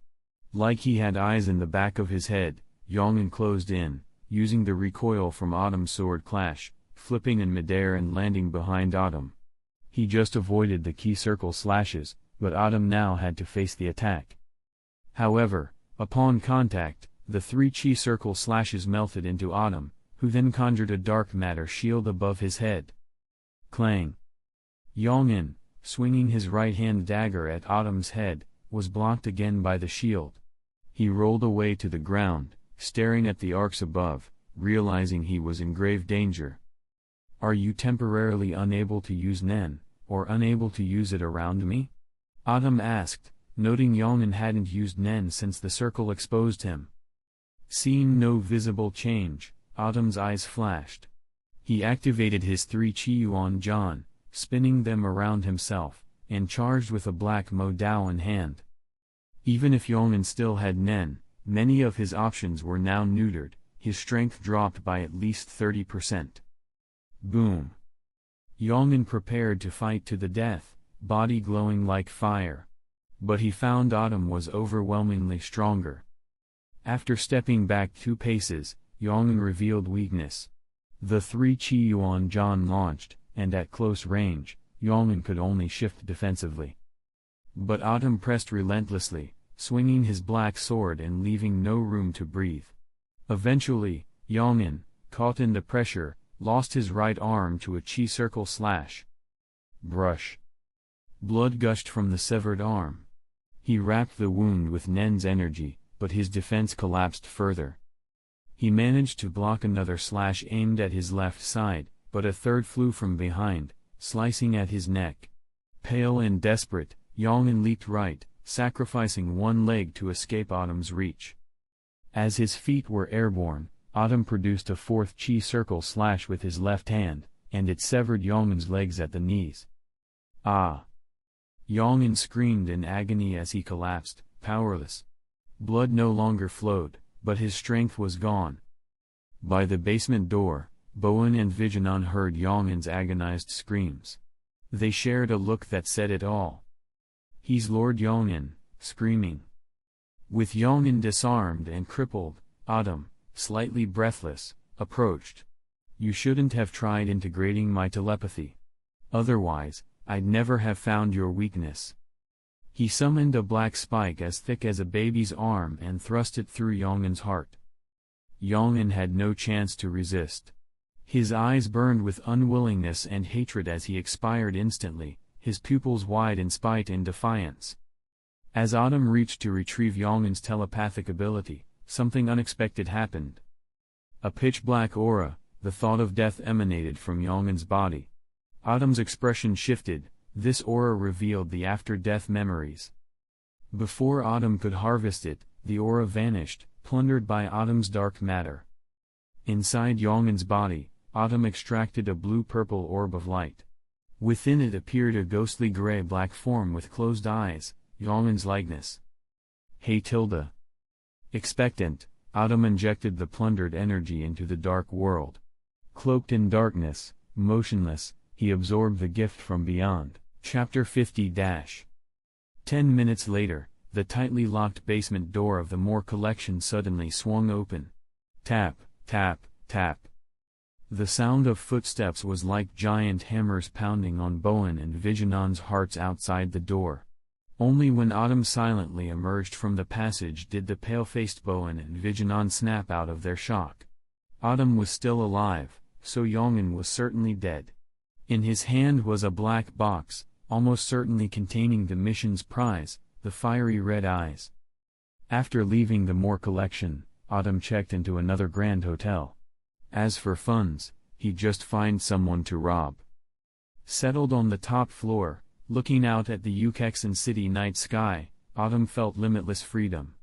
Like he had eyes in the back of his head, Yongin closed in, using the recoil from Autumn's sword clash, flipping in midair and landing behind Autumn. He just avoided the Qi circle slashes, but Autumn now had to face the attack. However, upon contact, the 3 Qi circle slashes melted into Autumn, who then conjured a dark matter shield above his head. Clang. Yongin, swinging his right-hand dagger at Autumn's head, was blocked again by the shield. He rolled away to the ground, staring at the arcs above, realizing he was in grave danger. Are you temporarily unable to use Nen, or unable to use it around me? Autumn asked, noting Yongin hadn't used Nen since the circle exposed him. Seeing no visible change, Autumn's eyes flashed. He activated his 3 Qi Yuan Zhan, spinning them around himself, and charged with a black Mo Dao in hand. Even if Yongin still had Nen, many of his options were now neutered, his strength dropped by at least 30%. Boom. Yongin prepared to fight to the death, body glowing like fire. But he found Autumn was overwhelmingly stronger. After stepping back 2 paces, Yongin revealed weakness. The 3 Qi Yuan Zhan launched, and at close range, Yongin could only shift defensively. But Autumn pressed relentlessly, swinging his black sword and leaving no room to breathe. Eventually, Yongin, caught in the pressure, lost his right arm to a Qi circle slash. Brush. Blood gushed from the severed arm. He wrapped the wound with Nen's energy, but his defense collapsed further. He managed to block another slash aimed at his left side, but a third flew from behind, slicing at his neck. Pale and desperate, Yongin leaped right, sacrificing one leg to escape Autumn's reach. As his feet were airborne, Autumn produced a fourth chi circle slash with his left hand, and it severed Yong'in's legs at the knees. Ah! Yong'in screamed in agony as he collapsed, powerless. Blood no longer flowed, but his strength was gone. By the basement door, Bowen and Vijanon heard Yong'in's agonized screams. They shared a look that said it all. "He's Lord Yong'in," screaming. With Yong'in disarmed and crippled, Autumn, slightly breathless, approached. "You shouldn't have tried integrating my telepathy. Otherwise, I'd never have found your weakness." He summoned a black spike as thick as a baby's arm and thrust it through Yong'in's heart. Yong'in had no chance to resist. His eyes burned with unwillingness and hatred as he expired instantly, his pupils wide in spite and defiance. As Autumn reached to retrieve Yong'in's telepathic ability, something unexpected happened. A pitch-black aura, the thought of death, emanated from Yong'in's body. Autumn's expression shifted. This aura revealed the after-death memories. Before Autumn could harvest it, the aura vanished, plundered by Autumn's dark matter. Inside Yong'in's body, Autumn extracted a blue-purple orb of light. Within it appeared a ghostly gray-black form with closed eyes, Yong'in's likeness. "Hey Tilda." Expectant, Autumn injected the plundered energy into the dark world. Cloaked in darkness, motionless, he absorbed the gift from beyond. Chapter 50-. 10 minutes later, the tightly locked basement door of the Moore collection suddenly swung open. Tap, tap, tap. The sound of footsteps was like giant hammers pounding on Bowen and Vijanon's hearts outside the door. Only when Autumn silently emerged from the passage did the pale-faced Bowen and Vijanon snap out of their shock. Autumn was still alive, so Yong'in was certainly dead. In his hand was a black box, almost certainly containing the mission's prize, the fiery red eyes. After leaving the Moore collection, Autumn checked into another grand hotel. As for funds, he'd just find someone to rob. Settled on the top floor, looking out at the Ukexan city night sky, Autumn felt limitless freedom.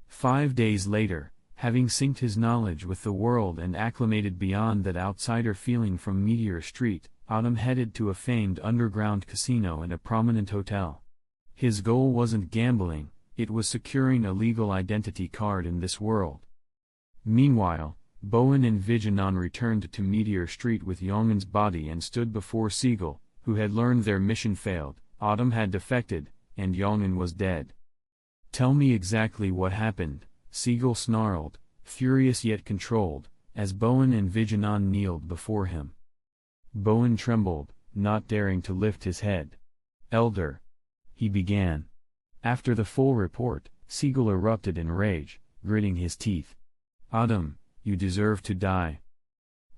5 days later, having synced his knowledge with the world and acclimated beyond that outsider feeling from Meteor Street, Autumn headed to a famed underground casino and a prominent hotel. His goal wasn't gambling, it was securing a legal identity card in this world. Meanwhile, Bowen and Vijanon returned to Meteor Street with Yong'in's body and stood before Siegel, who had learned their mission failed, Autumn had defected, and Yong'in was dead. "Tell me exactly what happened," Siegel snarled, furious yet controlled, as Bowen and Vijanon kneeled before him. Bowen trembled, not daring to lift his head. "Elder," he began. After the full report, Siegel erupted in rage, gritting his teeth. "Autumn, you deserve to die."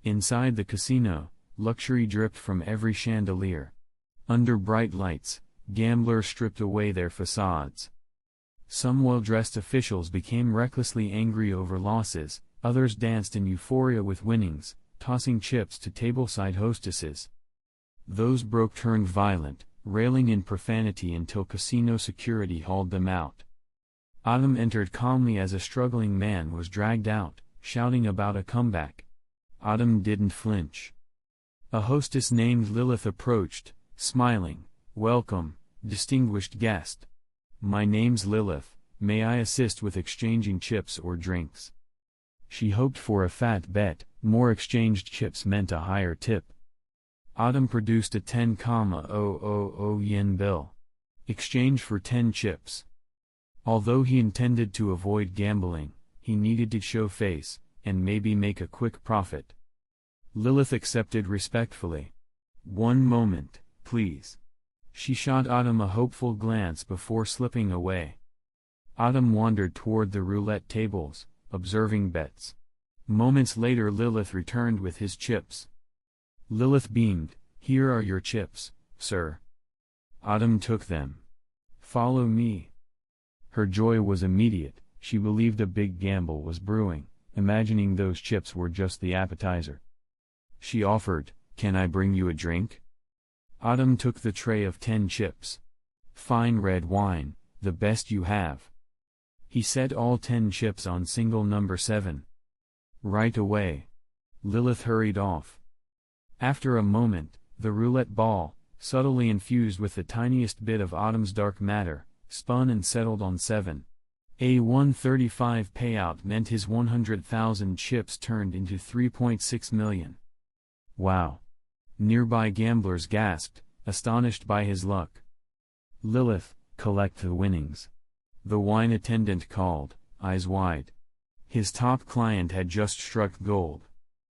Inside the casino, luxury dripped from every chandelier. Under bright lights, gamblers stripped away their facades. Some well-dressed officials became recklessly angry over losses, others danced in euphoria with winnings, tossing chips to tableside hostesses. Those broke turned violent, railing in profanity until casino security hauled them out. Autumn entered calmly as a struggling man was dragged out, shouting about a comeback. Autumn didn't flinch. A hostess named Lilith approached, smiling. "Welcome, distinguished guest. My name's Lilith, may I assist with exchanging chips or drinks?" She hoped for a fat bet, more exchanged chips meant a higher tip. Autumn produced a 10,000 yen bill. Exchange for 10 chips. Although he intended to avoid gambling, he needed to show face, and maybe make a quick profit. Lilith accepted respectfully. "1 moment, please." She shot Autumn a hopeful glance before slipping away. Autumn wandered toward the roulette tables, observing bets. Moments later Lilith returned with his chips. Lilith beamed. "Here are your chips, sir." Autumn took them. "Follow me." Her joy was immediate, she believed a big gamble was brewing, imagining those chips were just the appetizer. She offered, "Can I bring you a drink?" Autumn took the tray of 10 chips. "Fine red wine, the best you have." He set all 10 chips on single number 7. Right away. Lilith hurried off. After a moment, the roulette ball, subtly infused with the tiniest bit of Autumn's dark matter, spun and settled on 7. A 135 payout meant his 100,000 chips turned into 3.6 million. Wow! Nearby gamblers gasped, astonished by his luck. Lilith, collect the winnings. The wine attendant called, eyes wide. His top client had just struck gold.